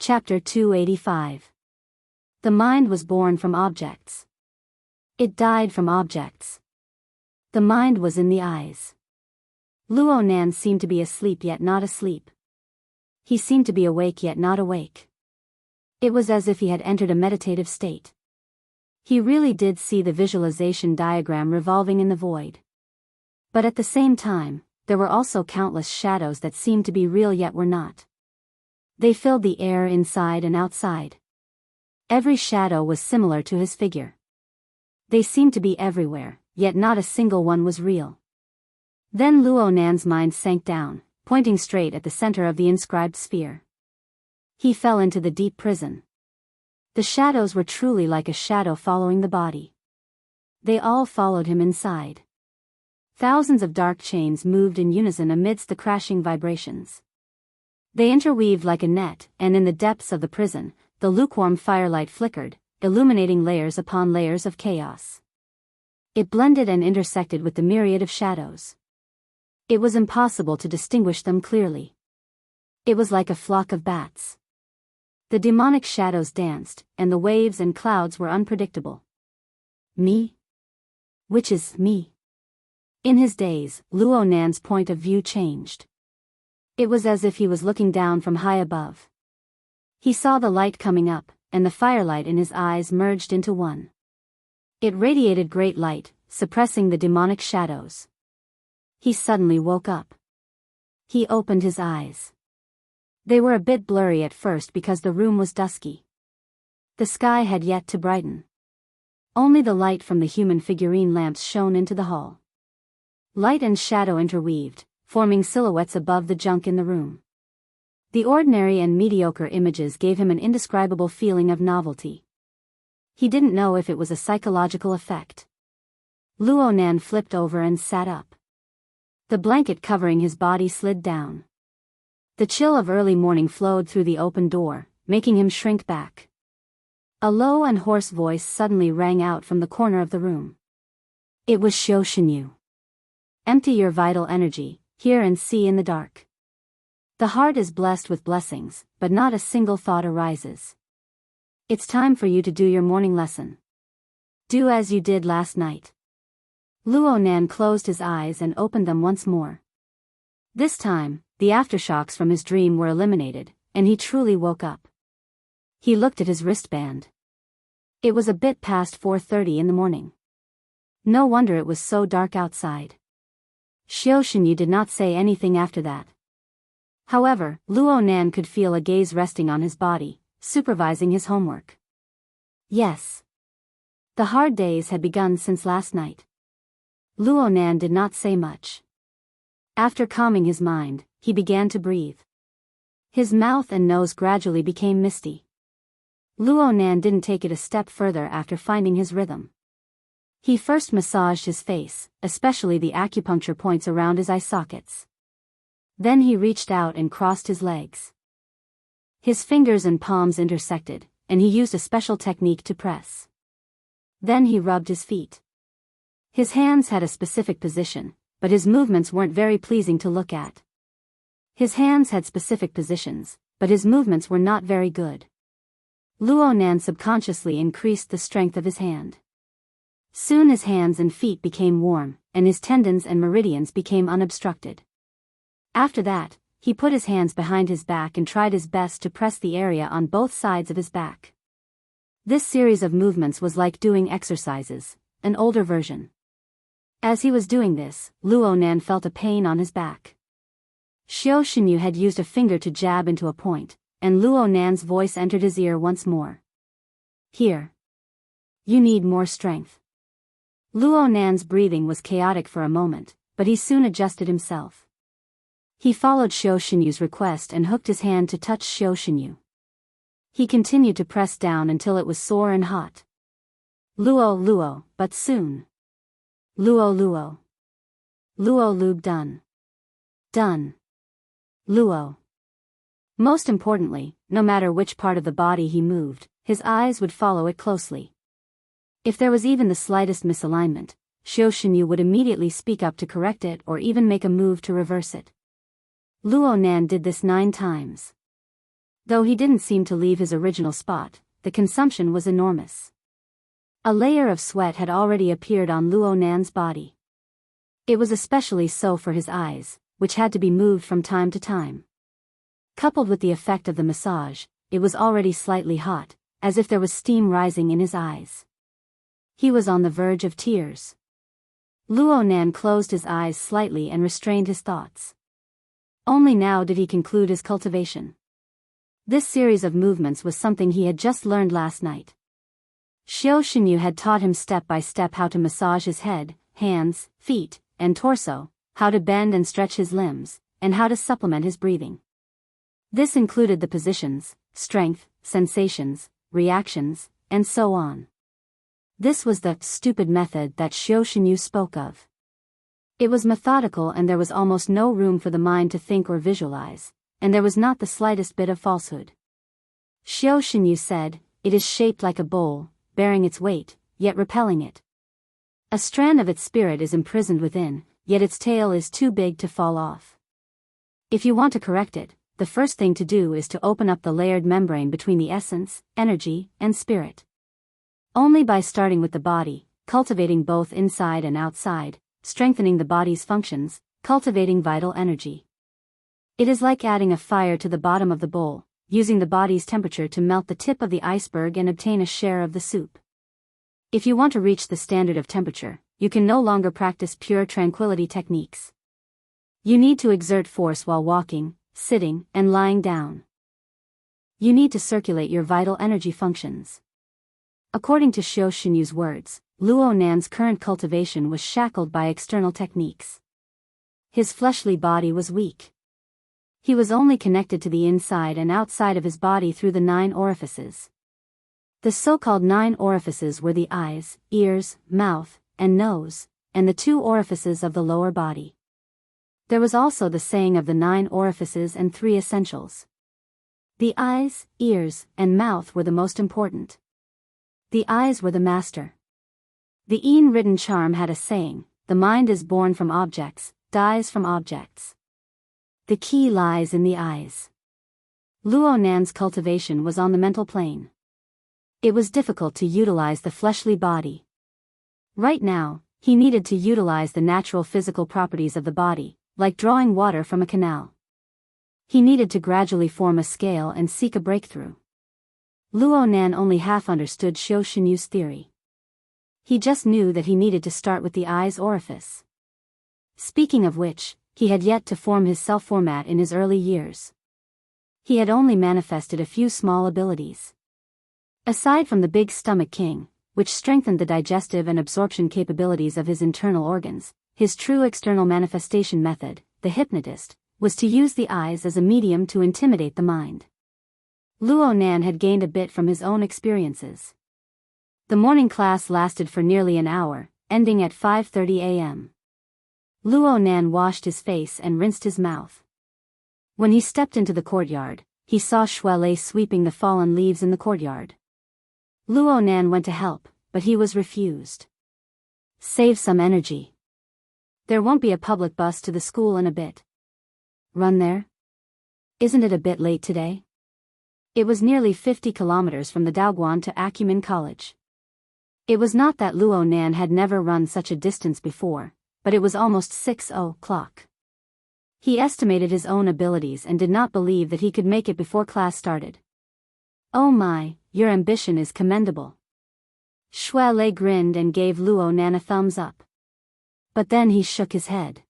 Chapter 285. The mind was born from objects. It died from objects. The mind was in the eyes. Luo Nan seemed to be asleep yet not asleep. He seemed to be awake yet not awake. It was as if he had entered a meditative state. He really did see the visualization diagram revolving in the void. But at the same time, there were also countless shadows that seemed to be real yet were not. They filled the air inside and outside. Every shadow was similar to his figure. They seemed to be everywhere, yet not a single one was real. Then Luo Nan's mind sank down, pointing straight at the center of the inscribed sphere. He fell into the deep prison. The shadows were truly like a shadow following the body. They all followed him inside. Thousands of dark chains moved in unison amidst the crashing vibrations. They interweaved like a net, and in the depths of the prison, the lukewarm firelight flickered, illuminating layers upon layers of chaos. It blended and intersected with the myriad of shadows. It was impossible to distinguish them clearly. It was like a flock of bats. The demonic shadows danced, and the waves and clouds were unpredictable. Me? Which is me? In his daze, Luo Nan's point of view changed. It was as if he was looking down from high above. He saw the light coming up, and the firelight in his eyes merged into one. It radiated great light, suppressing the demonic shadows. He suddenly woke up. He opened his eyes. They were a bit blurry at first because the room was dusky. The sky had yet to brighten. Only the light from the human figurine lamps shone into the hall. Light and shadow interweaved, forming silhouettes above the junk in the room. The ordinary and mediocre images gave him an indescribable feeling of novelty. He didn't know if it was a psychological effect. Luo Nan flipped over and sat up. The blanket covering his body slid down. The chill of early morning flowed through the open door, making him shrink back. A low and hoarse voice suddenly rang out from the corner of the room. It was Xiao Xinyu. Empty your vital energy, hear and see in the dark. The heart is blessed with blessings, but not a single thought arises. It's time for you to do your morning lesson. Do as you did last night. Luo Nan closed his eyes and opened them once more. This time, the aftershocks from his dream were eliminated, and he truly woke up. He looked at his wristband. It was a bit past 4:30 in the morning. No wonder it was so dark outside. Xiao Xinyu did not say anything after that. However, Luo Nan could feel a gaze resting on his body, supervising his homework. Yes. The hard days had begun since last night. Luo Nan did not say much. After calming his mind, he began to breathe. His mouth and nose gradually became misty. Luo Nan didn't take it a step further after finding his rhythm. He first massaged his face, especially the acupuncture points around his eye sockets. Then he reached out and crossed his legs. His fingers and palms intersected, and he used a special technique to press. Then he rubbed his feet. His hands had a specific position, but his movements weren't very pleasing to look at. His hands had specific positions, but his movements were not very good. Luo Nan subconsciously increased the strength of his hand. Soon his hands and feet became warm, and his tendons and meridians became unobstructed. After that, he put his hands behind his back and tried his best to press the area on both sides of his back. This series of movements was like doing exercises, an older version. As he was doing this, Luo Nan felt a pain on his back. Xiao Xinyu had used a finger to jab into a point, and Luo Nan's voice entered his ear once more. Here. You need more strength. Luo Nan's breathing was chaotic for a moment, but he soon adjusted himself. He followed Xiao Xinyu's request and hooked his hand to touch Xiao Xinyu. He continued to press down until it was sore and hot. Luo, but soon. Luo. Luo done. Done. Luo. Most importantly, no matter which part of the body he moved, his eyes would follow it closely. If there was even the slightest misalignment, Xiao Xinyu would immediately speak up to correct it or even make a move to reverse it. Luo Nan did this 9 times. Though he didn't seem to leave his original spot, the consumption was enormous. A layer of sweat had already appeared on Luo Nan's body. It was especially so for his eyes, which had to be moved from time to time. Coupled with the effect of the massage, it was already slightly hot, as if there was steam rising in his eyes. He was on the verge of tears. Luo Nan closed his eyes slightly and restrained his thoughts. Only now did he conclude his cultivation. This series of movements was something he had just learned last night. Xiao Xinyu had taught him step by step how to massage his head, hands, feet, and torso, how to bend and stretch his limbs, and how to supplement his breathing. This included the positions, strength, sensations, reactions, and so on. This was the stupid method that Xiao Xinyu spoke of. It was methodical and there was almost no room for the mind to think or visualize, and there was not the slightest bit of falsehood. Xiao Xinyu said, "It is shaped like a bowl, bearing its weight, yet repelling it. A strand of its spirit is imprisoned within, yet its tail is too big to fall off. If you want to correct it, the first thing to do is to open up the layered membrane between the essence, energy, and spirit. Only by starting with the body, cultivating both inside and outside, strengthening the body's functions, cultivating vital energy. It is like adding a fire to the bottom of the bowl, using the body's temperature to melt the tip of the iceberg and obtain a share of the soup. If you want to reach the standard of temperature, you can no longer practice pure tranquility techniques. You need to exert force while walking, sitting, and lying down. You need to circulate your vital energy functions." According to Xiao Xinyu's words, Luo Nan's current cultivation was shackled by external techniques. His fleshly body was weak. He was only connected to the inside and outside of his body through the 9 orifices. The so-called 9 orifices were the eyes, ears, mouth, and nose, and the 2 orifices of the lower body. There was also the saying of the 9 orifices and 3 essentials. The eyes, ears, and mouth were the most important. The eyes were the master. The Enrich charm had a saying, "The mind is born from objects, dies from objects." The key lies in the eyes. Luo Nan's cultivation was on the mental plane. It was difficult to utilize the fleshly body. Right now, he needed to utilize the natural physical properties of the body, like drawing water from a canal. He needed to gradually form a scale and seek a breakthrough. Luo Nan only half understood Xiao Xinyu's theory. He just knew that he needed to start with the eye's orifice. Speaking of which, he had yet to form his self-format in his early years. He had only manifested a few small abilities. Aside from the big stomach king, which strengthened the digestive and absorption capabilities of his internal organs, his true external manifestation method, the hypnotist, was to use the eyes as a medium to intimidate the mind. Luo Nan had gained a bit from his own experiences. The morning class lasted for nearly an hour, ending at 5:30 a.m. Luo Nan washed his face and rinsed his mouth. When he stepped into the courtyard, he saw Shuelei sweeping the fallen leaves in the courtyard. Luo Nan went to help, but he was refused. "Save some energy. There won't be a public bus to the school in a bit." "Run there? Isn't it a bit late today?" It was nearly 50 kilometers from the Daoguan to Acumen College. It was not that Luo Nan had never run such a distance before, but it was almost 6:00. He estimated his own abilities and did not believe that he could make it before class started. "Oh my, your ambition is commendable." Shuelei grinned and gave Luo Nan a thumbs up. But then he shook his head.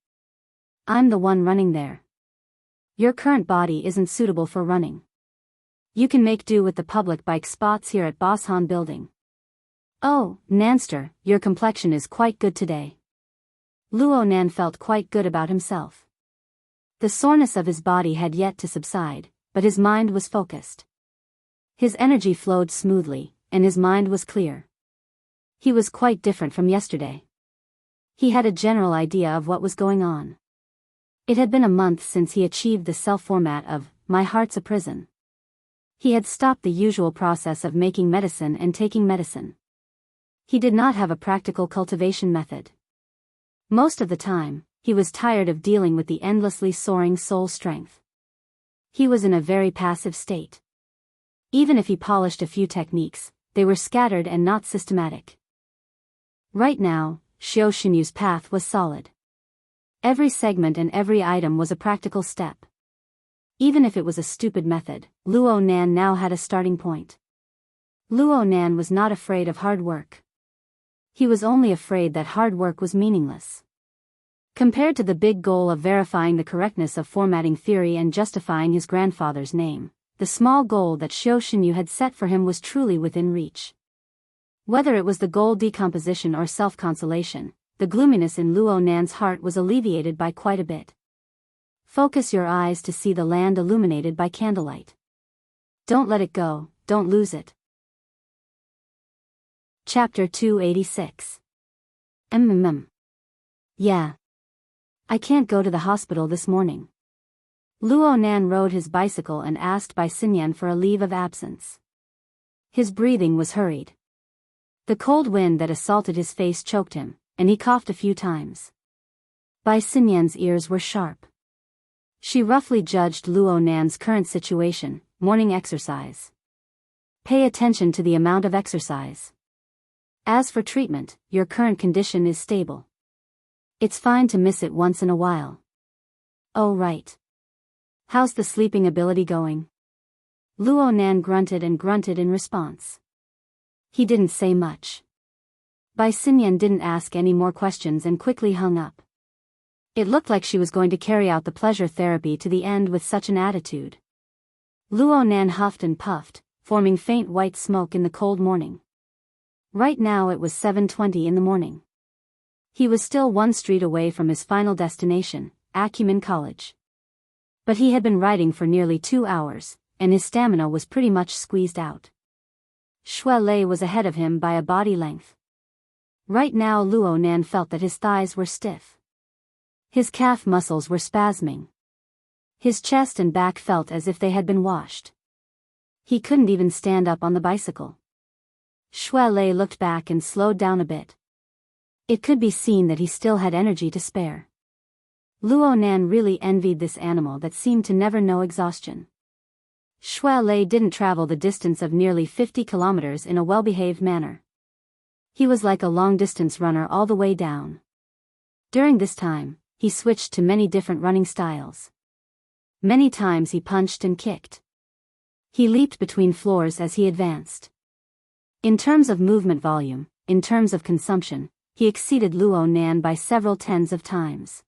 "I'm the one running there. Your current body isn't suitable for running. You can make do with the public bike spots here at Boshan Building." "Oh, Nanster, your complexion is quite good today." Luo Nan felt quite good about himself. The soreness of his body had yet to subside, but his mind was focused. His energy flowed smoothly, and his mind was clear. He was quite different from yesterday. He had a general idea of what was going on. It had been a month since he achieved the self-format of, "My heart's a prison." He had stopped the usual process of making medicine and taking medicine. He did not have a practical cultivation method. Most of the time, he was tired of dealing with the endlessly soaring soul strength. He was in a very passive state. Even if he polished a few techniques, they were scattered and not systematic. Right now, Xiao Xinyu's path was solid. Every segment and every item was a practical step. Even if it was a stupid method, Luo Nan now had a starting point. Luo Nan was not afraid of hard work. He was only afraid that hard work was meaningless. Compared to the big goal of verifying the correctness of formatting theory and justifying his grandfather's name, the small goal that Xiao Xinyu had set for him was truly within reach. Whether it was the goal decomposition or self-consolation, the gloominess in Luo Nan's heart was alleviated by quite a bit. Focus your eyes to see the land illuminated by candlelight. Don't let it go, don't lose it. Chapter 286. Yeah. I can't go to the hospital this morning. Luo Nan rode his bicycle and asked Bai Xinyan for a leave of absence. His breathing was hurried. The cold wind that assaulted his face choked him, and he coughed a few times. Bai Xinyan's ears were sharp. She roughly judged Luo Nan's current situation: morning exercise. Pay attention to the amount of exercise. As for treatment, your current condition is stable. It's fine to miss it once in a while. Oh right. How's the sleeping ability going? Luo Nan grunted and grunted in response. He didn't say much. Bai Xinyan didn't ask any more questions and quickly hung up. It looked like she was going to carry out the pleasure therapy to the end with such an attitude. Luo Nan huffed and puffed, forming faint white smoke in the cold morning. Right now it was 7:20 in the morning. He was still one street away from his final destination, Acumen College. But he had been riding for nearly 2 hours, and his stamina was pretty much squeezed out. Xue Lei was ahead of him by a body length. Right now Luo Nan felt that his thighs were stiff. His calf muscles were spasming. His chest and back felt as if they had been washed. He couldn't even stand up on the bicycle. Xue Lei looked back and slowed down a bit. It could be seen that he still had energy to spare. Luo Nan really envied this animal that seemed to never know exhaustion. Xue Lei didn't travel the distance of nearly 50 kilometers in a well-behaved manner. He was like a long-distance runner all the way down. During this time, he switched to many different running styles. Many times he punched and kicked. He leaped between floors as he advanced. In terms of movement volume, in terms of consumption, he exceeded Luo Nan by several tens of times.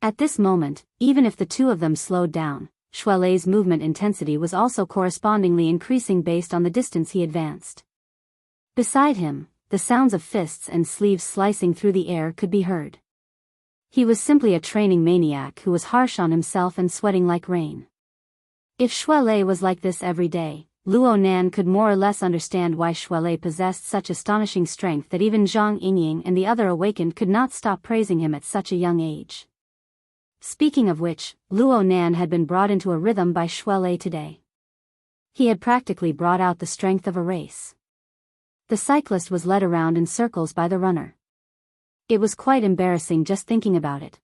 At this moment, even if the two of them slowed down, Xue Lei's movement intensity was also correspondingly increasing based on the distance he advanced. Beside him, the sounds of fists and sleeves slicing through the air could be heard. He was simply a training maniac who was harsh on himself and sweating like rain. If Xue Lei was like this every day, Luo Nan could more or less understand why Xue Lei possessed such astonishing strength that even Zhang Yingying and the other awakened could not stop praising him at such a young age. Speaking of which, Luo Nan had been brought into a rhythm by Xue Lei today. He had practically brought out the strength of a race. The cyclist was led around in circles by the runner. It was quite embarrassing just thinking about it.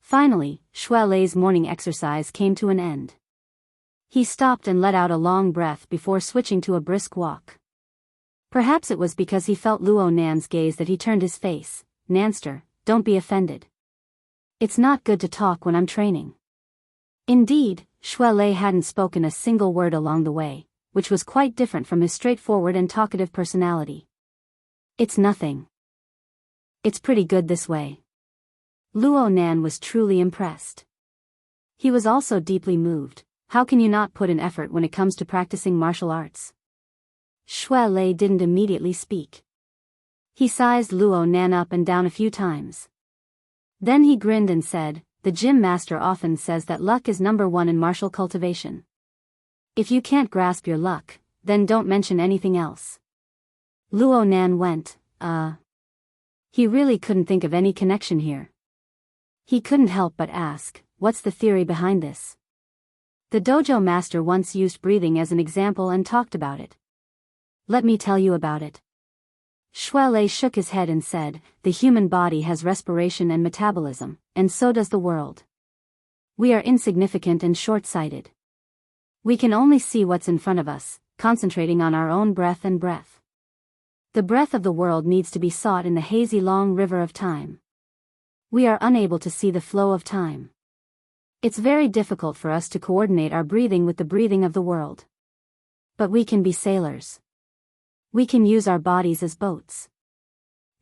Finally, Xue Lei's morning exercise came to an end. He stopped and let out a long breath before switching to a brisk walk. Perhaps it was because he felt Luo Nan's gaze that he turned his face. Nanster, don't be offended. It's not good to talk when I'm training. Indeed, Xue Lei hadn't spoken a single word along the way, which was quite different from his straightforward and talkative personality. It's nothing. It's pretty good this way. Luo Nan was truly impressed. He was also deeply moved. How can you not put in effort when it comes to practicing martial arts? Xue Lei didn't immediately speak. He sized Luo Nan up and down a few times. Then he grinned and said, "The gym master often says that luck is number one in martial cultivation. If you can't grasp your luck, then don't mention anything else." Luo Nan went, He really couldn't think of any connection here. He couldn't help but ask, what's the theory behind this? The dojo master once used breathing as an example and talked about it. Let me tell you about it. Xue Lei shook his head and said, the human body has respiration and metabolism, and so does the world. We are insignificant and short-sighted. We can only see what's in front of us, concentrating on our own breath and breath. The breath of the world needs to be sought in the hazy long river of time. We are unable to see the flow of time. It's very difficult for us to coordinate our breathing with the breathing of the world. But we can be sailors. We can use our bodies as boats.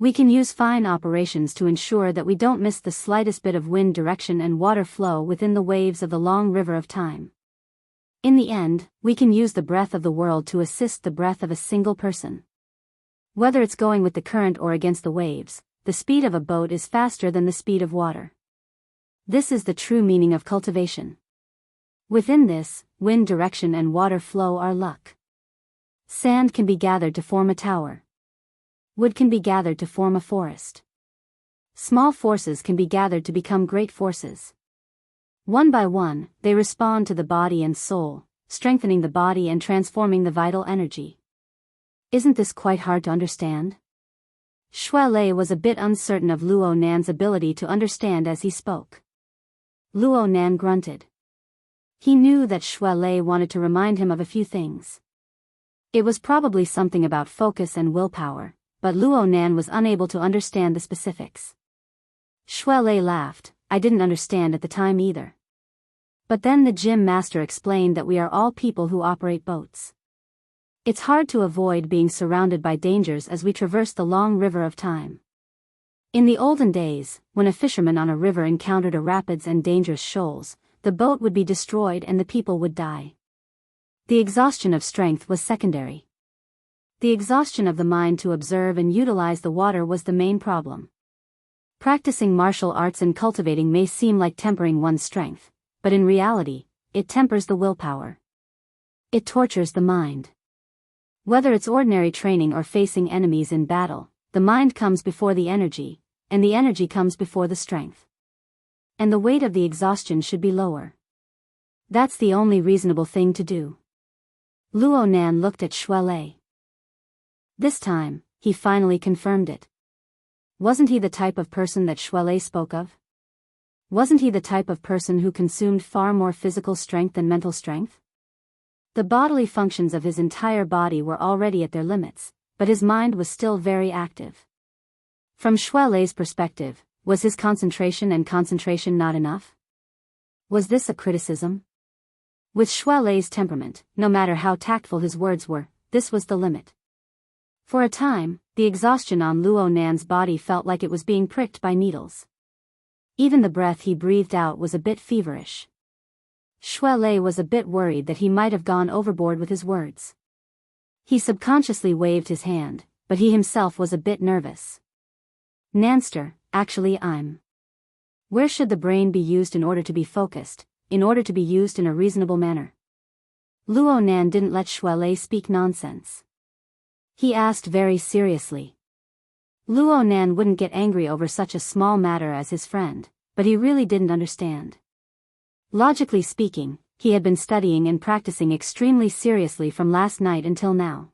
We can use fine operations to ensure that we don't miss the slightest bit of wind direction and water flow within the waves of the long river of time. In the end, we can use the breath of the world to assist the breath of a single person. Whether it's going with the current or against the waves, the speed of a boat is faster than the speed of water. This is the true meaning of cultivation. Within this, wind direction and water flow are luck. Sand can be gathered to form a tower. Wood can be gathered to form a forest. Small forces can be gathered to become great forces. One by one, they respond to the body and soul, strengthening the body and transforming the vital energy. Isn't this quite hard to understand? Shui Lei was a bit uncertain of Luo Nan's ability to understand as he spoke. Luo Nan grunted. He knew that Shui Lei wanted to remind him of a few things. It was probably something about focus and willpower, but Luo Nan was unable to understand the specifics. Shui Lei laughed. I didn't understand at the time either. But then the gym master explained that we are all people who operate boats. It's hard to avoid being surrounded by dangers as we traverse the long river of time. In the olden days, when a fisherman on a river encountered a rapids and dangerous shoals, the boat would be destroyed and the people would die. The exhaustion of strength was secondary. The exhaustion of the mind to observe and utilize the water was the main problem. Practicing martial arts and cultivating may seem like tempering one's strength, but in reality, it tempers the willpower. It tortures the mind. Whether it's ordinary training or facing enemies in battle, the mind comes before the energy, and the energy comes before the strength. And the weight of the exhaustion should be lower. That's the only reasonable thing to do. Luo Nan looked at Shui Lei. This time, he finally confirmed it. Wasn't he the type of person that Shui Lei spoke of? Wasn't he the type of person who consumed far more physical strength than mental strength? The bodily functions of his entire body were already at their limits, but his mind was still very active. From Shui Lei's perspective, was his concentration not enough? Was this a criticism? With Shui Lei's temperament, no matter how tactful his words were, this was the limit. For a time, the exhaustion on Luo Nan's body felt like it was being pricked by needles. Even the breath he breathed out was a bit feverish. Shui Lei was a bit worried that he might have gone overboard with his words. He subconsciously waved his hand, but he himself was a bit nervous. Nanster, actually Where should the brain be used in order to be focused, in order to be used in a reasonable manner? Luo Nan didn't let Shui Lei speak nonsense. He asked very seriously. Luo Nan wouldn't get angry over such a small matter as his friend, but he really didn't understand. Logically speaking, he had been studying and practicing extremely seriously from last night until now.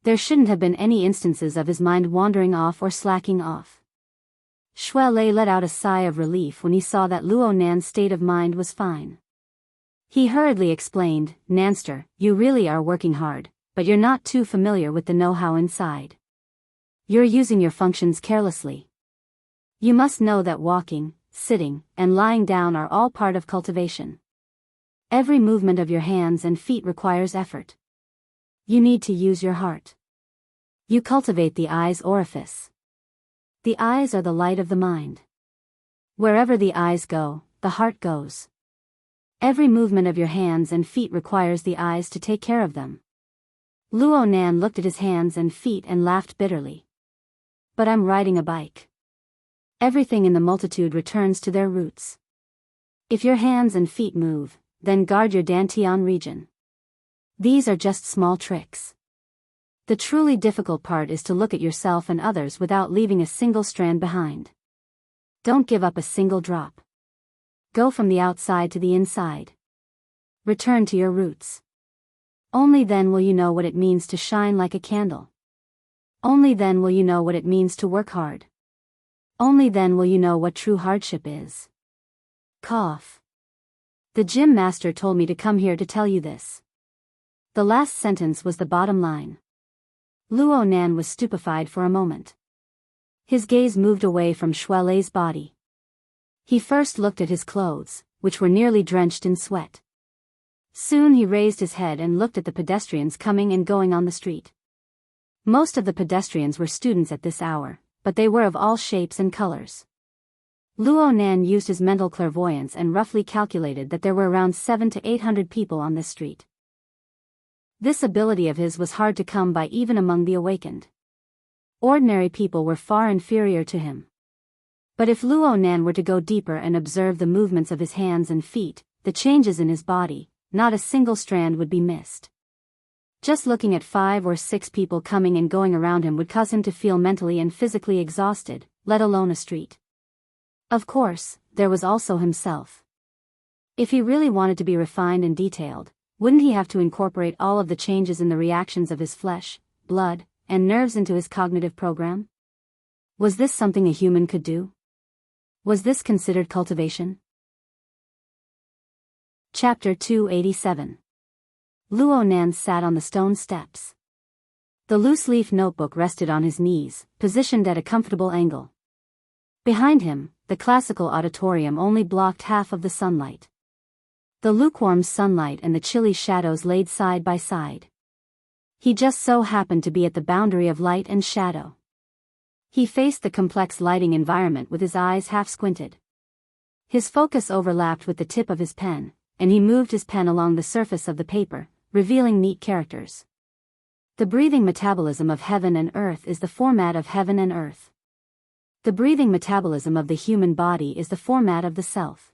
There shouldn't have been any instances of his mind wandering off or slacking off. Shui Lei let out a sigh of relief when he saw that Luo Nan's state of mind was fine. He hurriedly explained, Nanster, you really are working hard, but you're not too familiar with the know-how inside. You're using your functions carelessly. You must know that walking, sitting, and lying down are all part of cultivation. Every movement of your hands and feet requires effort. You need to use your heart. You cultivate the eye's orifice. The eyes are the light of the mind. Wherever the eyes go, the heart goes. Every movement of your hands and feet requires the eyes to take care of them. Luo Nan looked at his hands and feet and laughed bitterly. But I'm riding a bike. Everything in the multitude returns to their roots. If your hands and feet move, then guard your dantian region. These are just small tricks. The truly difficult part is to look at yourself and others without leaving a single strand behind. Don't give up a single drop. Go from the outside to the inside. Return to your roots. Only then will you know what it means to shine like a candle. Only then will you know what it means to work hard. Only then will you know what true hardship is. Cough. The gym master told me to come here to tell you this. The last sentence was the bottom line. Luo Nan was stupefied for a moment. His gaze moved away from Shuelei's body. He first looked at his clothes, which were nearly drenched in sweat. Soon he raised his head and looked at the pedestrians coming and going on the street. Most of the pedestrians were students at this hour, but they were of all shapes and colors. Luo Nan used his mental clairvoyance and roughly calculated that there were around 700 to 800 people on this street. This ability of his was hard to come by even among the awakened. Ordinary people were far inferior to him. But if Luo Nan were to go deeper and observe the movements of his hands and feet, the changes in his body, not a single strand would be missed. Just looking at 5 or 6 people coming and going around him would cause him to feel mentally and physically exhausted, let alone a street. Of course, there was also himself. If he really wanted to be refined and detailed, wouldn't he have to incorporate all of the changes in the reactions of his flesh, blood, and nerves into his cognitive program? Was this something a human could do? Was this considered cultivation? Chapter 287. Luo Nan sat on the stone steps. The loose-leaf notebook rested on his knees, positioned at a comfortable angle. Behind him, the classical auditorium only blocked half of the sunlight. The lukewarm sunlight and the chilly shadows laid side by side. He just so happened to be at the boundary of light and shadow. He faced the complex lighting environment with his eyes half squinted. His focus overlapped with the tip of his pen, and he moved his pen along the surface of the paper, revealing neat characters. The breathing metabolism of heaven and earth is the format of heaven and earth. The breathing metabolism of the human body is the format of the self.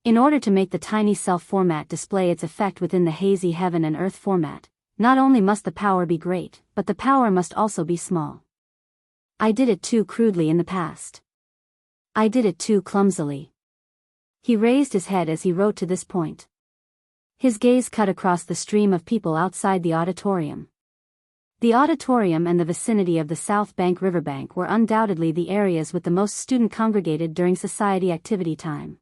In order to make the tiny self format display its effect within the hazy heaven and earth format, not only must the power be great, but the power must also be small. I did it too crudely in the past. I did it too clumsily. He raised his head as he wrote to this point. His gaze cut across the stream of people outside the auditorium. The auditorium and the vicinity of the South Bank riverbank were undoubtedly the areas with the most student congregated during society activity time.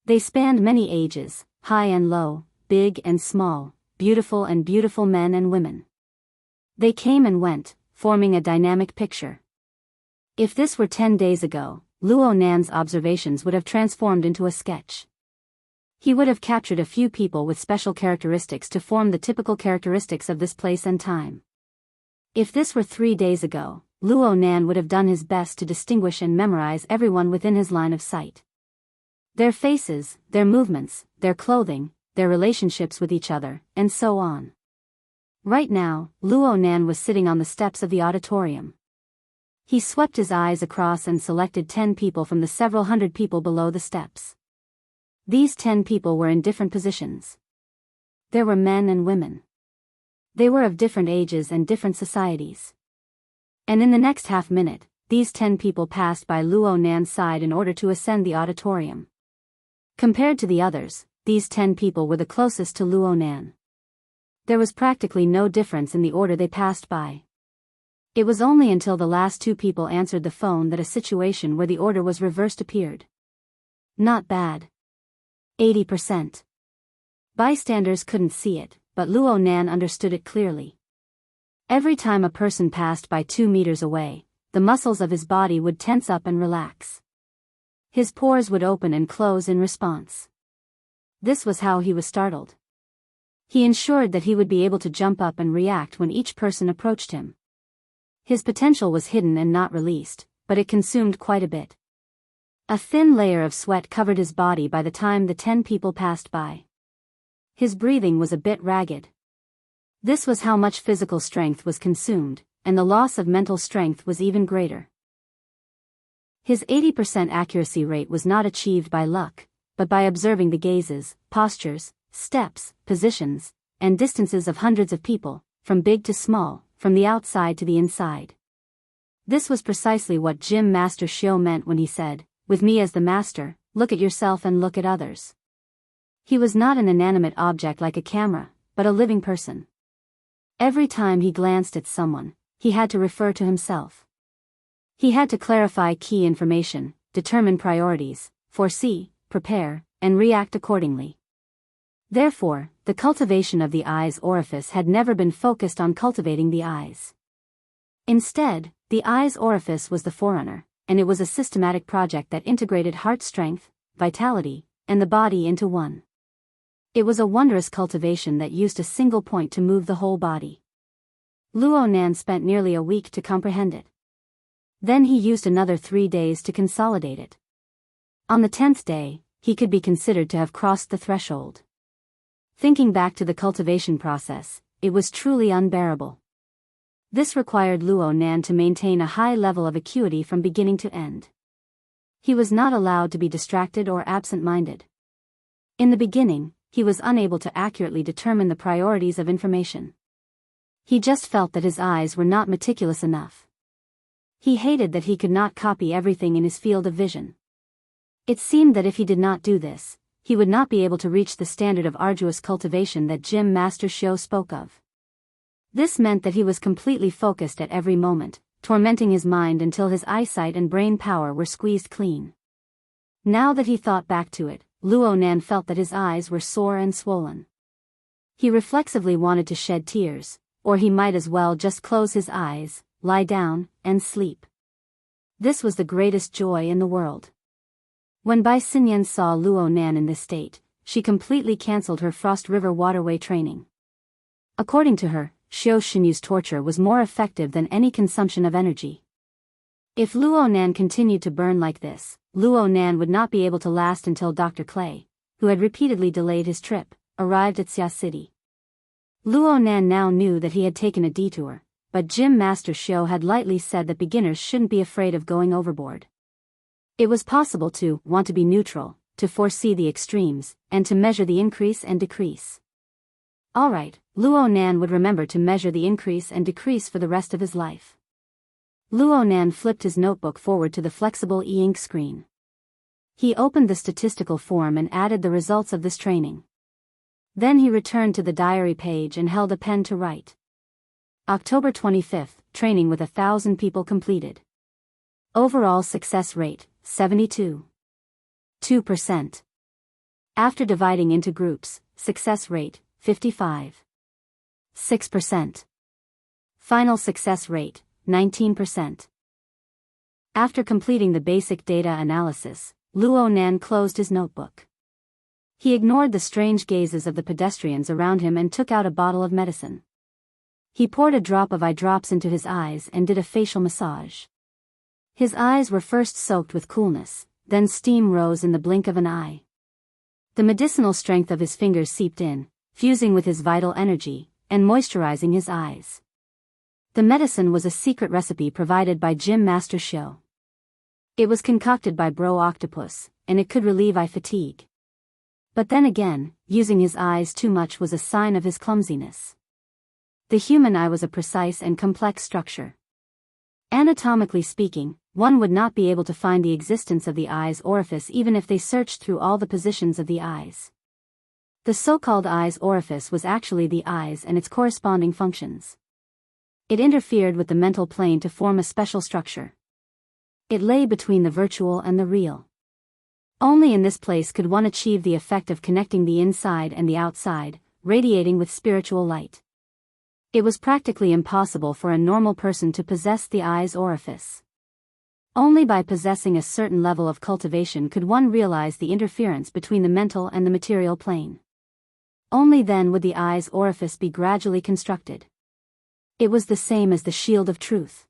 They spanned many ages, high and low, big and small, beautiful men and women. They came and went, forming a dynamic picture. If this were 10 days ago, Luo Nan's observations would have transformed into a sketch. He would have captured a few people with special characteristics to form the typical characteristics of this place and time. If this were 3 days ago, Luo Nan would have done his best to distinguish and memorize everyone within his line of sight. Their faces, their movements, their clothing, their relationships with each other, and so on. Right now, Luo Nan was sitting on the steps of the auditorium. He swept his eyes across and selected 10 people from the several hundred people below the steps. These 10 people were in different positions. There were men and women. They were of different ages and different societies. And in the next half minute, these 10 people passed by Luo Nan's side in order to ascend the auditorium. Compared to the others, these 10 people were the closest to Luo Nan. There was practically no difference in the order they passed by. It was only until the last 2 people answered the phone that a situation where the order was reversed appeared. Not bad. 80%. Bystanders couldn't see it, but Luo Nan understood it clearly. Every time a person passed by 2 meters away, the muscles of his body would tense up and relax. His pores would open and close in response. This was how he was startled. He ensured that he would be able to jump up and react when each person approached him. His potential was hidden and not released, but it consumed quite a bit. A thin layer of sweat covered his body by the time the 10 people passed by. His breathing was a bit ragged. This was how much physical strength was consumed, and the loss of mental strength was even greater. His 80% accuracy rate was not achieved by luck, but by observing the gazes, postures, steps, positions, and distances of hundreds of people, from big to small, from the outside to the inside. This was precisely what Gym Master Xiao meant when he said, "With me as the master, look at yourself and look at others." He was not an inanimate object like a camera, but a living person. Every time he glanced at someone, he had to refer to himself. He had to clarify key information, determine priorities, foresee, prepare, and react accordingly. Therefore, the cultivation of the eye's orifice had never been focused on cultivating the eyes. Instead, the eye's orifice was the forerunner, and it was a systematic project that integrated heart strength, vitality, and the body into one. It was a wondrous cultivation that used a single point to move the whole body. Luo Nan spent nearly a week to comprehend it. Then he used another 3 days to consolidate it. On the 10th day, he could be considered to have crossed the threshold. Thinking back to the cultivation process, it was truly unbearable. This required Luo Nan to maintain a high level of acuity from beginning to end. He was not allowed to be distracted or absent-minded. In the beginning, he was unable to accurately determine the priorities of information. He just felt that his eyes were not meticulous enough. He hated that he could not copy everything in his field of vision. It seemed that if he did not do this, he would not be able to reach the standard of arduous cultivation that Gym Master Shio spoke of. This meant that he was completely focused at every moment, tormenting his mind until his eyesight and brain power were squeezed clean. Now that he thought back to it, Luo Nan felt that his eyes were sore and swollen. He reflexively wanted to shed tears, or he might as well just close his eyes, lie down, and sleep. This was the greatest joy in the world. When Bai Xinyan saw Luo Nan in this state, she completely cancelled her Frost River waterway training. According to her, Xiao Xinyu's torture was more effective than any consumption of energy. If Luo Nan continued to burn like this, Luo Nan would not be able to last until Dr. Clay, who had repeatedly delayed his trip, arrived at Xia City. Luo Nan now knew that he had taken a detour, but Gym Master Xiao had lightly said that beginners shouldn't be afraid of going overboard. It was possible to want to be neutral, to foresee the extremes, and to measure the increase and decrease. Alright, Luo Nan would remember to measure the increase and decrease for the rest of his life. Luo Nan flipped his notebook forward to the flexible e-ink screen. He opened the statistical form and added the results of this training. Then he returned to the diary page and held a pen to write. October 25th, training with 1,000 people completed. Overall success rate, 72.2%. After dividing into groups, success rate, 55.6%. Final success rate, 19%. After completing the basic data analysis, Luo Nan closed his notebook. He ignored the strange gazes of the pedestrians around him and took out a bottle of medicine. He poured a drop of eye drops into his eyes and did a facial massage. His eyes were first soaked with coolness, then steam rose in the blink of an eye. The medicinal strength of his fingers seeped in, fusing with his vital energy, and moisturizing his eyes. The medicine was a secret recipe provided by Gym Master Shio. It was concocted by Bro Octopus, and it could relieve eye fatigue. But then again, using his eyes too much was a sign of his clumsiness. The human eye was a precise and complex structure. Anatomically speaking, one would not be able to find the existence of the eye's orifice even if they searched through all the positions of the eyes. The so-called eye's orifice was actually the eyes and its corresponding functions. It interfered with the mental plane to form a special structure. It lay between the virtual and the real. Only in this place could one achieve the effect of connecting the inside and the outside, radiating with spiritual light. It was practically impossible for a normal person to possess the eye's orifice. Only by possessing a certain level of cultivation could one realize the interference between the mental and the material plane. Only then would the eye's orifice be gradually constructed. It was the same as the shield of truth.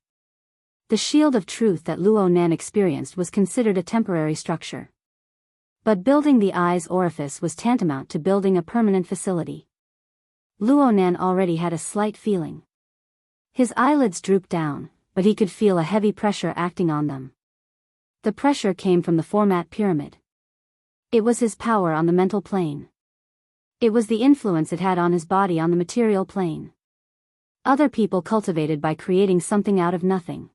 The shield of truth that Luo Nan experienced was considered a temporary structure. But building the eye's orifice was tantamount to building a permanent facility. Luo Nan already had a slight feeling. His eyelids drooped down, but he could feel a heavy pressure acting on them. The pressure came from the format pyramid. It was his power on the mental plane. It was the influence it had on his body on the material plane. Other people cultivated by creating something out of nothing.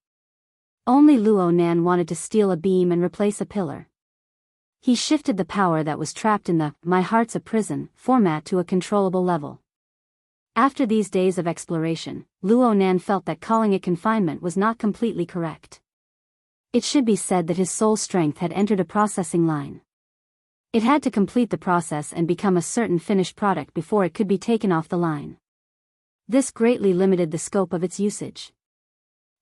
Only Luo Nan wanted to steal a beam and replace a pillar. He shifted the power that was trapped in the "my heart's a prison" format to a controllable level. After these days of exploration, Luo Nan felt that calling it confinement was not completely correct. It should be said that his soul strength had entered a processing line. It had to complete the process and become a certain finished product before it could be taken off the line. This greatly limited the scope of its usage.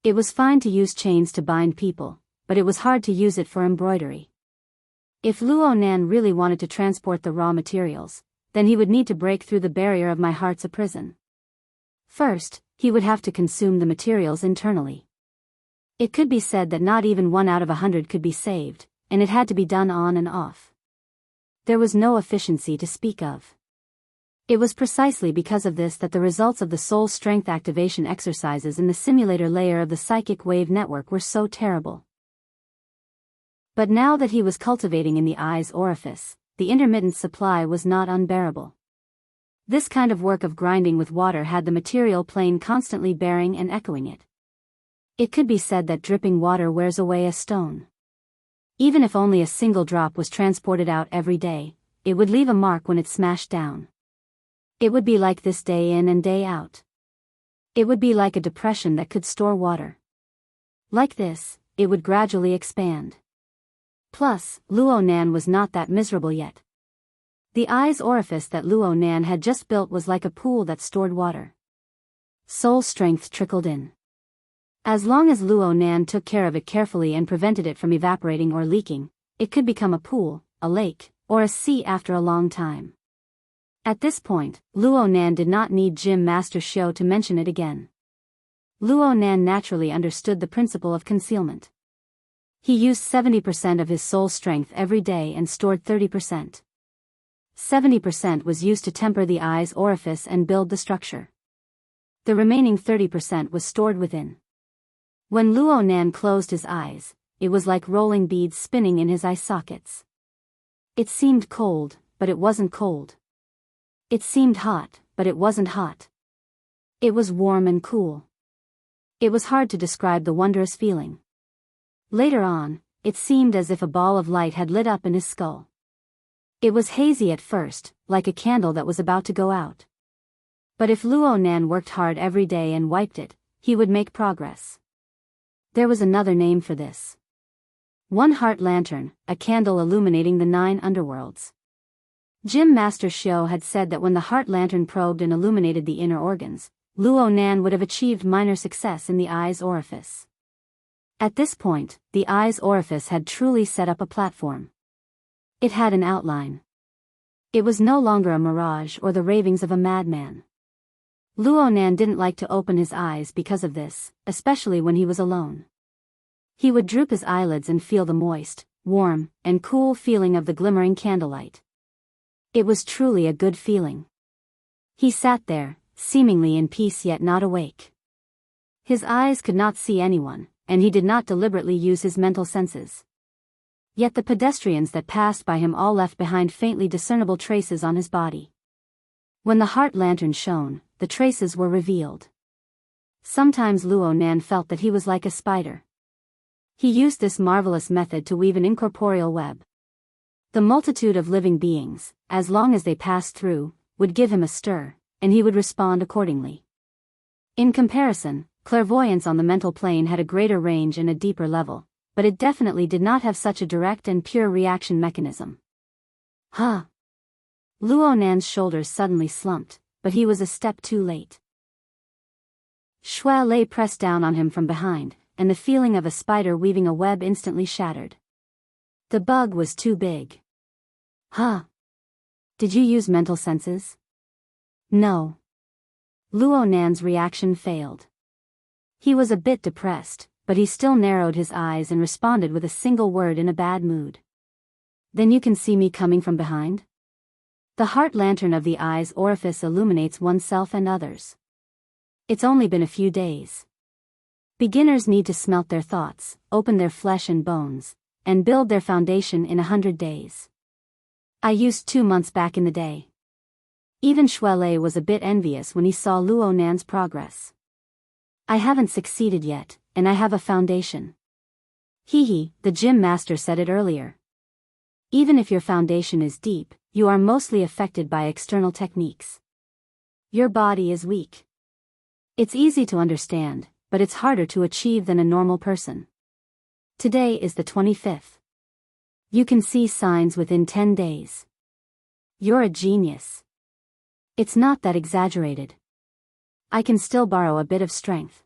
It was fine to use chains to bind people, but it was hard to use it for embroidery. If Luo Nan really wanted to transport the raw materials, then he would need to break through the barrier of my heart's a prison. First, he would have to consume the materials internally. It could be said that not even 1 out of 100 could be saved, and it had to be done on and off. There was no efficiency to speak of. It was precisely because of this that the results of the soul strength activation exercises in the simulator layer of the psychic wave network were so terrible. But now that he was cultivating in the eye's orifice, the intermittent supply was not unbearable. This kind of work of grinding with water had the material plane constantly bearing and echoing it. It could be said that dripping water wears away a stone. Even if only a single drop was transported out every day, it would leave a mark when it smashed down. It would be like this day in and day out. It would be like a depression that could store water. Like this, it would gradually expand. Plus, Luo Nan was not that miserable yet. The eye's orifice that Luo Nan had just built was like a pool that stored water. Soul strength trickled in. As long as Luo Nan took care of it carefully and prevented it from evaporating or leaking, it could become a pool, a lake, or a sea after a long time. At this point, Luo Nan did not need Gym Master Xiao to mention it again. Luo Nan naturally understood the principle of concealment. He used 70% of his soul strength every day and stored 30%. 70% was used to temper the eye's orifice and build the structure. The remaining 30% was stored within. When Luo Nan closed his eyes, it was like rolling beads spinning in his eye sockets. It seemed cold, but it wasn't cold. It seemed hot, but it wasn't hot. It was warm and cool. It was hard to describe the wondrous feeling. Later on, it seemed as if a ball of light had lit up in his skull. It was hazy at first, like a candle that was about to go out. But if Luo Nan worked hard every day and wiped it, he would make progress. There was another name for this. One heart lantern, a candle illuminating the 9 underworlds. Gym Master Xiao had said that when the heart lantern probed and illuminated the inner organs, Luo Nan would have achieved minor success in the eye's orifice. At this point, the eye's orifice had truly set up a platform. It had an outline. It was no longer a mirage or the ravings of a madman. Luo Nan didn't like to open his eyes because of this, especially when he was alone. He would droop his eyelids and feel the moist, warm, and cool feeling of the glimmering candlelight. It was truly a good feeling. He sat there, seemingly in peace yet not awake. His eyes could not see anyone, and he did not deliberately use his mental senses. Yet the pedestrians that passed by him all left behind faintly discernible traces on his body. When the heart lantern shone, the traces were revealed. Sometimes Luo Nan felt that he was like a spider. He used this marvelous method to weave an incorporeal web. The multitude of living beings, as long as they passed through, would give him a stir, and he would respond accordingly. In comparison, clairvoyance on the mental plane had a greater range and a deeper level, but it definitely did not have such a direct and pure reaction mechanism. Huh. Luo Nan's shoulders suddenly slumped, but he was a step too late. Shui Lei pressed down on him from behind, and the feeling of a spider weaving a web instantly shattered. The bug was too big. Huh. Did you use mental senses? No. Luo Nan's reaction failed. He was a bit depressed, but he still narrowed his eyes and responded with a single word in a bad mood. Then you can see me coming from behind? The heart lantern of the eye's orifice illuminates oneself and others. It's only been a few days. Beginners need to smelt their thoughts, open their flesh and bones, and build their foundation in 100 days. I used 2 months back in the day. Even Shui Lei was a bit envious when he saw Luo Nan's progress. I haven't succeeded yet, and I have a foundation. Hee, the gym master said it earlier. Even if your foundation is deep, you are mostly affected by external techniques. Your body is weak. It's easy to understand, but it's harder to achieve than a normal person. Today is the 25th. You can see signs within 10 days. You're a genius. It's not that exaggerated. I can still borrow a bit of strength.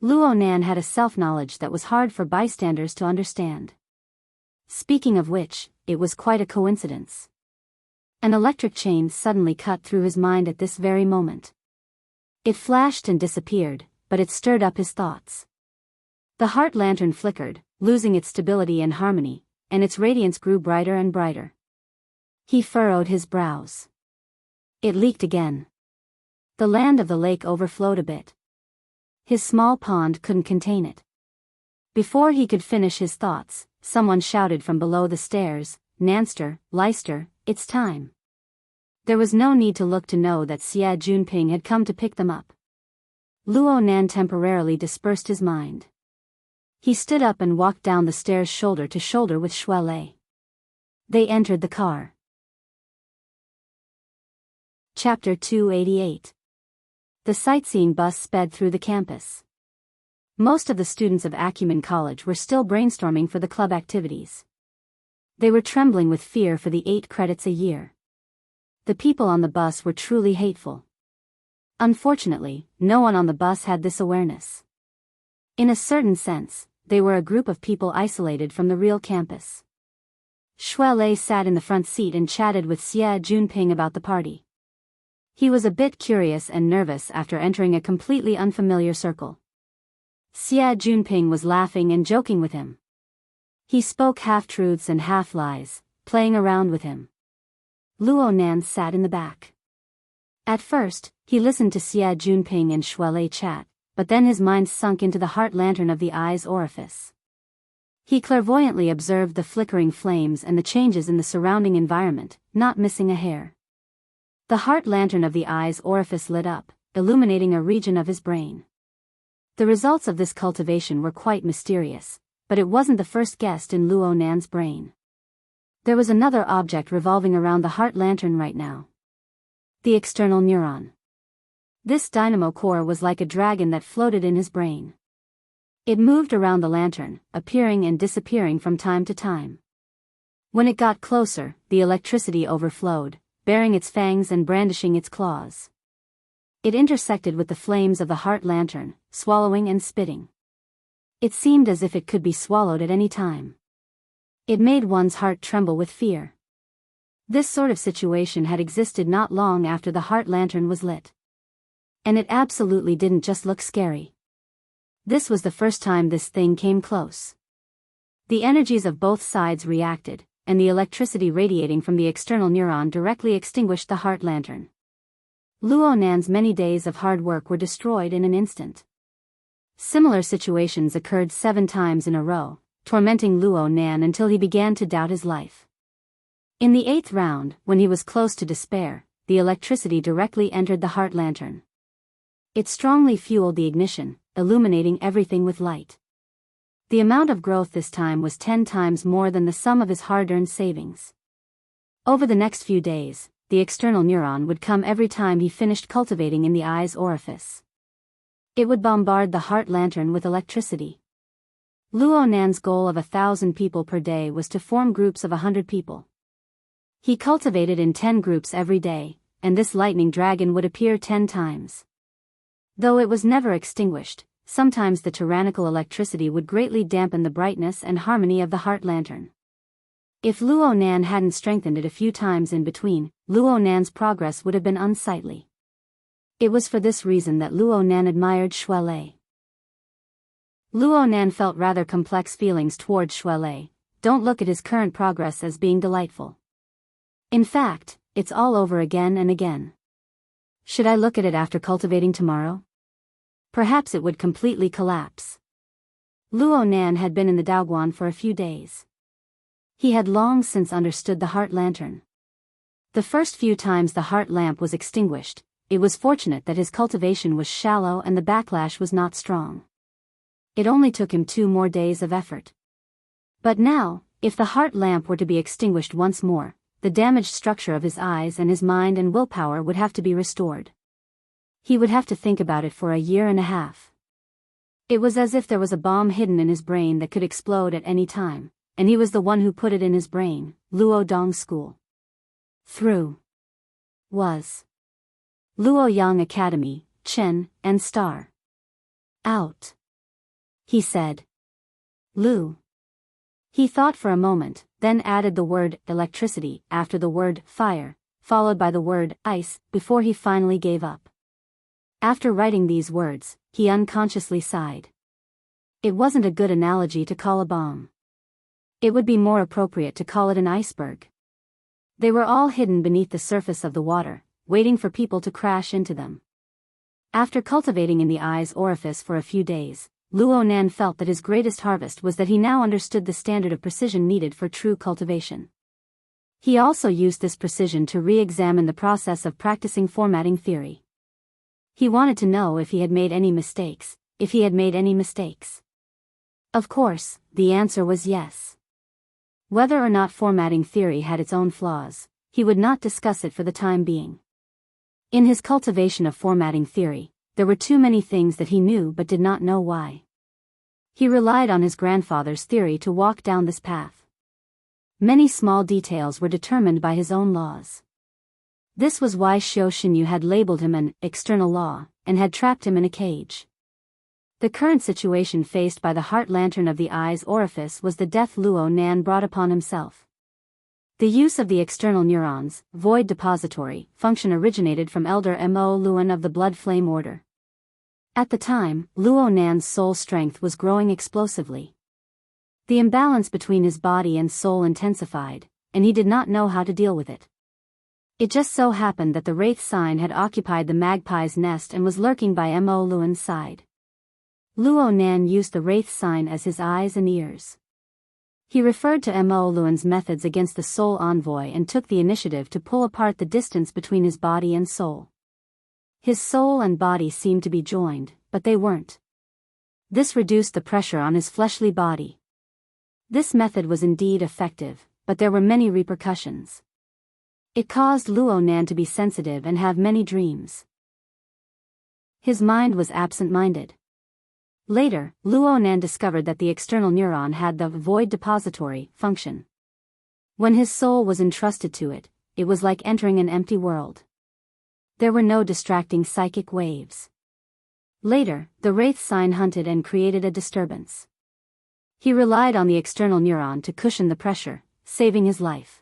Luo Nan had a self-knowledge that was hard for bystanders to understand. Speaking of which, it was quite a coincidence. An electric chain suddenly cut through his mind at this very moment. It flashed and disappeared, but it stirred up his thoughts. The heart lantern flickered, losing its stability and harmony, and its radiance grew brighter and brighter. He furrowed his brows. It leaked again. The land of the lake overflowed a bit. His small pond couldn't contain it. Before he could finish his thoughts, someone shouted from below the stairs, "Nanster, Leister, it's time." There was no need to look to know that Xie Junping had come to pick them up. Luo Nan temporarily dispersed his mind. He stood up and walked down the stairs shoulder to shoulder with Xue Lei. They entered the car. Chapter 288. The sightseeing bus sped through the campus. Most of the students of Acumen College were still brainstorming for the club activities. They were trembling with fear for the 8 credits a year. The people on the bus were truly hateful. Unfortunately, no one on the bus had this awareness. In a certain sense, they were a group of people isolated from the real campus. Xue Lei sat in the front seat and chatted with Xie Junping about the party. He was a bit curious and nervous after entering a completely unfamiliar circle. Xie Junping was laughing and joking with him. He spoke half-truths and half-lies, playing around with him. Luo Nan sat in the back. At first, he listened to Xie Junping and Xue Lei chat, but then his mind sunk into the heart lantern of the eye's orifice. He clairvoyantly observed the flickering flames and the changes in the surrounding environment, not missing a hair. The heart lantern of the eye's orifice lit up, illuminating a region of his brain. The results of this cultivation were quite mysterious, but it wasn't the first guest in Luo Nan's brain. There was another object revolving around the heart lantern right now. The external neuron. This dynamo core was like a dragon that floated in his brain. It moved around the lantern, appearing and disappearing from time to time. When it got closer, the electricity overflowed, baring its fangs and brandishing its claws. It intersected with the flames of the heart lantern, swallowing and spitting. It seemed as if it could be swallowed at any time. It made one's heart tremble with fear. This sort of situation had existed not long after the heart lantern was lit. And it absolutely didn't just look scary. This was the first time this thing came close. The energies of both sides reacted, and the electricity radiating from the external neuron directly extinguished the heart lantern. Luo Nan's many days of hard work were destroyed in an instant. Similar situations occurred 7 times in a row, tormenting Luo Nan until he began to doubt his life. In the 8th round, when he was close to despair, the electricity directly entered the heart lantern. It strongly fueled the ignition, illuminating everything with light. The amount of growth this time was 10 times more than the sum of his hard-earned savings. Over the next few days, the external neuron would come every time he finished cultivating in the eye's orifice. It would bombard the heart lantern with electricity. Luo Nan's goal of 1,000 people per day was to form groups of 100 people. He cultivated in 10 groups every day, and this lightning dragon would appear 10 times. Though it was never extinguished, sometimes the tyrannical electricity would greatly dampen the brightness and harmony of the heart lantern. If Luo Nan hadn't strengthened it a few times in between, Luo Nan's progress would have been unsightly. It was for this reason that Luo Nan admired Xue Lei. Luo Nan felt rather complex feelings toward Xue Lei. Don't look at his current progress as being delightful. In fact, it's all over again and again. Should I look at it after cultivating tomorrow? Perhaps it would completely collapse. Luo Nan had been in the Daoguan for a few days. He had long since understood the heart lantern. The first few times the heart lamp was extinguished, it was fortunate that his cultivation was shallow and the backlash was not strong. It only took him 2 more days of effort. But now, if the heart lamp were to be extinguished once more, the damaged structure of his eyes and his mind and willpower would have to be restored. He would have to think about it for a year and a half. It was as if there was a bomb hidden in his brain that could explode at any time, and he was the one who put it in his brain. Luo Dong School. Through. Was. Luo Yang Academy, Chen, and Star. Out. He said. Lu. He thought for a moment, then added the word electricity after the word fire, followed by the word ice, before he finally gave up. After writing these words, he unconsciously sighed. It wasn't a good analogy to call a bomb. It would be more appropriate to call it an iceberg. They were all hidden beneath the surface of the water, waiting for people to crash into them. After cultivating in the eye's orifice for a few days, Luo Nan felt that his greatest harvest was that he now understood the standard of precision needed for true cultivation. He also used this precision to re-examine the process of practicing formatting theory. He wanted to know if he had made any mistakes, Of course, the answer was yes. Whether or not formatting theory had its own flaws, he would not discuss it for the time being. In his cultivation of formatting theory, there were too many things that he knew but did not know why. He relied on his grandfather's theory to walk down this path. Many small details were determined by his own laws. This was why Xiao Xinyu had labeled him an external law, and had trapped him in a cage. The current situation faced by the heart lantern of the eye's orifice was the death Luo Nan brought upon himself. The use of the external neurons, void depository, function originated from Elder Mo Luan of the Blood Flame Order. At the time, Luo Nan's soul strength was growing explosively. The imbalance between his body and soul intensified, and he did not know how to deal with it. It just so happened that the Wraith sign had occupied the magpie's nest and was lurking by Mo Luan's side. Luo Nan used the Wraith sign as his eyes and ears. He referred to Mo Luan's methods against the Soul Envoy and took the initiative to pull apart the distance between his body and soul. His soul and body seemed to be joined, but they weren't. This reduced the pressure on his fleshly body. This method was indeed effective, but there were many repercussions. It caused Luo Nan to be sensitive and have many dreams. His mind was absent-minded. Later, Luo Nan discovered that the external neuron had the void depository function. When his soul was entrusted to it, it was like entering an empty world. There were no distracting psychic waves. Later, the Wraith sign hunted and created a disturbance. He relied on the external neuron to cushion the pressure, saving his life.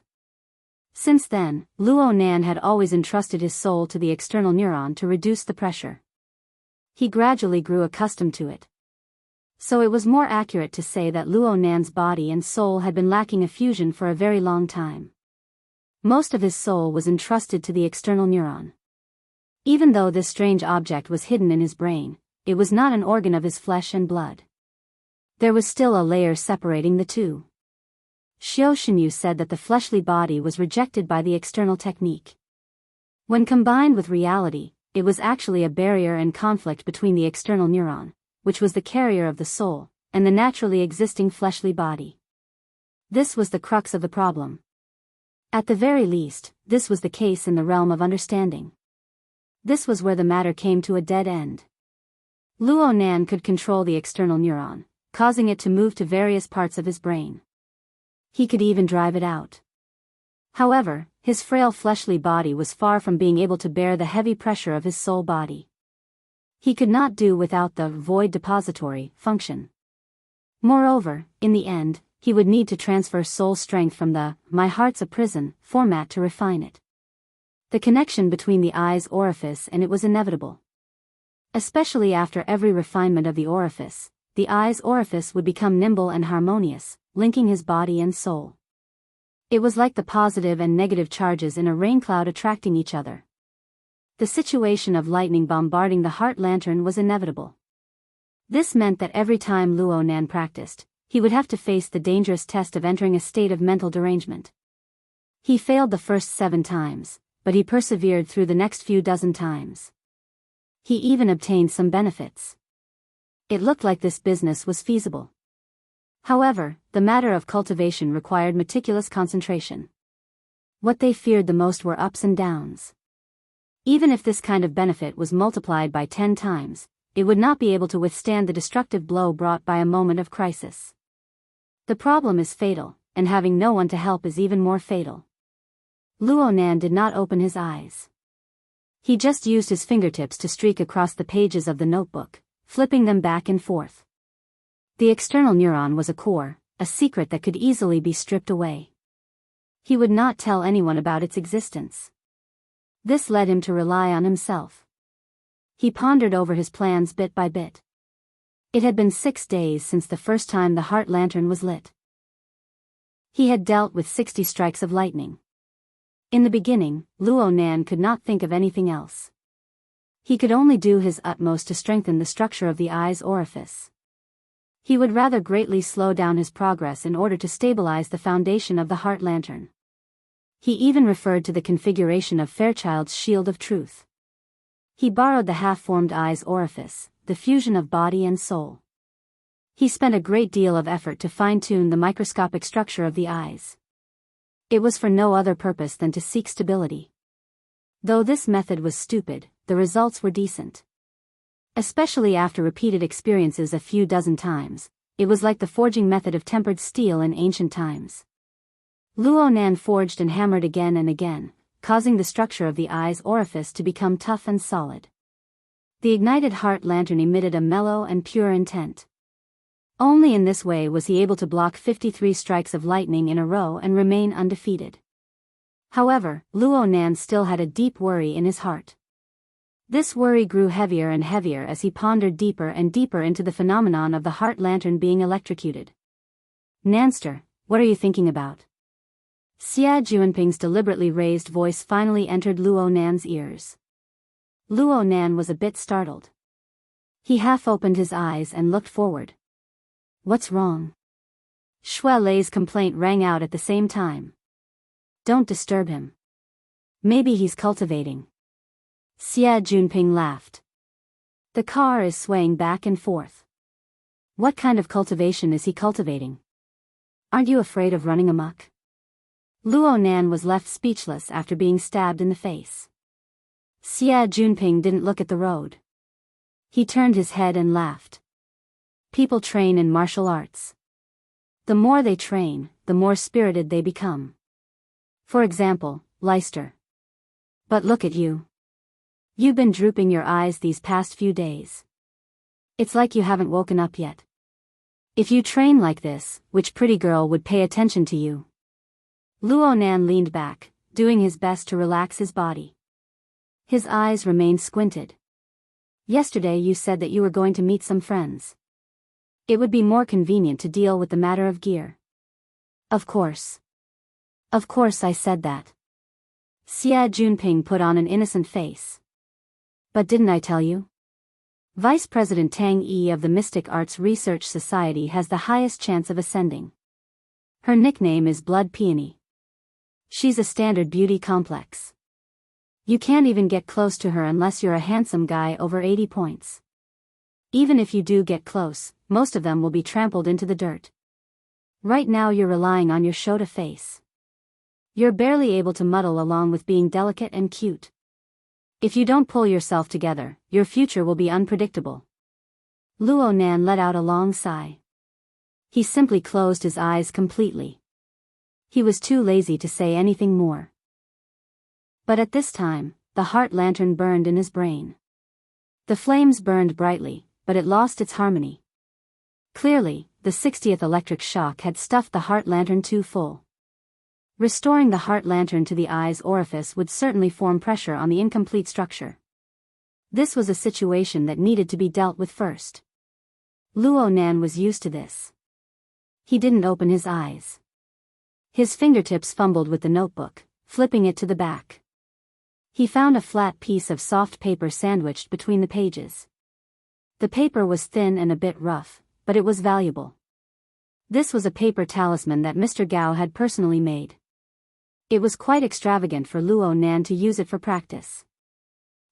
Since then, Luo Nan had always entrusted his soul to the external neuron to reduce the pressure. He gradually grew accustomed to it. So it was more accurate to say that Luo Nan's body and soul had been lacking a fusion for a very long time. Most of his soul was entrusted to the external neuron. Even though this strange object was hidden in his brain, it was not an organ of his flesh and blood. There was still a layer separating the two. Xiao Xinyu said that the fleshly body was rejected by the external technique. When combined with reality, it was actually a barrier and conflict between the external neuron, which was the carrier of the soul, and the naturally existing fleshly body. This was the crux of the problem. At the very least, this was the case in the realm of understanding. This was where the matter came to a dead end. Luo Nan could control the external neuron, causing it to move to various parts of his brain. He could even drive it out. However, his frail fleshly body was far from being able to bear the heavy pressure of his soul body. He could not do without the void depository function. Moreover, in the end, he would need to transfer soul strength from the "my heart's a prison" format to refine it. The connection between the eye's orifice and it was inevitable. Especially after every refinement of the eye's orifice would become nimble and harmonious, linking his body and soul. It was like the positive and negative charges in a rain cloud attracting each other. The situation of lightning bombarding the heart lantern was inevitable. This meant that every time Luo Nan practiced, he would have to face the dangerous test of entering a state of mental derangement. He failed the first 7 times, but he persevered through the next few dozen times. He even obtained some benefits. It looked like this business was feasible. However, the matter of cultivation required meticulous concentration. What they feared the most were ups and downs. Even if this kind of benefit was multiplied by 10 times, it would not be able to withstand the destructive blow brought by a moment of crisis. The problem is fatal, and having no one to help is even more fatal. Luo Nan did not open his eyes. He just used his fingertips to streak across the pages of the notebook, flipping them back and forth. The external neuron was a core, a secret that could easily be stripped away. He would not tell anyone about its existence. This led him to rely on himself. He pondered over his plans bit by bit. It had been 6 days since the first time the heart lantern was lit. He had dealt with 60 strikes of lightning. In the beginning, Luo Nan could not think of anything else. He could only do his utmost to strengthen the structure of the eye's orifice. He would rather greatly slow down his progress in order to stabilize the foundation of the heart lantern. He even referred to the configuration of Fairchild's shield of truth. He borrowed the half-formed eye's orifice, the fusion of body and soul. He spent a great deal of effort to fine-tune the microscopic structure of the eyes. It was for no other purpose than to seek stability. Though this method was stupid, the results were decent. Especially after repeated experiences a few dozen times, it was like the forging method of tempered steel in ancient times. Luo Nan forged and hammered again and again, causing the structure of the eye's orifice to become tough and solid. The ignited heart lantern emitted a mellow and pure intent. Only in this way was he able to block 53 strikes of lightning in a row and remain undefeated. However, Luo Nan still had a deep worry in his heart. This worry grew heavier and heavier as he pondered deeper and deeper into the phenomenon of the heart lantern being electrocuted. "Nanster, what are you thinking about?" Xia Juanping's deliberately raised voice finally entered Luo Nan's ears. Luo Nan was a bit startled. He half opened his eyes and looked forward. "What's wrong?" Shui Lei's complaint rang out at the same time. "Don't disturb him. Maybe he's cultivating." Xia Juanping laughed. "The car is swaying back and forth. What kind of cultivation is he cultivating? Aren't you afraid of running amok?" Luo Nan was left speechless after being stabbed in the face. Xia Juanping didn't look at the road. He turned his head and laughed. "People train in martial arts. The more they train, the more spirited they become. For example, Leicester. But look at you. You've been drooping your eyes these past few days. It's like you haven't woken up yet. If you train like this, which pretty girl would pay attention to you?" Luo Nan leaned back, doing his best to relax his body. His eyes remained squinted. "Yesterday you said that you were going to meet some friends. It would be more convenient to deal with the matter of gear." Of course I said that." Xia Juanping put on an innocent face. "But didn't I tell you? Vice President Tang Yi of the Mystic Arts Research Society has the highest chance of ascending. Her nickname is Blood Peony. She's a standard beauty complex. You can't even get close to her unless you're a handsome guy over 80 points. Even if you do get close, most of them will be trampled into the dirt. Right now you're relying on your Shota face. You're barely able to muddle along with being delicate and cute. If you don't pull yourself together, your future will be unpredictable." Luo Nan let out a long sigh. He simply closed his eyes completely. He was too lazy to say anything more. But at this time, the heart lantern burned in his brain. The flames burned brightly, but it lost its harmony. Clearly, the 60th electric shock had stuffed the heart lantern too full. Restoring the heart lantern to the eye's orifice would certainly form pressure on the incomplete structure. This was a situation that needed to be dealt with first. Luo Nan was used to this. He didn't open his eyes. His fingertips fumbled with the notebook, flipping it to the back. He found a flat piece of soft paper sandwiched between the pages. The paper was thin and a bit rough, but it was valuable. This was a paper talisman that Mr. Gao had personally made. It was quite extravagant for Luo Nan to use it for practice.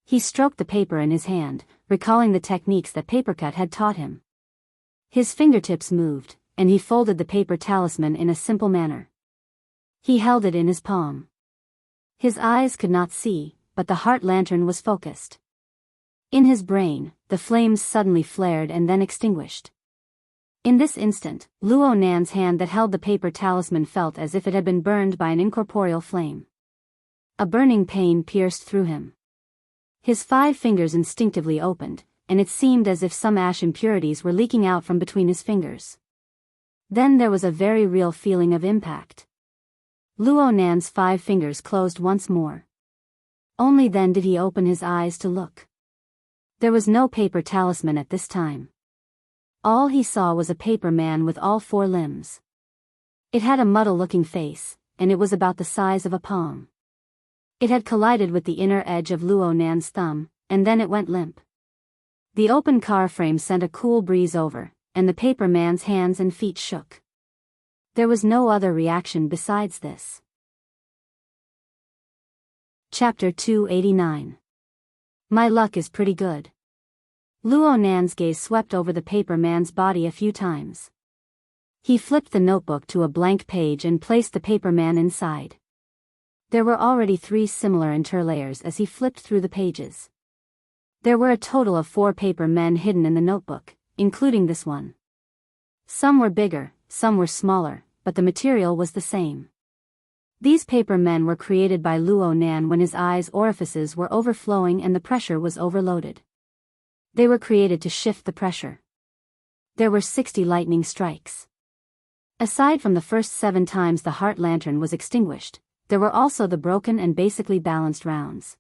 He stroked the paper in his hand, recalling the techniques that Papercut had taught him. His fingertips moved, and he folded the paper talisman in a simple manner. He held it in his palm. His eyes could not see, but the heart lantern was focused. In his brain, the flames suddenly flared and then extinguished. In this instant, Luo Nan's hand that held the paper talisman felt as if it had been burned by an incorporeal flame. A burning pain pierced through him. His 5 fingers instinctively opened, and it seemed as if some ash impurities were leaking out from between his fingers. Then there was a very real feeling of impact. Luo Nan's 5 fingers closed once more. Only then did he open his eyes to look. There was no paper talisman at this time. All he saw was a paper man with all 4 limbs. It had a muddle-looking face, and it was about the size of a palm. It had collided with the inner edge of Luo Nan's thumb, and then it went limp. The open car frame sent a cool breeze over, and the paper man's hands and feet shook. There was no other reaction besides this. Chapter 289. My luck is pretty good. Luo Nan's gaze swept over the paper man's body a few times. He flipped the notebook to a blank page and placed the paper man inside. There were already 3 similar interlayers as he flipped through the pages. There were a total of 4 paper men hidden in the notebook, including this one. Some were bigger, some were smaller, but the material was the same. These paper men were created by Luo Nan when his eyes' orifices were overflowing and the pressure was overloaded. They were created to shift the pressure. There were 60 lightning strikes. Aside from the first 7 times the heart lantern was extinguished, there were also the broken and basically balanced rounds.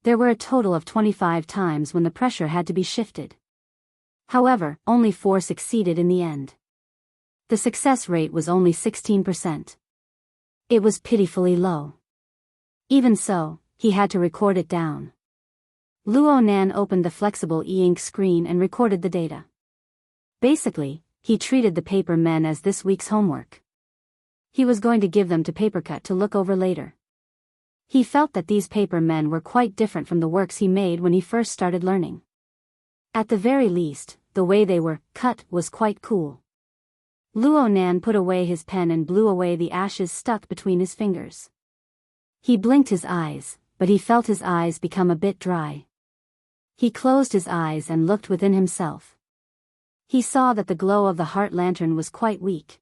There were a total of 25 times when the pressure had to be shifted. However, only 4 succeeded in the end. The success rate was only 16%. It was pitifully low. Even so, he had to record it down. Luo Nan opened the flexible e-ink screen and recorded the data. Basically, he treated the paper men as this week's homework. He was going to give them to Papercut to look over later. He felt that these paper men were quite different from the works he made when he first started learning. At the very least, the way they were cut was quite cool. Luo Nan put away his pen and blew away the ashes stuck between his fingers. He blinked his eyes, but he felt his eyes become a bit dry. He closed his eyes and looked within himself. He saw that the glow of the heart lantern was quite weak.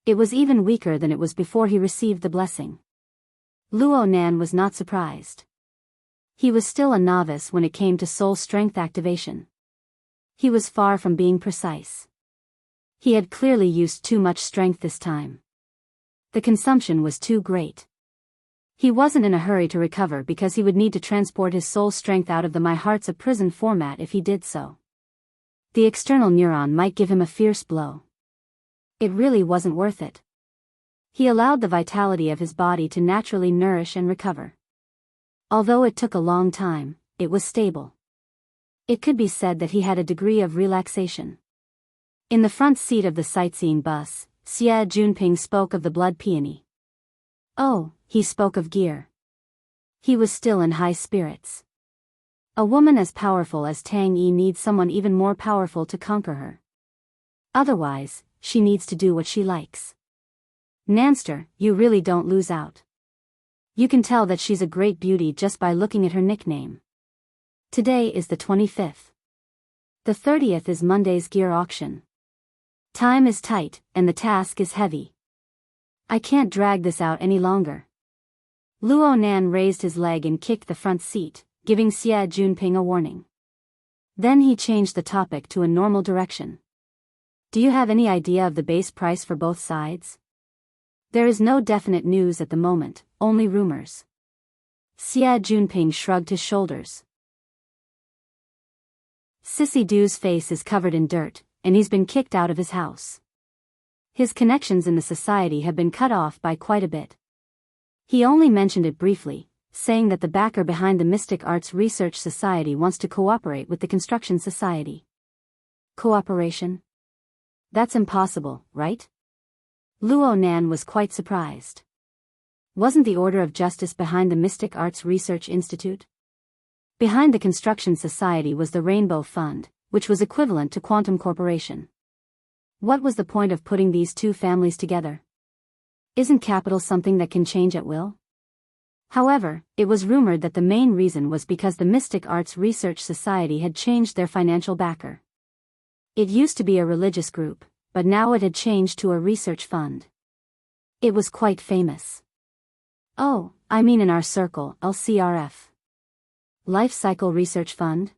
It was even weaker than it was before he received the blessing. Luo Nan was not surprised. He was still a novice when it came to soul strength activation. He was far from being precise. He had clearly used too much strength this time. The consumption was too great. He wasn't in a hurry to recover because he would need to transport his soul strength out of the My Heart's a Prison format if he did so. The external neuron might give him a fierce blow. It really wasn't worth it. He allowed the vitality of his body to naturally nourish and recover. Although it took a long time, it was stable. It could be said that he had a degree of relaxation. In the front seat of the sightseeing bus, Xie Junping spoke of the blood peony. Oh, he spoke of gear. He was still in high spirits. A woman as powerful as Tang Yi needs someone even more powerful to conquer her. Otherwise, she needs to do what she likes. Nanster, you really don't lose out. You can tell that she's a great beauty just by looking at her nickname. Today is the 25th. The 30th is Monday's gear auction. Time is tight, and the task is heavy. I can't drag this out any longer. Luo Nan raised his leg and kicked the front seat, giving Xie Junping a warning. Then he changed the topic to a normal direction. Do you have any idea of the base price for both sides? There is no definite news at the moment, only rumors. Xie Junping shrugged his shoulders. Sissy Du's face is covered in dirt, and he's been kicked out of his house. His connections in the society have been cut off by quite a bit. He only mentioned it briefly, saying that the backer behind the Mystic Arts Research Society wants to cooperate with the Construction Society. Cooperation? That's impossible, right? Luo Nan was quite surprised. Wasn't the Order of Justice behind the Mystic Arts Research Institute? Behind the Construction Society was the Rainbow Fund, which was equivalent to Quantum Corporation. What was the point of putting these two families together? Isn't capital something that can change at will? However, it was rumored that the main reason was because the Mystic Arts Research Society had changed their financial backer. It used to be a religious group, but now it had changed to a research fund. It was quite famous. Oh, I mean in our circle, LCRF. Life Cycle Research Fund?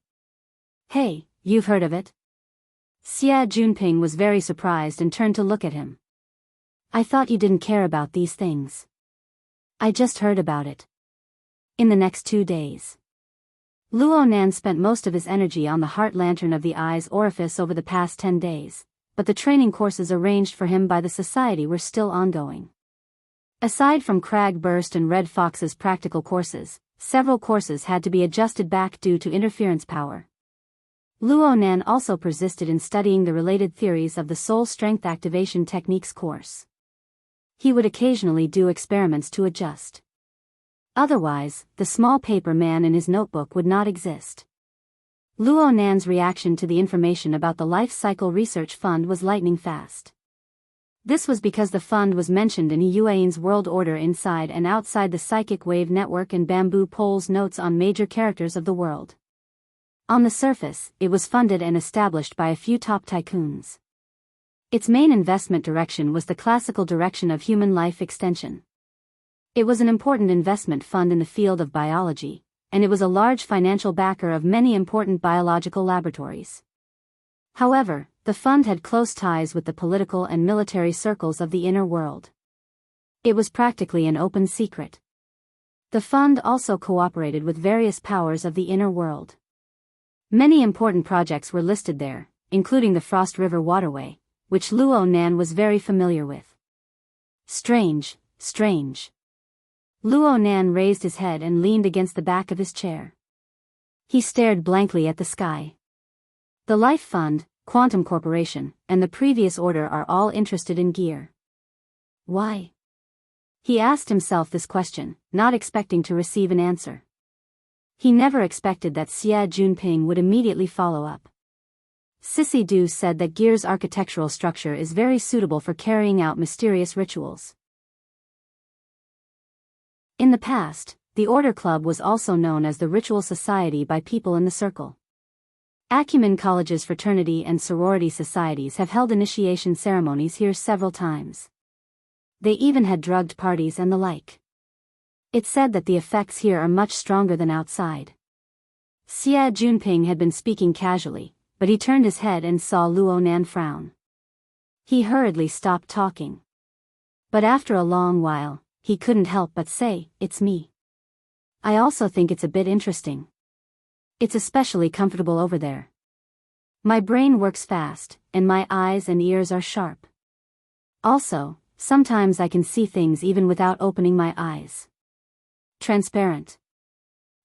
Hey, you've heard of it? Xia Junping was very surprised and turned to look at him. I thought you didn't care about these things. I just heard about it. In the next 2 days. Luo Nan spent most of his energy on the heart lantern of the eye's orifice over the past 10 days, but the training courses arranged for him by the society were still ongoing. Aside from Crag Burst and Red Fox's practical courses, several courses had to be adjusted back due to interference power. Luo Nan also persisted in studying the related theories of the Soul Strength Activation Techniques course. He would occasionally do experiments to adjust. Otherwise, the small paper man in his notebook would not exist. Luo Nan's reaction to the information about the Life Cycle Research Fund was lightning fast. This was because the fund was mentioned in Yuan's world order inside and outside the Psychic Wave Network and Bamboo Pole's notes on major characters of the world. On the surface, it was funded and established by a few top tycoons. Its main investment direction was the classical direction of human life extension. It was an important investment fund in the field of biology, and it was a large financial backer of many important biological laboratories. However, the fund had close ties with the political and military circles of the inner world. It was practically an open secret. The fund also cooperated with various powers of the inner world. Many important projects were listed there, including the Frost River Waterway, which Luo Nan was very familiar with. Strange. Luo Nan raised his head and leaned against the back of his chair. He stared blankly at the sky. The Life Fund, Quantum Corporation, and the previous order are all interested in gear. Why? He asked himself this question, not expecting to receive an answer. He never expected that Xia Junping would immediately follow up. Sissy Du said that gear's architectural structure is very suitable for carrying out mysterious rituals. In the past, the Order Club was also known as the Ritual Society by people in the circle. Acumen College's fraternity and sorority societies have held initiation ceremonies here several times. They even had drugged parties and the like. It's said that the effects here are much stronger than outside. Xia Junping had been speaking casually, but he turned his head and saw Luo Nan frown. He hurriedly stopped talking. But after a long while, he couldn't help but say, "It's me. I also think it's a bit interesting. It's especially comfortable over there. My brain works fast, and my eyes and ears are sharp. Also, sometimes I can see things even without opening my eyes. Transparent.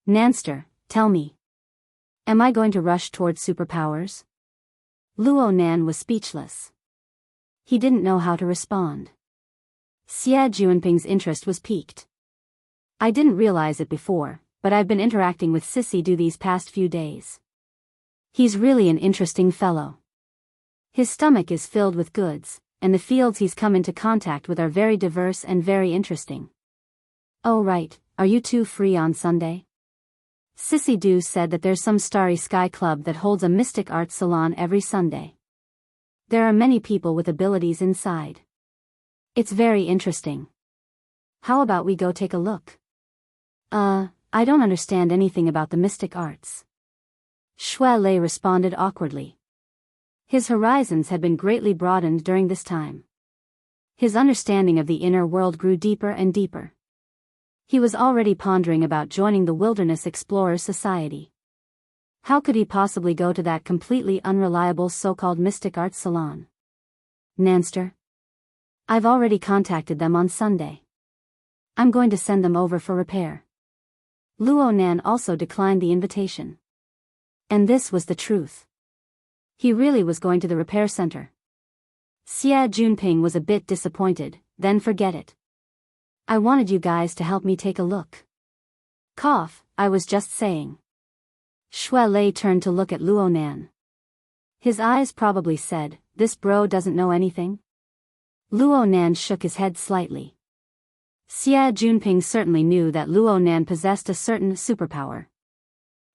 Nanster, tell me. Am I going to rush towards superpowers?" Luo Nan was speechless. He didn't know how to respond. Xia Junping's interest was piqued. "I didn't realize it before, but I've been interacting with Sissy Du these past few days. He's really an interesting fellow. His stomach is filled with goods, and the fields he's come into contact with are very diverse and very interesting." "Oh right, are you two free on Sunday?" Sissy Du said that there's some Starry Sky Club that holds a mystic arts salon every Sunday. There are many people with abilities inside. It's very interesting. How about we go take a look? I don't understand anything about the mystic arts." Xue Lei responded awkwardly. His horizons had been greatly broadened during this time. His understanding of the inner world grew deeper and deeper. He was already pondering about joining the Wilderness Explorers Society. How could he possibly go to that completely unreliable so-called mystic arts salon? "Nanster? I've already contacted them on Sunday. I'm going to send them over for repair." Luo Nan also declined the invitation. And this was the truth. He really was going to the repair center. Xia Junping was a bit disappointed, "Then forget it. I wanted you guys to help me take a look." "Cough, I was just saying." Xue Lei turned to look at Luo Nan. His eyes probably said, "This bro doesn't know anything?" Luo Nan shook his head slightly. Xia Junping certainly knew that Luo Nan possessed a certain superpower.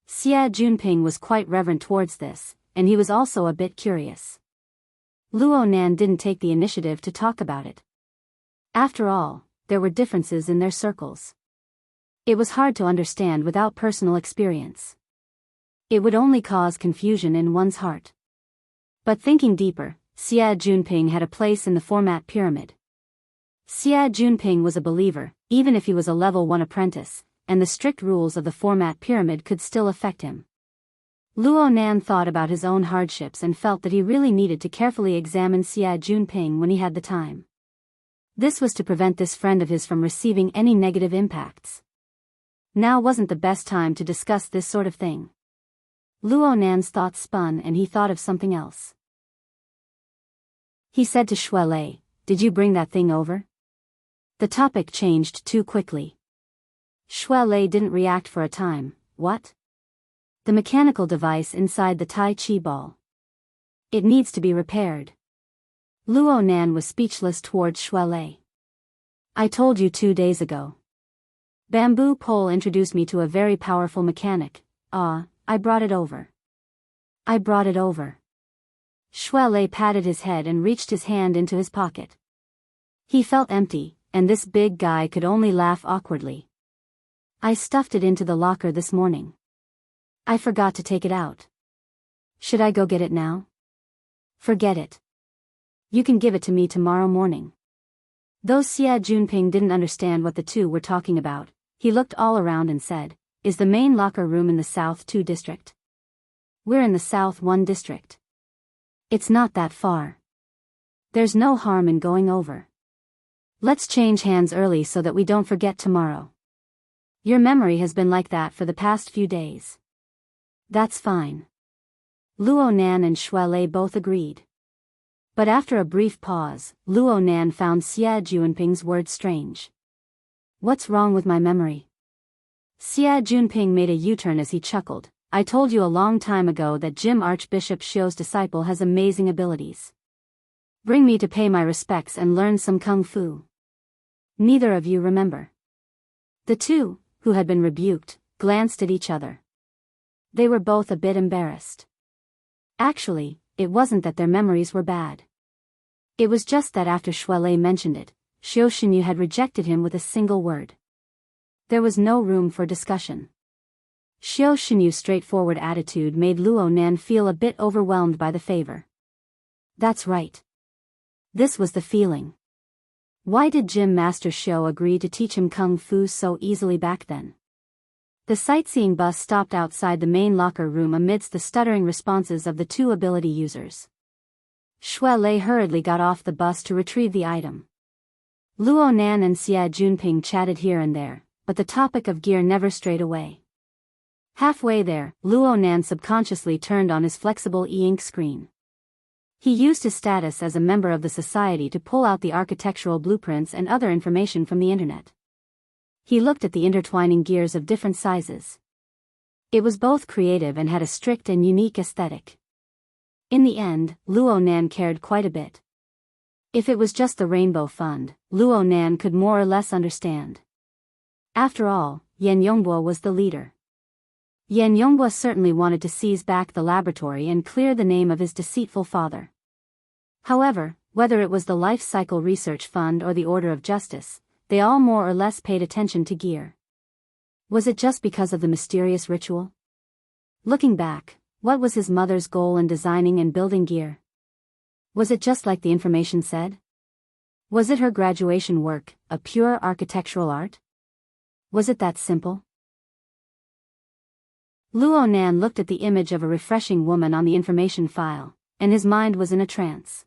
Xia Junping was quite reverent towards this, and he was also a bit curious. Luo Nan didn't take the initiative to talk about it. After all, there were differences in their circles. It was hard to understand without personal experience. It would only cause confusion in one's heart. But thinking deeper, Xia Junping had a place in the format pyramid. Xia Junping was a believer, even if he was a level 1 apprentice, and the strict rules of the format pyramid could still affect him. Luo Nan thought about his own hardships and felt that he really needed to carefully examine Xia Junping when he had the time. This was to prevent this friend of his from receiving any negative impacts. Now wasn't the best time to discuss this sort of thing. Luo Nan's thoughts spun and he thought of something else. He said to Shuelei, "Did you bring that thing over?" The topic changed too quickly. Shuelei didn't react for a time. What? The mechanical device inside the Tai Chi ball. It needs to be repaired. Luo Nan was speechless towards Shuelei. I told you 2 days ago. Bamboo Pole introduced me to a very powerful mechanic. I brought it over. I brought it over. Shuelei patted his head and reached his hand into his pocket. He felt empty, and this big guy could only laugh awkwardly. I stuffed it into the locker this morning. I forgot to take it out. Should I go get it now? Forget it. You can give it to me tomorrow morning. Though Xia Junping didn't understand what the two were talking about, he looked all around and said, "Is the main locker room in the South 2 district? We're in the South 1 district. It's not that far. There's no harm in going over. Let's change hands early so that we don't forget tomorrow. Your memory has been like that for the past few days." That's fine. Luo Nan and Shuelei both agreed. But after a brief pause, Luo Nan found Xia Junping's words strange. What's wrong with my memory? Xia Junping made a U-turn as he chuckled. I told you a long time ago that Jim Archbishop Xiu's disciple has amazing abilities. Bring me to pay my respects and learn some kung fu. Neither of you remember. The two, who had been rebuked, glanced at each other. They were both a bit embarrassed. Actually, it wasn't that their memories were bad. It was just that after Shuelei mentioned it, Xiu Xinyu had rejected him with a single word. There was no room for discussion. Xiu Xinyu's straightforward attitude made Luo Nan feel a bit overwhelmed by the favor. That's right. This was the feeling. Why did Gym Master Xiu agree to teach him kung fu so easily back then? The sightseeing bus stopped outside the main locker room amidst the stuttering responses of the two ability users. Shuelei hurriedly got off the bus to retrieve the item. Luo Nan and Xia Junping chatted here and there, but the topic of gear never strayed away. Halfway there, Luo Nan subconsciously turned on his flexible e-ink screen. He used his status as a member of the society to pull out the architectural blueprints and other information from the internet. He looked at the intertwining gears of different sizes. It was both creative and had a strict and unique aesthetic. In the end, Luo Nan cared quite a bit. If it was just the Rainbow Fund, Luo Nan could more or less understand. After all, Yan Yongbua was the leader. Yan Yongbua certainly wanted to seize back the laboratory and clear the name of his deceitful father. However, whether it was the Life Cycle Research Fund or the Order of Justice, they all more or less paid attention to gear. Was it just because of the mysterious ritual? Looking back, what was his mother's goal in designing and building gear? Was it just like the information said? Was it her graduation work, a pure architectural art? Was it that simple? Luo Nan looked at the image of a refreshing woman on the information file, and his mind was in a trance.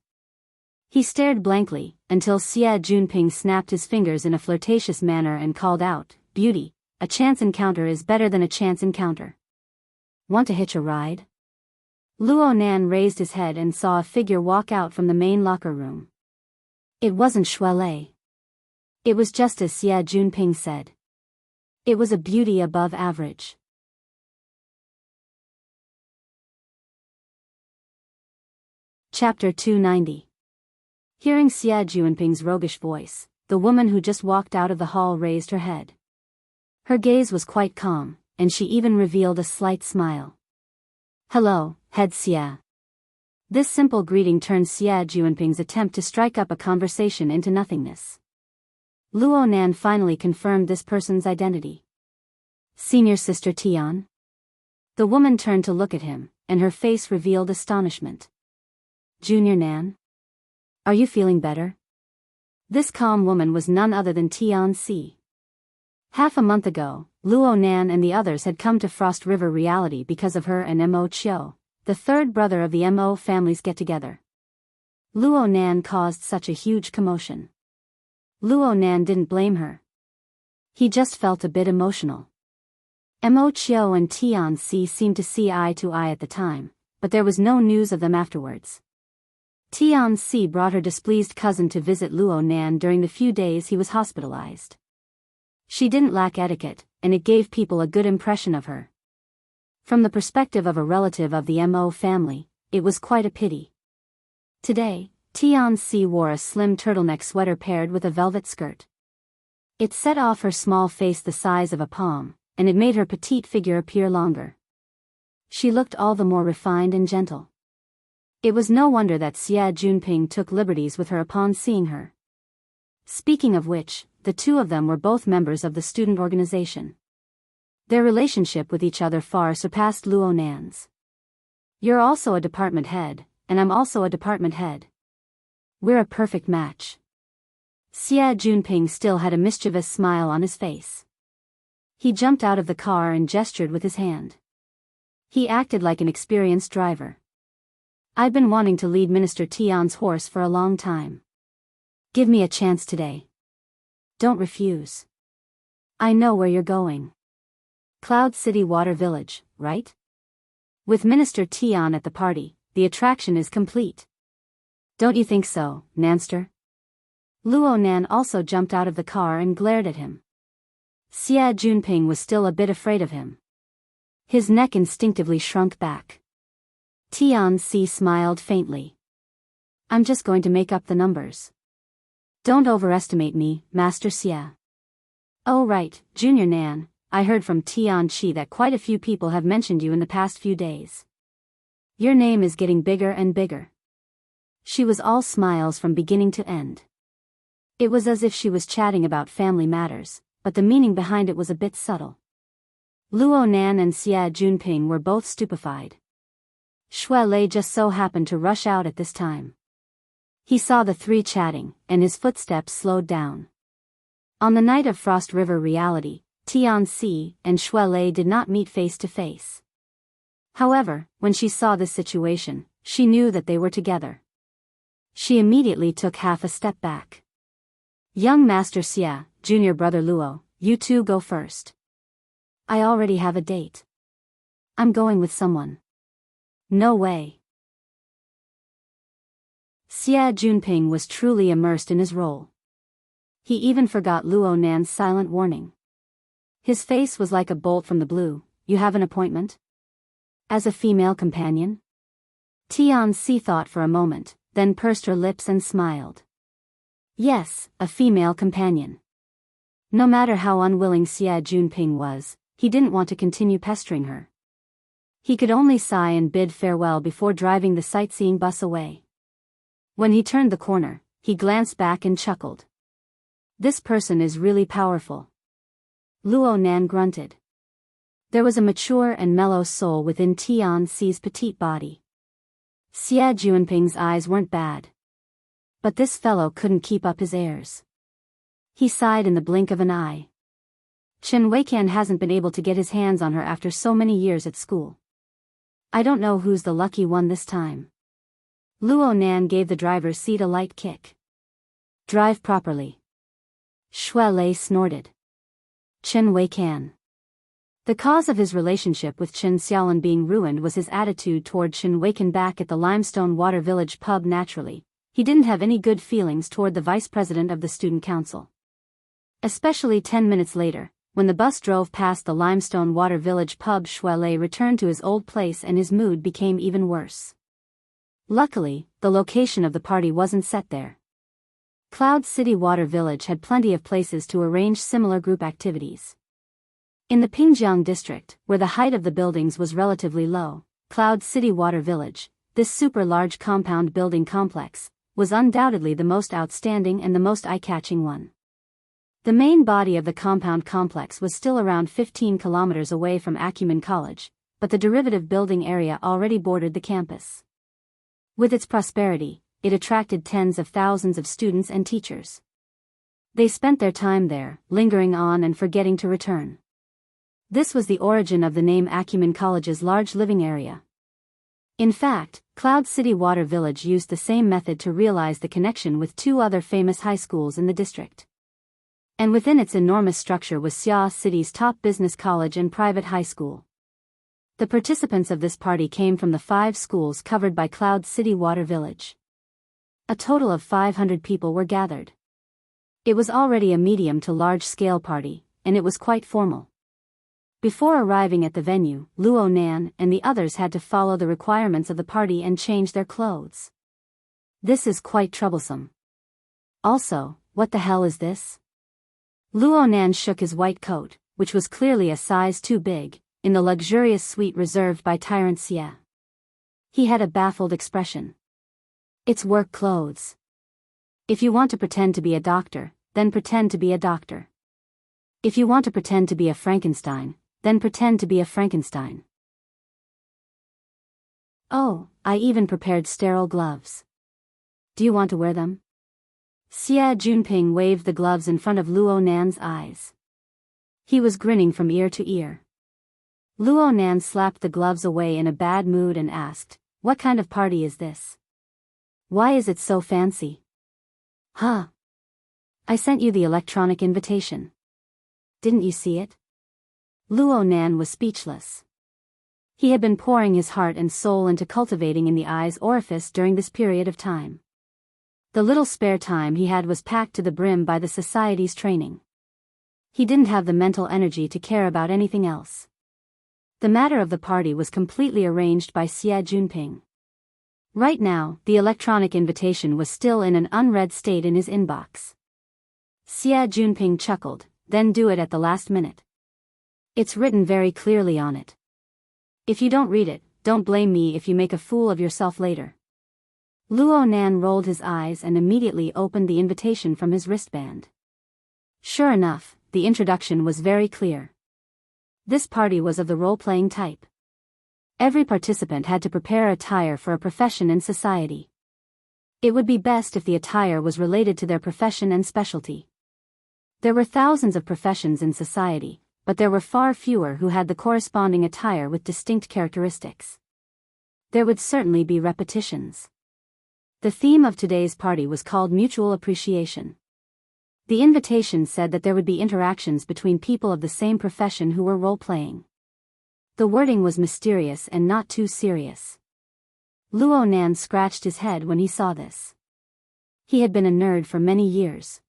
He stared blankly, until Xia Junping snapped his fingers in a flirtatious manner and called out, "Beauty, a chance encounter is better than a chance encounter. Want to hitch a ride?" Luo Nan raised his head and saw a figure walk out from the main locker room. It wasn't Shuelei. It was just as Xia Junping said. It was a beauty above average. Chapter 290. Hearing Xia Junping's roguish voice, the woman who just walked out of the hall raised her head. Her gaze was quite calm, and she even revealed a slight smile. "Hello, Head Xie. This simple greeting turned Xie Juanping's attempt to strike up a conversation into nothingness. Luo Nan finally confirmed this person's identity. Senior Sister Tian? The woman turned to look at him, and her face revealed astonishment. Junior Nan? Are you feeling better? This calm woman was none other than Tian Si. Half a month ago, Luo Nan and the others had come to Frost River Reality because of her and Mo Chiu, the third brother of the Mo family's get-together. Luo Nan caused such a huge commotion. Luo Nan didn't blame her. He just felt a bit emotional. Mo Chiu and Tian Si seemed to see eye to eye at the time, but there was no news of them afterwards. Tian Si brought her displeased cousin to visit Luo Nan during the few days he was hospitalized. She didn't lack etiquette, and it gave people a good impression of her. From the perspective of a relative of the Mo family, it was quite a pity. Today, Tian Si wore a slim turtleneck sweater paired with a velvet skirt. It set off her small face the size of a palm, and it made her petite figure appear longer. She looked all the more refined and gentle. It was no wonder that Xie Junping took liberties with her upon seeing her. Speaking of which, the two of them were both members of the student organization. Their relationship with each other far surpassed Luo Nan's. You're also a department head, and I'm also a department head. We're a perfect match. Xie Junping still had a mischievous smile on his face. He jumped out of the car and gestured with his hand. He acted like an experienced driver. I've been wanting to lead Minister Tian's horse for a long time. Give me a chance today. Don't refuse. I know where you're going. Cloud City Water Village, right? With Minister Tian at the party, the attraction is complete. Don't you think so, Nanster? Luo Nan also jumped out of the car and glared at him. Xie Junping was still a bit afraid of him. His neck instinctively shrunk back. Tian Si smiled faintly. I'm just going to make up the numbers. Don't overestimate me, Master Xie. Oh right, Junior Nan, I heard from Tian Chi that quite a few people have mentioned you in the past few days. Your name is getting bigger and bigger. She was all smiles from beginning to end. It was as if she was chatting about family matters, but the meaning behind it was a bit subtle. Luo Nan and Xie Junping were both stupefied. Shui Lei just so happened to rush out at this time. He saw the three chatting, and his footsteps slowed down. On the night of Frost River Reality, Tian Si and Shui Lei did not meet face to face. However, when she saw this situation, she knew that they were together. She immediately took half a step back. Young Master Xie, Junior Brother Luo, you two go first. I already have a date. I'm going with someone. No way. Xie Junping was truly immersed in his role. He even forgot Luo Nan's silent warning. His face was like a bolt from the blue. You have an appointment? As a female companion? Tian Si thought for a moment, then pursed her lips and smiled. Yes, a female companion. No matter how unwilling Xie Junping was, he didn't want to continue pestering her. He could only sigh and bid farewell before driving the sightseeing bus away. When he turned the corner, he glanced back and chuckled. This person is really powerful. Luo Nan grunted. There was a mature and mellow soul within Tian Si's petite body. Xie Junping's eyes weren't bad. But this fellow couldn't keep up his airs. He sighed in the blink of an eye. Chen Weikan hasn't been able to get his hands on her after so many years at school. I don't know who's the lucky one this time. Luo Nan gave the driver's seat a light kick. Drive properly. Shui Lei snorted. Chen Weikan. The cause of his relationship with Chen Xiaolin being ruined was his attitude toward Chen Weikan back at the Limestone Water Village pub. Naturally, he didn't have any good feelings toward the vice president of the student council. Especially 10 minutes later, when the bus drove past the Limestone Water Village pub, Shui Lei returned to his old place and his mood became even worse. Luckily, the location of the party wasn't set there. Cloud City Water Village had plenty of places to arrange similar group activities. In the Pingjiang district, where the height of the buildings was relatively low, Cloud City Water Village, this super-large compound building complex, was undoubtedly the most outstanding and the most eye-catching one. The main body of the compound complex was still around 15 kilometers away from Acumen College, but the derivative building area already bordered the campus. With its prosperity, it attracted tens of thousands of students and teachers. They spent their time there, lingering on and forgetting to return. This was the origin of the name Acumen College's large living area. In fact, Cloud City Water Village used the same method to realize the connection with two other famous high schools in the district. And within its enormous structure was Xia City's top business college and private high school. The participants of this party came from the 5 schools covered by Cloud City Water Village. A total of 500 people were gathered. It was already a medium to large-scale party, and it was quite formal. Before arriving at the venue, Luo Nan and the others had to follow the requirements of the party and change their clothes. This is quite troublesome. Also, what the hell is this? Luo Nan shook his white coat, which was clearly a size too big, in the luxurious suite reserved by Tyrant Xie. He had a baffled expression. It's work clothes. If you want to pretend to be a doctor, then pretend to be a doctor. If you want to pretend to be a Frankenstein, then pretend to be a Frankenstein. Oh, I even prepared sterile gloves. Do you want to wear them? Xie Junping waved the gloves in front of Luo Nan's eyes. He was grinning from ear to ear. Luo Nan slapped the gloves away in a bad mood and asked, "What kind of party is this? Why is it so fancy?" "Huh. I sent you the electronic invitation. Didn't you see it?" Luo Nan was speechless. He had been pouring his heart and soul into cultivating in the eye's orifice during this period of time. The little spare time he had was packed to the brim by the society's training. He didn't have the mental energy to care about anything else. The matter of the party was completely arranged by Xie Junping. Right now, the electronic invitation was still in an unread state in his inbox. Xie Junping chuckled, "Then do it at the last minute. It's written very clearly on it. If you don't read it, don't blame me if you make a fool of yourself later." Luo Nan rolled his eyes and immediately opened the invitation from his wristband. Sure enough, the introduction was very clear. This party was of the role-playing type. Every participant had to prepare attire for a profession in society. It would be best if the attire was related to their profession and specialty. There were thousands of professions in society, but there were far fewer who had the corresponding attire with distinct characteristics. There would certainly be repetitions. The theme of today's party was called Mutual Appreciation. The invitation said that there would be interactions between people of the same profession who were role-playing. The wording was mysterious and not too serious. Luo Nan scratched his head when he saw this. He had been a nerd for many years.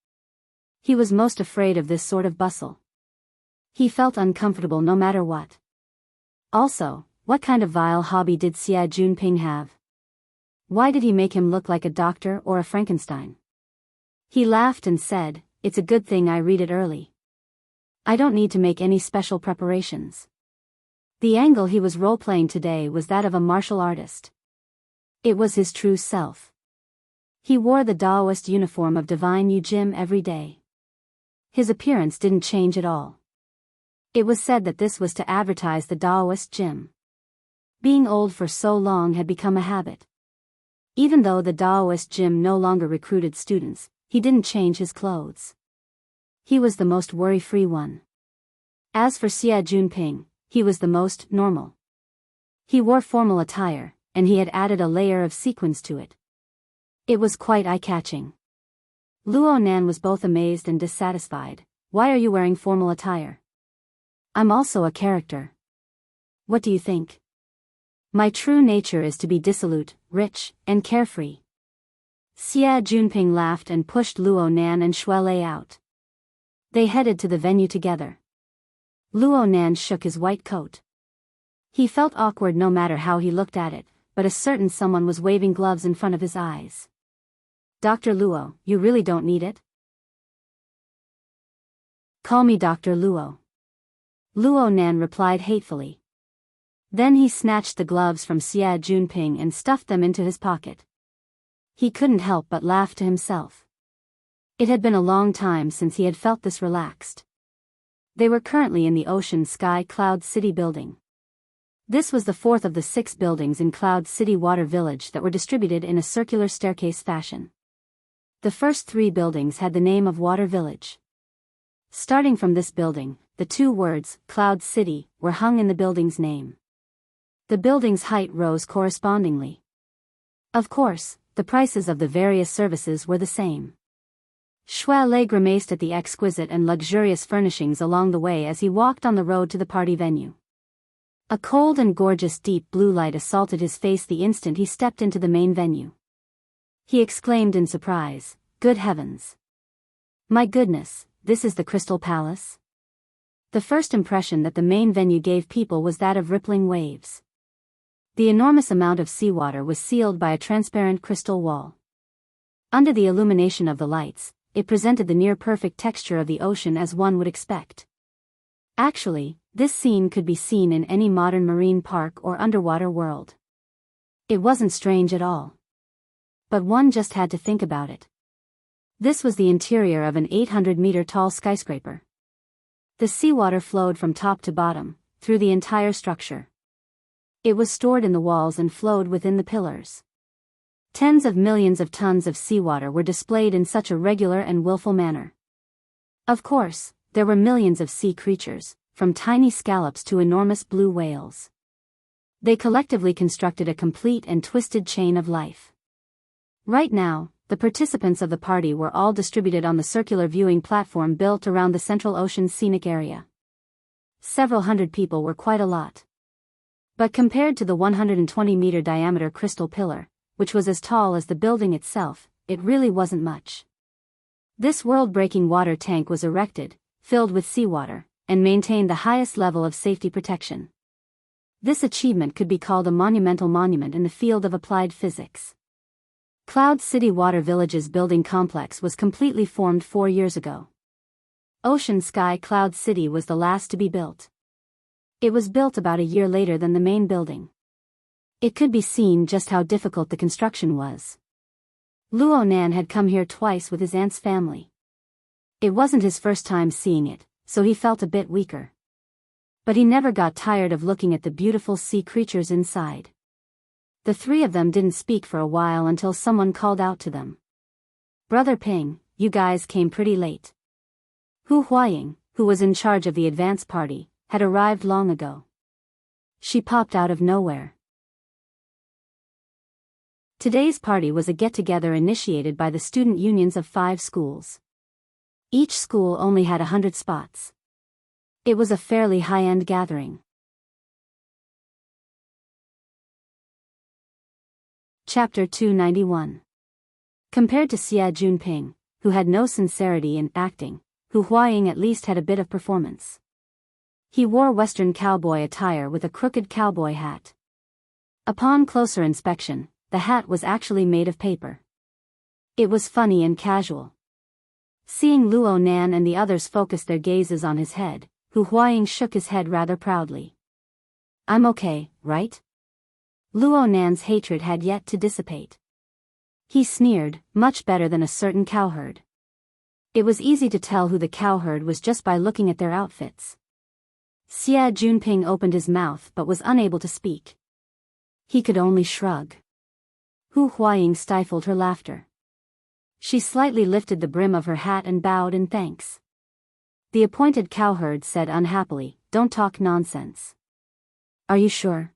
He was most afraid of this sort of bustle. He felt uncomfortable no matter what. Also, what kind of vile hobby did Xie Junping have? Why did he make him look like a doctor or a Frankenstein? He laughed and said, "It's a good thing I read it early. I don't need to make any special preparations." The angle he was role-playing today was that of a martial artist. It was his true self. He wore the Taoist uniform of Divine Yu Jim every day. His appearance didn't change at all. It was said that this was to advertise the Taoist gym. Being old for so long had become a habit. Even though the Taoist gym no longer recruited students, he didn't change his clothes. He was the most worry-free one. As for Xie Junping, he was the most normal. He wore formal attire, and he had added a layer of sequins to it. It was quite eye-catching. Luo Nan was both amazed and dissatisfied. "Why are you wearing formal attire? I'm also a character. What do you think? My true nature is to be dissolute, rich, and carefree." Xie Junping laughed and pushed Luo Nan and Shuelei out. They headed to the venue together. Luo Nan shook his white coat. He felt awkward no matter how he looked at it, but a certain someone was waving gloves in front of his eyes. "Dr. Luo, you really don't need it?" "Call me Dr. Luo." Luo Nan replied hatefully. Then he snatched the gloves from Xia Junping and stuffed them into his pocket. He couldn't help but laugh to himself. It had been a long time since he had felt this relaxed. They were currently in the Ocean Sky Cloud City building. This was the fourth of the 6 buildings in Cloud City Water Village that were distributed in a circular staircase fashion. The first 3 buildings had the name of Water Village. Starting from this building, the 2 words, Cloud City, were hung in the building's name. The building's height rose correspondingly. Of course, the prices of the various services were the same. Shui Lei grimaced at the exquisite and luxurious furnishings along the way as he walked on the road to the party venue. A cold and gorgeous deep blue light assaulted his face the instant he stepped into the main venue. He exclaimed in surprise, "Good heavens! My goodness, this is the Crystal Palace?" The first impression that the main venue gave people was that of rippling waves. The enormous amount of seawater was sealed by a transparent crystal wall. Under the illumination of the lights, it presented the near-perfect texture of the ocean as one would expect. Actually, this scene could be seen in any modern marine park or underwater world. It wasn't strange at all. But one just had to think about it. This was the interior of an 800-meter-tall skyscraper. The seawater flowed from top to bottom, through the entire structure. It was stored in the walls and flowed within the pillars. Tens of millions of tons of seawater were displayed in such a regular and willful manner. Of course, there were millions of sea creatures, from tiny scallops to enormous blue whales. They collectively constructed a complete and twisted chain of life. Right now, the participants of the party were all distributed on the circular viewing platform built around the Central Ocean scenic area. Several hundred people were quite a lot. But compared to the 120-meter diameter crystal pillar, which was as tall as the building itself, it really wasn't much. This world-breaking water tank was erected, filled with seawater, and maintained the highest level of safety protection. This achievement could be called a monumental monument in the field of applied physics. Cloud City Water Village's building complex was completely formed 4 years ago. Ocean Sky Cloud City was the last to be built. It was built about a year later than the main building. It could be seen just how difficult the construction was. Luo Nan had come here twice with his aunt's family. It wasn't his first time seeing it, so he felt a bit weaker. But he never got tired of looking at the beautiful sea creatures inside. The 3 of them didn't speak for a while until someone called out to them. "Brother Ping, you guys came pretty late." Hu Huaying, who was in charge of the advance party, had arrived long ago. She popped out of nowhere. Today's party was a get-together initiated by the student unions of 5 schools. Each school only had 100 spots. It was a fairly high-end gathering. Chapter 291. Compared to Xia Junping, who had no sincerity in acting, Hu Huaying at least had a bit of performance. He wore Western cowboy attire with a crooked cowboy hat. Upon closer inspection, the hat was actually made of paper. It was funny and casual. Seeing Luo Nan and the others focus their gazes on his head, Hu Huaying shook his head rather proudly. "I'm okay, right?" Luo Nan's hatred had yet to dissipate. He sneered, "Much better than a certain cowherd." It was easy to tell who the cowherd was just by looking at their outfits. Xia Junping opened his mouth but was unable to speak. He could only shrug. Hu Huaying stifled her laughter. She slightly lifted the brim of her hat and bowed in thanks. The appointed cowherd said unhappily, "Don't talk nonsense." "Are you sure?"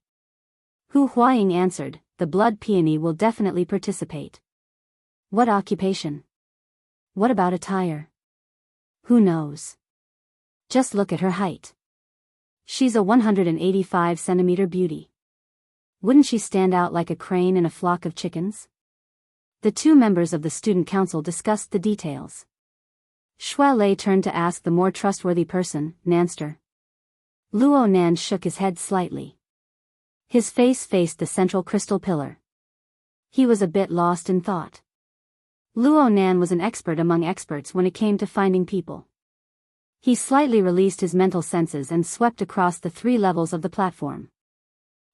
Hu Huaying answered, "The blood peony will definitely participate." "What occupation? What about attire?" "Who knows? Just look at her height. She's a 185-centimeter beauty. Wouldn't she stand out like a crane in a flock of chickens?" The 2 members of the student council discussed the details. Shui Lei turned to ask the more trustworthy person, "Nanster?" Luo Nan shook his head slightly. His face faced the central crystal pillar. He was a bit lost in thought. Luo Nan was an expert among experts when it came to finding people. He slightly released his mental senses and swept across the 3 levels of the platform.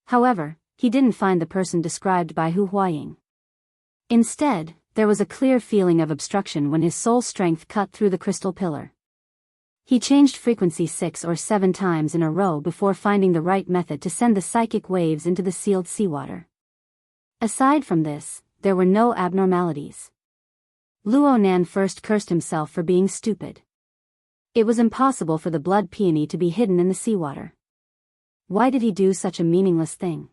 However, he didn't find the person described by Hu Huaying. Instead, there was a clear feeling of obstruction when his soul strength cut through the crystal pillar. He changed frequency 6 or 7 times in a row before finding the right method to send the psychic waves into the sealed seawater. Aside from this, there were no abnormalities. Luo Nan first cursed himself for being stupid. It was impossible for the blood peony to be hidden in the seawater. Why did he do such a meaningless thing?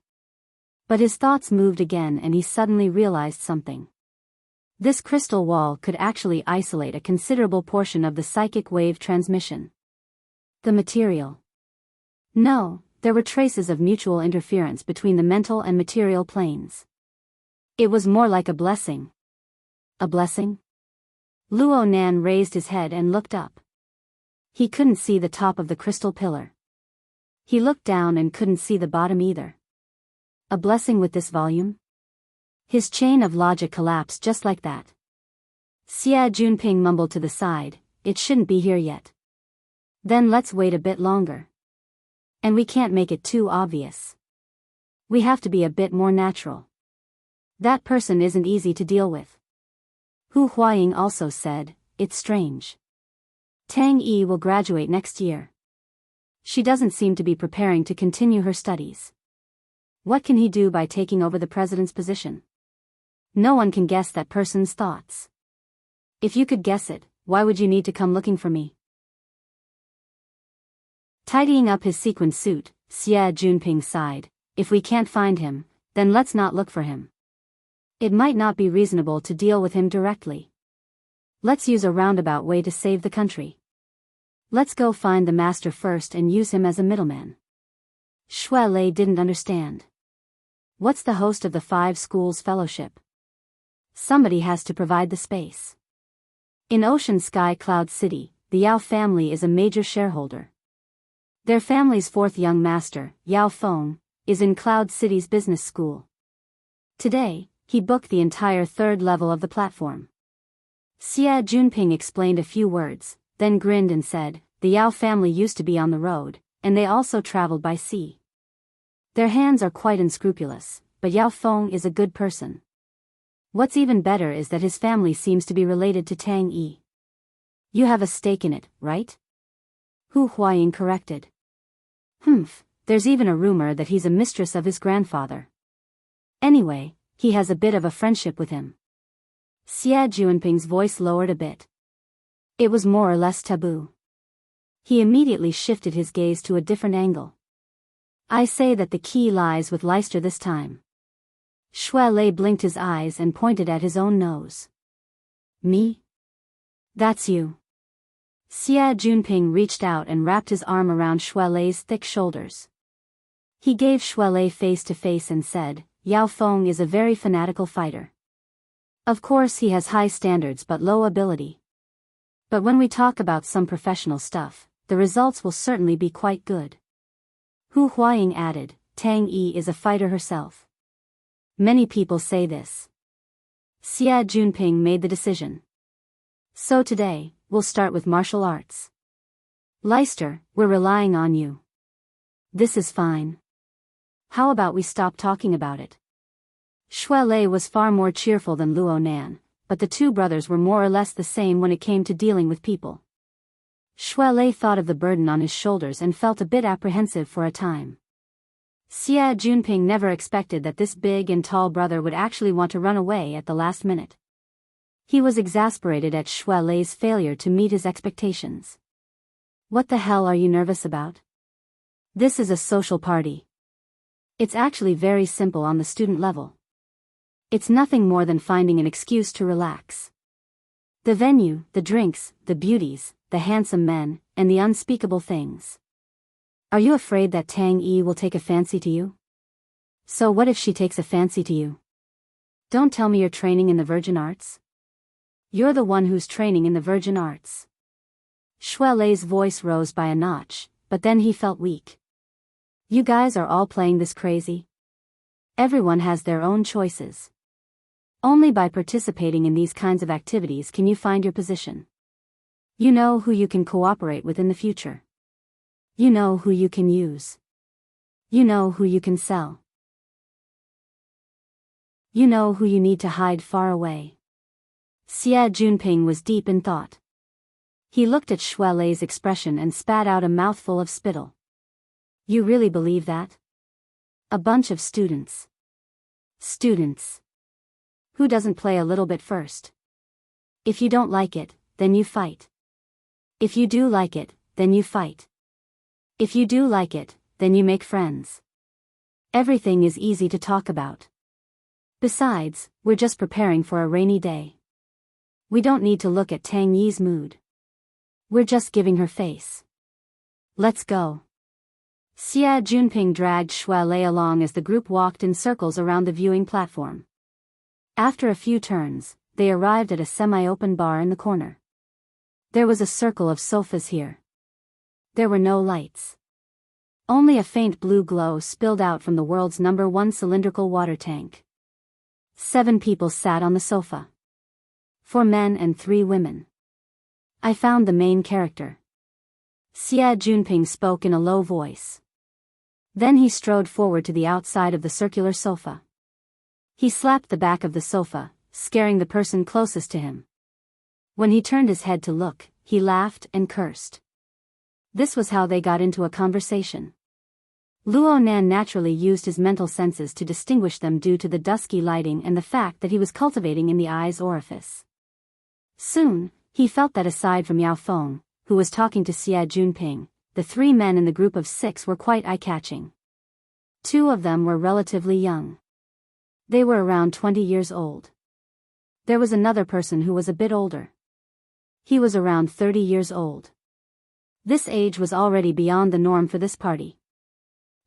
But his thoughts moved again and he suddenly realized something. This crystal wall could actually isolate a considerable portion of the psychic wave transmission. The material. No, there were traces of mutual interference between the mental and material planes. It was more like a blessing. A blessing? Luo Nan raised his head and looked up. He couldn't see the top of the crystal pillar. He looked down and couldn't see the bottom either. A blessing with this volume? His chain of logic collapsed just like that. Xie Junping mumbled to the side, "It shouldn't be here yet." "Then let's wait a bit longer. And we can't make it too obvious. We have to be a bit more natural. That person isn't easy to deal with." Hu Huaying also said, "It's strange. Tang Yi will graduate next year. She doesn't seem to be preparing to continue her studies. What can he do by taking over the president's position? No one can guess that person's thoughts. If you could guess it, why would you need to come looking for me?" Tidying up his sequin suit, Xie Junping sighed, "If we can't find him, then let's not look for him. It might not be reasonable to deal with him directly. Let's use a roundabout way to save the country. Let's go find the master first and use him as a middleman." Shui Lei didn't understand. What's the host of the 5 schools fellowship? Somebody has to provide the space. In Ocean Sky Cloud City, the Yao family is a major shareholder. Their family's 4th young master, Yao Feng, is in Cloud City's business school. Today, he booked the entire 3rd level of the platform. Xie Junping explained a few words, then grinned and said, "The Yao family used to be on the road, and they also traveled by sea. Their hands are quite unscrupulous, but Yao Feng is a good person. What's even better is that his family seems to be related to Tang Yi. You have a stake in it, right?" Hu Huaying corrected. There's even a rumor that he's a mistress of his grandfather. Anyway, he has a bit of a friendship with him." Xie Junping's voice lowered a bit. It was more or less taboo. He immediately shifted his gaze to a different angle. "I say that the key lies with Leicester this time." Shui Lei blinked his eyes and pointed at his own nose. "Me? That's you." Xie Junping reached out and wrapped his arm around Shui Lei's thick shoulders. He gave Shui Lei face to face and said, "Yao Feng is a very fanatical fighter. Of course he has high standards but low ability. But when we talk about some professional stuff, the results will certainly be quite good." Hu Huaying added, "Tang Yi is a fighter herself. Many people say this." Xie Junping made the decision. "So today, we'll start with martial arts. Leicester, we're relying on you." "This is fine. How about we stop talking about it?" Shui Lei was far more cheerful than Luo Nan, but the 2 brothers were more or less the same when it came to dealing with people. Shui Lei thought of the burden on his shoulders and felt a bit apprehensive for a time. Xie Junping never expected that this big and tall brother would actually want to run away at the last minute. He was exasperated at Shui Lei's failure to meet his expectations. "What the hell are you nervous about? This is a social party. It's actually very simple on the student level. It's nothing more than finding an excuse to relax. The venue, the drinks, the beauties, the handsome men, and the unspeakable things. Are you afraid that Tang Yi will take a fancy to you? So what if she takes a fancy to you? Don't tell me you're training in the Virgin Arts. You're the one who's training in the Virgin Arts." Shui Lei's voice rose by a notch, but then he felt weak. "You guys are all playing this crazy? Everyone has their own choices. Only by participating in these kinds of activities can you find your position. You know who you can cooperate with in the future. You know who you can use. You know who you can sell. You know who you need to hide far away. Xie Junping was deep in thought. He looked at Shui Lei's expression and spat out a mouthful of spittle. You really believe that? A bunch of students. Students. Who doesn't play a little bit first? If you don't like it, then you fight. If you do like it, then you fight. If you do like it, then you make friends. Everything is easy to talk about. Besides, we're just preparing for a rainy day. We don't need to look at Tang Yi's mood. We're just giving her face. Let's go. Xie Junping dragged Shui Lei along as the group walked in circles around the viewing platform. After a few turns, they arrived at a semi-open bar in the corner. There was a circle of sofas here. There were no lights. Only a faint blue glow spilled out from the world's #1 cylindrical water tank. 7 people sat on the sofa. 4 men and 3 women. I found the main character. Xie Junping spoke in a low voice. Then he strode forward to the outside of the circular sofa. He slapped the back of the sofa, scaring the person closest to him. When he turned his head to look, he laughed and cursed. This was how they got into a conversation. Luo Nan naturally used his mental senses to distinguish them due to the dusky lighting and the fact that he was cultivating in the eye's orifice. Soon, he felt that aside from Yao Feng, who was talking to Xie Junping, the 3 men in the group of 6 were quite eye-catching. 2 of them were relatively young. They were around 20 years old. There was another person who was a bit older. He was around 30 years old. This age was already beyond the norm for this party.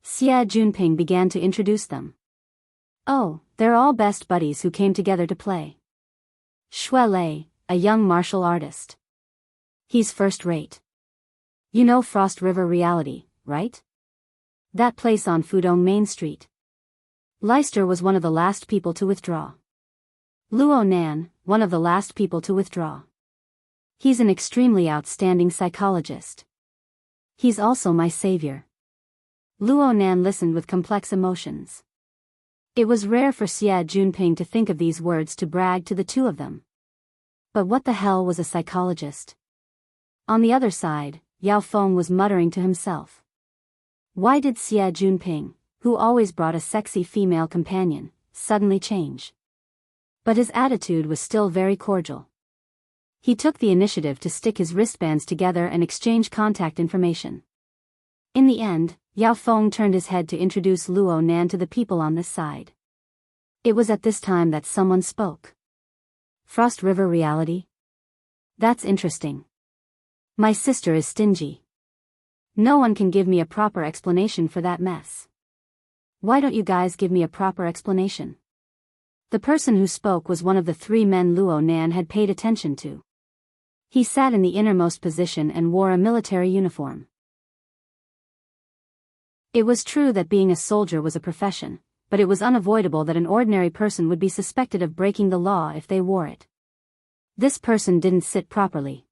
Xie Junping began to introduce them. Oh, they're all best buddies who came together to play. Shui Lei, a young martial artist. He's first rate. You know Frost River Reality, right? That place on Fudong Main Street. Leister was one of the last people to withdraw. Luo Nan, one of the last people to withdraw. He's an extremely outstanding psychologist. He's also my savior. Luo Nan listened with complex emotions. It was rare for Xie Junping to think of these words to brag to the 2 of them. But what the hell was a psychologist? On the other side, Yao Feng was muttering to himself. Why did Xie Junping, who always brought a sexy female companion, suddenly change? But his attitude was still very cordial. He took the initiative to stick his wristbands together and exchange contact information. In the end, Yao Feng turned his head to introduce Luo Nan to the people on this side. It was at this time that someone spoke. Frost River Reality? That's interesting. My sister is stingy. No one can give me a proper explanation for that mess. Why don't you guys give me a proper explanation? The person who spoke was one of the 3 men Luo Nan had paid attention to. He sat in the innermost position and wore a military uniform. It was true that being a soldier was a profession, but it was unavoidable that an ordinary person would be suspected of breaking the law if they wore it. This person didn't sit properly.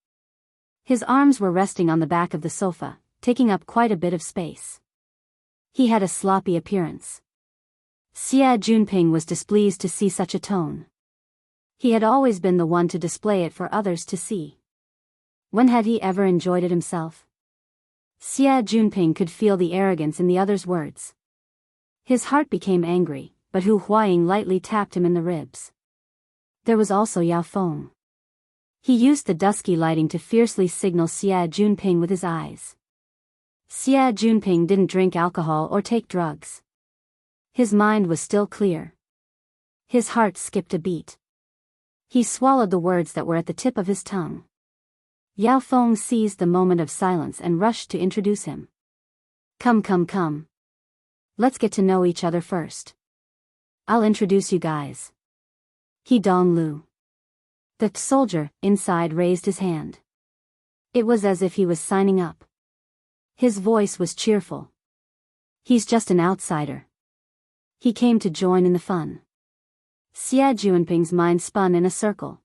His arms were resting on the back of the sofa, taking up quite a bit of space. He had a sloppy appearance. Xie Junping was displeased to see such a tone. He had always been the one to display it for others to see. When had he ever enjoyed it himself? Xie Junping could feel the arrogance in the other's words. His heart became angry, but Hu Huaying lightly tapped him in the ribs. There was also Yao Feng. He used the dusky lighting to fiercely signal Xie Junping with his eyes. Xie Junping didn't drink alcohol or take drugs. His mind was still clear. His heart skipped a beat. He swallowed the words that were at the tip of his tongue. Yao Feng seized the moment of silence and rushed to introduce him. Come. Let's get to know each other first. I'll introduce you guys. He Dong Lu. The soldier, inside, raised his hand. It was as if he was signing up. His voice was cheerful. He's just an outsider. He came to join in the fun. Xie Junping's mind spun in a circle.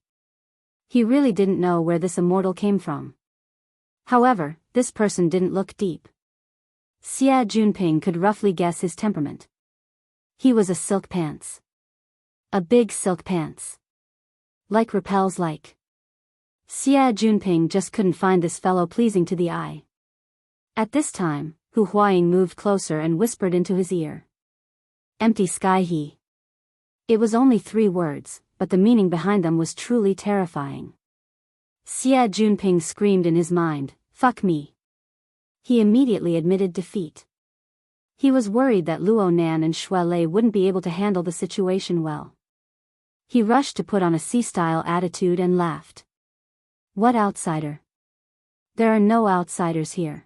He really didn't know where this immortal came from. However, this person didn't look deep. Xie Junping could roughly guess his temperament. He was a silk pants. A big silk pants. Like repels like. Xie Junping just couldn't find this fellow pleasing to the eye. At this time, Hu Huaying moved closer and whispered into his ear. Empty sky he. It was only 3 words, but the meaning behind them was truly terrifying. Xie Junping screamed in his mind, fuck me. He immediately admitted defeat. He was worried that Luo Nan and Xue Lei wouldn't be able to handle the situation well. He rushed to put on a sea-style attitude and laughed. What outsider? There are no outsiders here.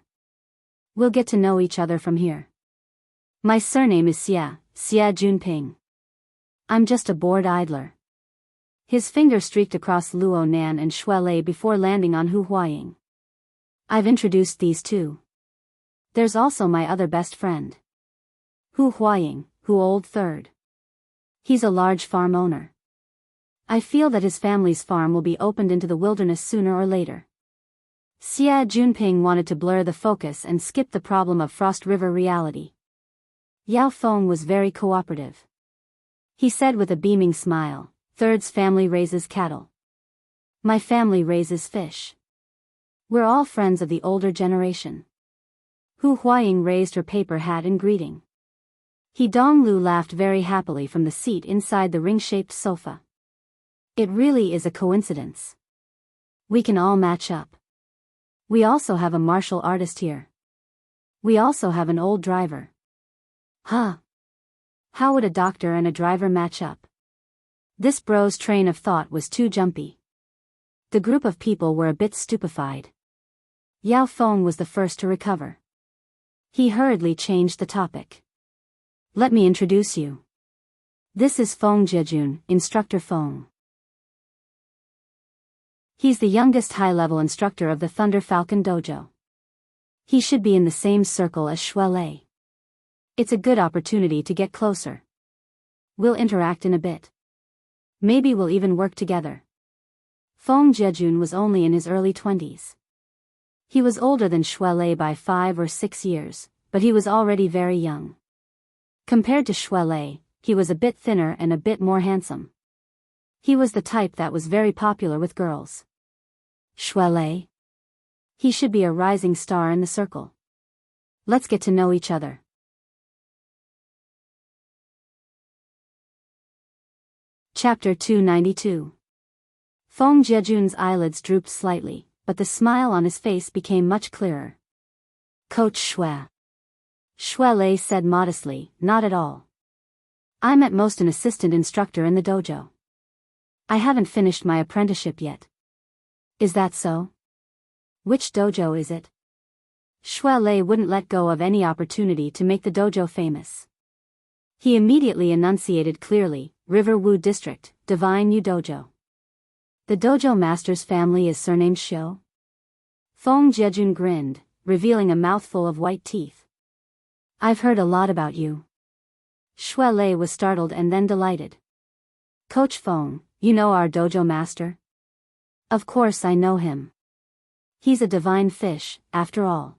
We'll get to know each other from here. My surname is Xie Junping. I'm just a bored idler. His finger streaked across Luo Nan and Xue Lei before landing on Hu Huaying. I've introduced these two. There's also my other best friend. Hu Huaying, Hu Old Third. He's a large farm owner. I feel that his family's farm will be opened into the wilderness sooner or later. Xie Junping wanted to blur the focus and skip the problem of Frost River reality. Yao Feng was very cooperative. He said with a beaming smile, Third's family raises cattle. My family raises fish. We're all friends of the older generation. Hu Huaying raised her paper hat in greeting. He Donglu laughed very happily from the seat inside the ring-shaped sofa. It really is a coincidence. We can all match up. We also have a martial artist here. We also have an old driver. Huh? How would a doctor and a driver match up? This bro's train of thought was too jumpy. The group of people were a bit stupefied. Yao Feng was the first to recover. He hurriedly changed the topic. Let me introduce you. This is Feng Jiejun, Instructor Feng. He's the youngest high-level instructor of the Thunder Falcon Dojo. He should be in the same circle as Xue Lei. It's a good opportunity to get closer. We'll interact in a bit. Maybe we'll even work together. Feng Jiejun was only in his early 20s. He was older than Xue Lei by 5 or 6 years, but he was already very young. Compared to Xue Lei, he was a bit thinner and a bit more handsome. He was the type that was very popular with girls. Xue Lei? He should be a rising star in the circle. Let's get to know each other. Chapter 292. Feng Jiejun's eyelids drooped slightly, but the smile on his face became much clearer. Coach Xue. Xue Lei said modestly, not at all. I'm at most an assistant instructor in the dojo. I haven't finished my apprenticeship yet. Is that so? Which dojo is it? Xue Lei wouldn't let go of any opportunity to make the dojo famous. He immediately enunciated clearly, River Wu District, Divine Yu Dojo. The dojo master's family is surnamed Xiu? Feng Jiejun grinned, revealing a mouthful of white teeth. I've heard a lot about you. Xue Lei was startled and then delighted. Coach Feng, you know our dojo master? Of course I know him. He's a divine fish, after all.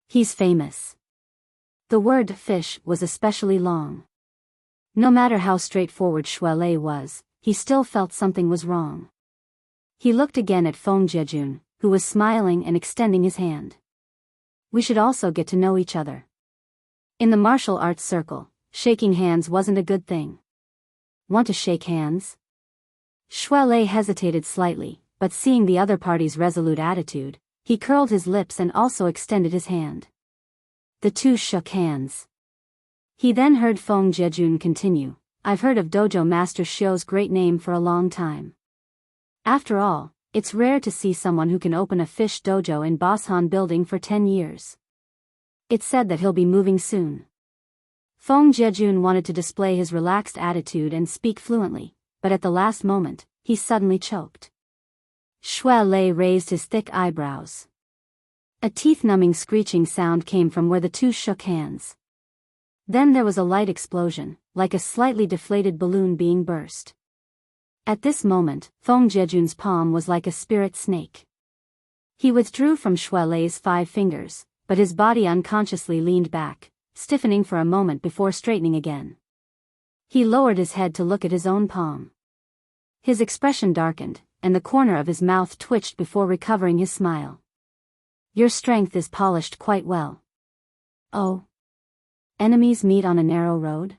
He's famous. The word fish was especially long. No matter how straightforward Xue Lei was, he still felt something was wrong. He looked again at Feng Jiejun, who was smiling and extending his hand. We should also get to know each other. In the martial arts circle, shaking hands wasn't a good thing. Want to shake hands? Xue Lei hesitated slightly, but seeing the other party's resolute attitude, he curled his lips and also extended his hand. The two shook hands. He then heard Feng Jiejun continue, I've heard of Dojo Master Xiu's great name for a long time. After all, it's rare to see someone who can open a fish dojo in Boshan Building for 10 years. It's said that he'll be moving soon. Feng Jiejun wanted to display his relaxed attitude and speak fluently, but at the last moment, he suddenly choked. Xue Lei raised his thick eyebrows. A teeth-numbing screeching sound came from where the two shook hands. Then there was a light explosion, like a slightly deflated balloon being burst. At this moment, Feng Jiejun's palm was like a spirit snake. He withdrew from Xue Lei's 5 fingers, but his body unconsciously leaned back, stiffening for a moment before straightening again. He lowered his head to look at his own palm. His expression darkened, and the corner of his mouth twitched before recovering his smile. Your strength is polished quite well. Oh. Enemies meet on a narrow road?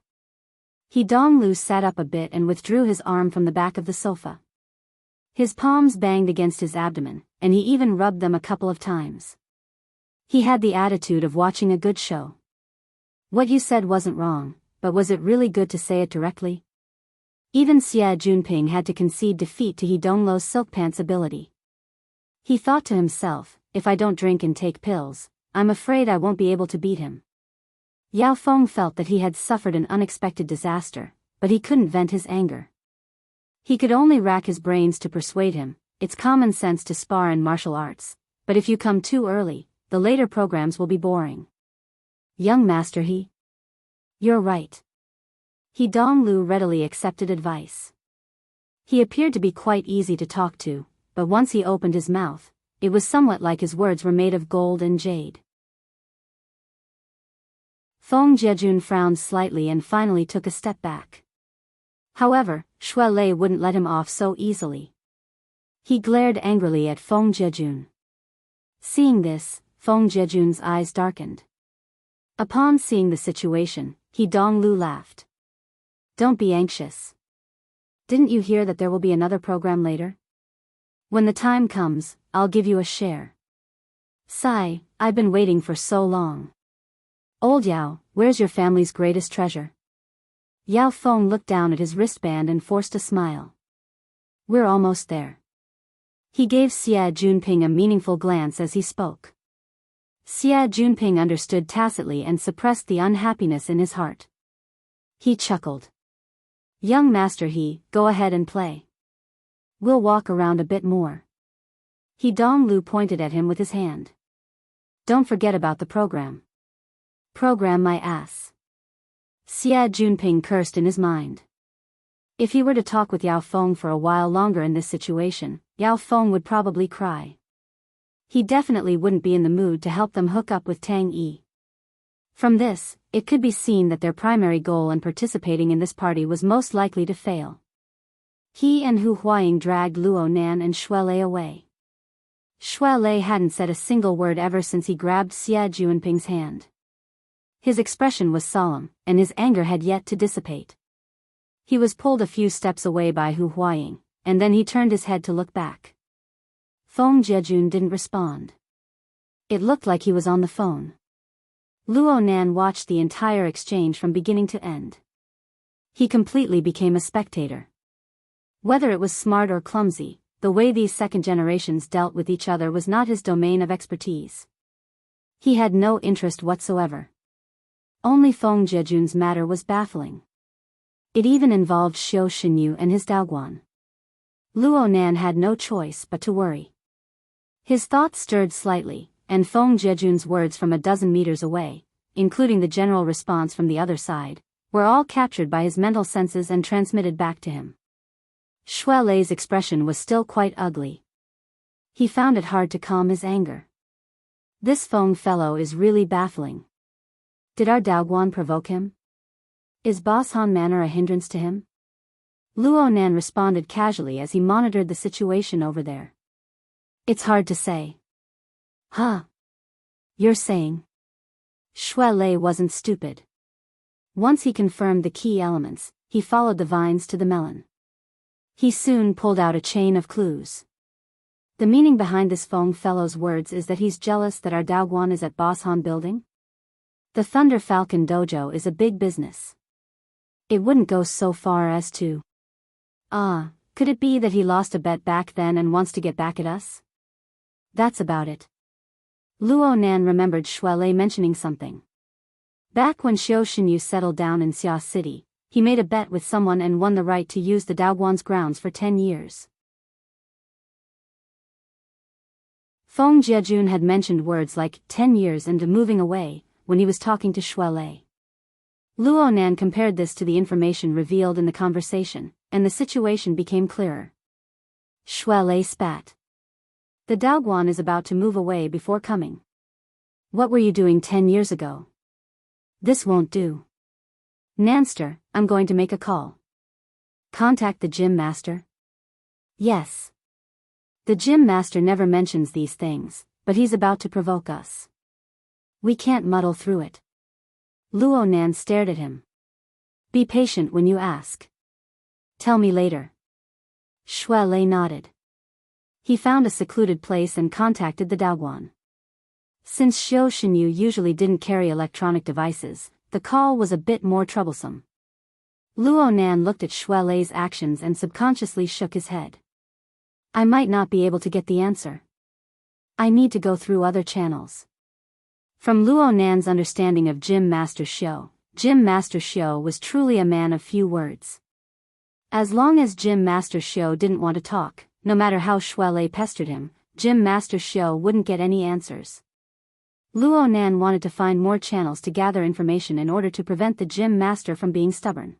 He Donglu sat up a bit and withdrew his arm from the back of the sofa. His palms banged against his abdomen, and he even rubbed them a couple of times. He had the attitude of watching a good show. What you said wasn't wrong, but was it really good to say it directly? Even Xie Junping had to concede defeat to He Donglu's silk pants ability. He thought to himself, if I don't drink and take pills, I'm afraid I won't be able to beat him. Yao Feng felt that he had suffered an unexpected disaster, but he couldn't vent his anger. He could only rack his brains to persuade him, it's common sense to spar in martial arts, but if you come too early, the later programs will be boring. Young master He. You're right. He Donglu readily accepted advice. He appeared to be quite easy to talk to, but once he opened his mouth, it was somewhat like his words were made of gold and jade. Feng Jiejun frowned slightly and finally took a step back. However, Xue Lei wouldn't let him off so easily. He glared angrily at Feng Jiejun. Seeing this, Feng Jiejun's eyes darkened. Upon seeing the situation, He Donglu laughed. Don't be anxious. Didn't you hear that there will be another program later? When the time comes, I'll give you a share. Sigh, I've been waiting for so long. Old Yao, where's your family's greatest treasure? Yao Feng looked down at his wristband and forced a smile. We're almost there. He gave Xie Junping a meaningful glance as he spoke. Xie Junping understood tacitly and suppressed the unhappiness in his heart. He chuckled. Young master He, go ahead and play. We'll walk around a bit more. He Donglu pointed at him with his hand. Don't forget about the program. Program my ass. Xie Junping cursed in his mind. If he were to talk with Yao Feng for a while longer in this situation, Yao Feng would probably cry. He definitely wouldn't be in the mood to help them hook up with Tang Yi. From this, it could be seen that their primary goal in participating in this party was most likely to fail. He and Hu Huaying dragged Luo Nan and Xue Lei away. Xue Lei hadn't said a single word ever since he grabbed Xie Junping's hand. His expression was solemn, and his anger had yet to dissipate. He was pulled a few steps away by Hu Huaying, and then he turned his head to look back. Feng Jiejun didn't respond. It looked like he was on the phone. Luo Nan watched the entire exchange from beginning to end. He completely became a spectator. Whether it was smart or clumsy, the way these second generations dealt with each other was not his domain of expertise. He had no interest whatsoever. Only Feng Jiejun's matter was baffling. It even involved Xiao Xinyu and his Daoguan. Luo Nan had no choice but to worry. His thoughts stirred slightly, and Feng Jiejun's words from a dozen meters away, including the general response from the other side, were all captured by his mental senses and transmitted back to him. Xue Lei's expression was still quite ugly. He found it hard to calm his anger. This Feng fellow is really baffling. Did our Daoguan provoke him? Is Boss Han manner a hindrance to him? Luo Nan responded casually as he monitored the situation over there. It's hard to say. Huh? You're saying? Xue Lei wasn't stupid. Once he confirmed the key elements, he followed the vines to the melon. He soon pulled out a chain of clues. The meaning behind this Feng fellow's words is that he's jealous that our Daoguan is at Boss Han building? The Thunder Falcon Dojo is a big business. It wouldn't go so far as to... could it be that he lost a bet back then and wants to get back at us? That's about it. Luo Nan remembered Xue Lei mentioning something. Back when Xiao Xinyu settled down in Xia City, he made a bet with someone and won the right to use the Daoguan's grounds for 10 years. Feng Jiejun had mentioned words like 10 years and moving away when he was talking to Xue Lei. Luo Nan compared this to the information revealed in the conversation, and the situation became clearer. Xue Lei spat. The Daoguan is about to move away before coming. What were you doing 10 years ago? This won't do. Nanster, I'm going to make a call. Contact the gym master? Yes. The gym master never mentions these things, but he's about to provoke us. We can't muddle through it. Luo Nan stared at him. Be patient when you ask. Tell me later. Shui Lei nodded. He found a secluded place and contacted the Daoguan. Since Xiao Shenyu usually didn't carry electronic devices, the call was a bit more troublesome. Luo Nan looked at Shui Lei's actions and subconsciously shook his head. I might not be able to get the answer. I need to go through other channels. From Luo Nan's understanding of Gym Master Xiao was truly a man of few words. As long as Gym Master Xiao didn't want to talk, no matter how Shui Lei pestered him, Gym Master Xiao wouldn't get any answers. Luo Nan wanted to find more channels to gather information in order to prevent the Gym Master from being stubborn.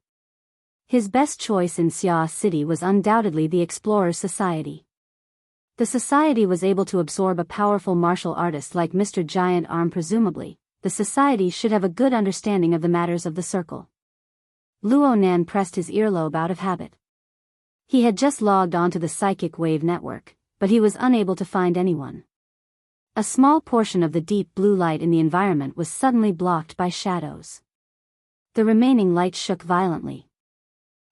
His best choice in Xia City was undoubtedly the Explorers Society. The society was able to absorb a powerful martial artist like Mr. Giant Arm. Presumably, the society should have a good understanding of the matters of the circle. Luo Nan pressed his earlobe out of habit. He had just logged onto the psychic wave network, but he was unable to find anyone. A small portion of the deep blue light in the environment was suddenly blocked by shadows. The remaining light shook violently.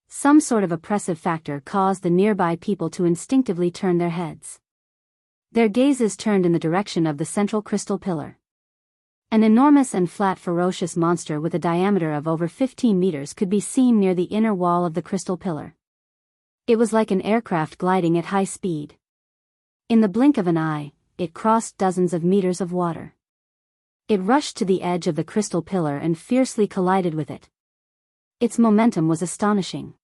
Some sort of oppressive factor caused the nearby people to instinctively turn their heads. Their gazes turned in the direction of the central crystal pillar. An enormous and flat ferocious monster with a diameter of over 15 meters could be seen near the inner wall of the crystal pillar. It was like an aircraft gliding at high speed. In the blink of an eye, it crossed dozens of meters of water. It rushed to the edge of the crystal pillar and fiercely collided with it. Its momentum was astonishing.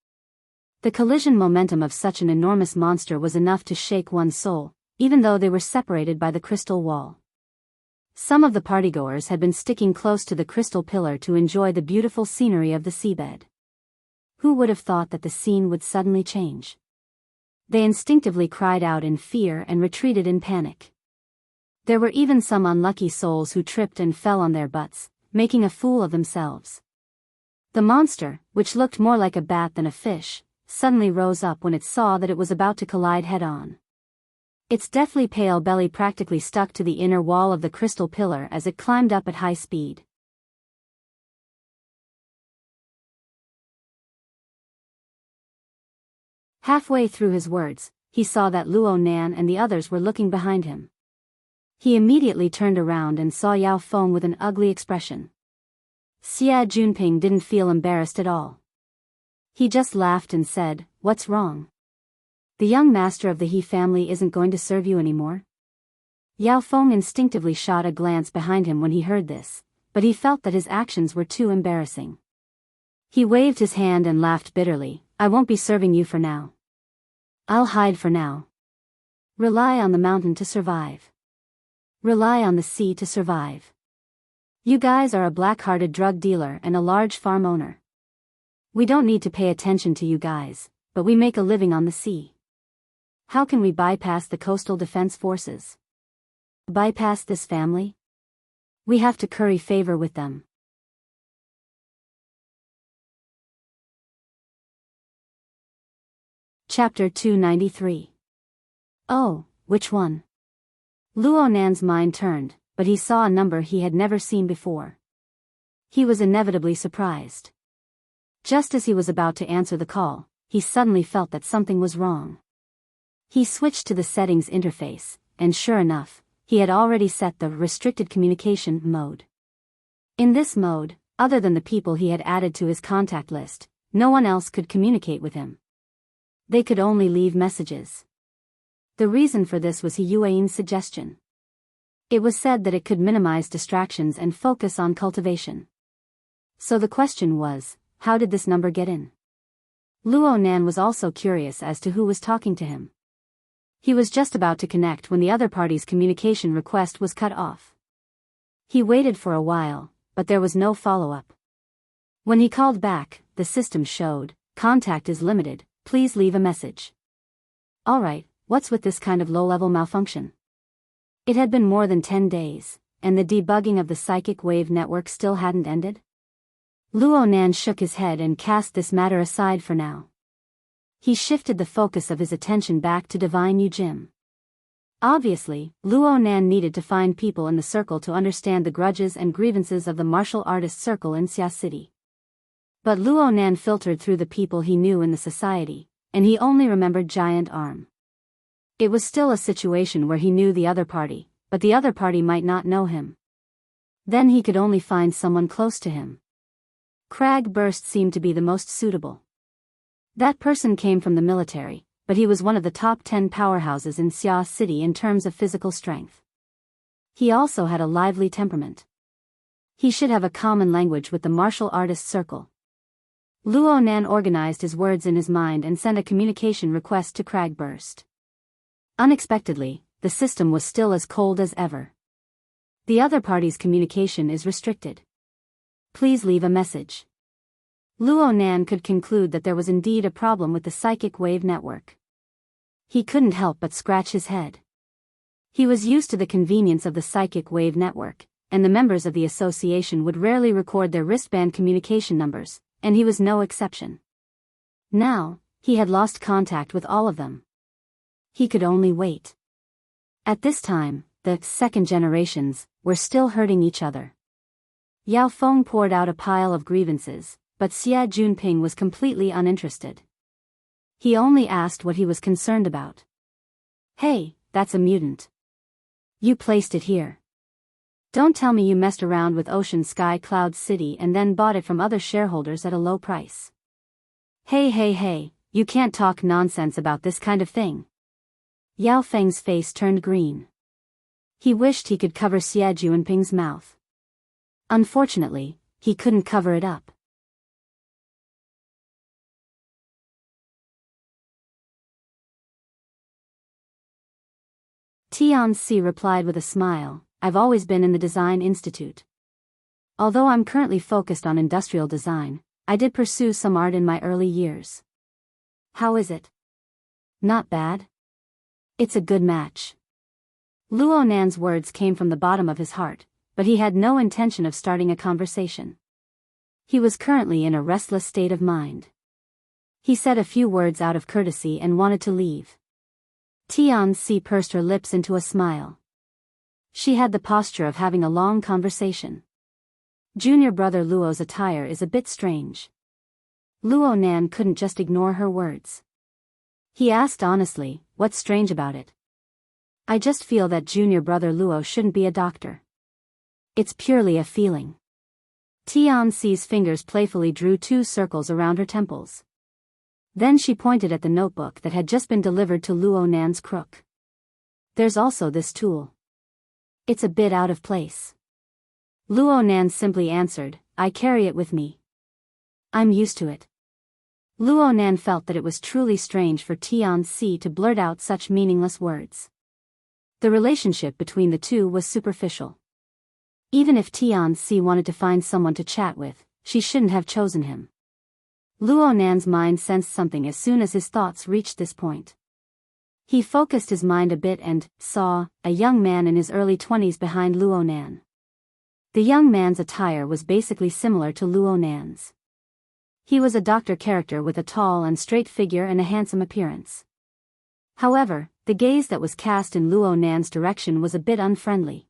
The collision momentum of such an enormous monster was enough to shake one's soul, even though they were separated by the crystal wall. Some of the partygoers had been sticking close to the crystal pillar to enjoy the beautiful scenery of the seabed. Who would have thought that the scene would suddenly change? They instinctively cried out in fear and retreated in panic. There were even some unlucky souls who tripped and fell on their butts, making a fool of themselves. The monster, which looked more like a bat than a fish, suddenly rose up when it saw that it was about to collide head-on. Its deathly pale belly practically stuck to the inner wall of the crystal pillar as it climbed up at high speed. Halfway through his words, he saw that Luo Nan and the others were looking behind him. He immediately turned around and saw Yao Feng with an ugly expression. Xia Junping didn't feel embarrassed at all. He just laughed and said, "What's wrong? The young master of the He family isn't going to serve you anymore?" Yao Feng instinctively shot a glance behind him when he heard this, but he felt that his actions were too embarrassing. He waved his hand and laughed bitterly. "I won't be serving you for now. I'll hide for now. Rely on the mountain to survive. Rely on the sea to survive. You guys are a black-hearted drug dealer and a large farm owner. We don't need to pay attention to you guys, but we make a living on the sea. How can we bypass the coastal defense forces? Bypass this family? We have to curry favor with them." Chapter 293. Oh, which one? Luo Nan's mind turned, but he saw a number he had never seen before. He was inevitably surprised. Just as he was about to answer the call, he suddenly felt that something was wrong. He switched to the settings interface, and sure enough, he had already set the restricted communication mode. In this mode, other than the people he had added to his contact list, no one else could communicate with him. They could only leave messages. The reason for this was Yuan's suggestion. It was said that it could minimize distractions and focus on cultivation. So the question was, how did this number get in? Luo Nan was also curious as to who was talking to him. He was just about to connect when the other party's communication request was cut off. He waited for a while, but there was no follow-up. When he called back, the system showed, "Contact is limited, please leave a message." Alright, what's with this kind of low-level malfunction? It had been more than 10 days, and the debugging of the psychic wave network still hadn't ended? Luo Nan shook his head and cast this matter aside for now. He shifted the focus of his attention back to Divine Yu Jim. Obviously, Luo Nan needed to find people in the circle to understand the grudges and grievances of the martial artist circle in Xia City. But Luo Nan filtered through the people he knew in the society, and he only remembered Giant Arm. It was still a situation where he knew the other party, but the other party might not know him. Then he could only find someone close to him. Crag Burst seemed to be the most suitable. That person came from the military, but he was one of the top 10 powerhouses in Xia City in terms of physical strength. He also had a lively temperament. He should have a common language with the martial artist circle. Luo Nan organized his words in his mind and sent a communication request to Crag Burst. Unexpectedly, the system was still as cold as ever. The other party's communication is restricted. Please leave a message. Luo Nan could conclude that there was indeed a problem with the psychic wave network. He couldn't help but scratch his head. He was used to the convenience of the psychic wave network, and the members of the association would rarely record their wristband communication numbers, and he was no exception. Now, he had lost contact with all of them. He could only wait. At this time, the second generations were still hurting each other. Yao Feng poured out a pile of grievances, but Xie Junping was completely uninterested. He only asked what he was concerned about. Hey, that's a mutant. You placed it here. Don't tell me you messed around with Ocean Sky Cloud City and then bought it from other shareholders at a low price. Hey, you can't talk nonsense about this kind of thing. Yao Feng's face turned green. He wished he could cover Xie Junping's mouth. Unfortunately, he couldn't cover it up. Tianxi replied with a smile, I've always been in the Design Institute. Although I'm currently focused on industrial design, I did pursue some art in my early years. How is it? Not bad? It's a good match. Luo Nan's words came from the bottom of his heart, but he had no intention of starting a conversation. He was currently in a restless state of mind. He said a few words out of courtesy and wanted to leave. Tianxi pursed her lips into a smile. She had the posture of having a long conversation. Junior brother Luo's attire is a bit strange. Luo Nan couldn't just ignore her words. He asked honestly, what's strange about it? I just feel that junior brother Luo shouldn't be a doctor. It's purely a feeling. Tianxi's fingers playfully drew 2 circles around her temples. Then she pointed at the notebook that had just been delivered to Luo Nan's crook. There's also this tool. It's a bit out of place. Luo Nan simply answered, I carry it with me. I'm used to it. Luo Nan felt that it was truly strange for Tianxi to blurt out such meaningless words. The relationship between the two was superficial. Even if Tianxi wanted to find someone to chat with, she shouldn't have chosen him. Luo Nan's mind sensed something as soon as his thoughts reached this point. He focused his mind a bit and saw a young man in his early 20s behind Luo Nan. The young man's attire was basically similar to Luo Nan's. He was a doctor character with a tall and straight figure and a handsome appearance. However, the gaze that was cast in Luo Nan's direction was a bit unfriendly.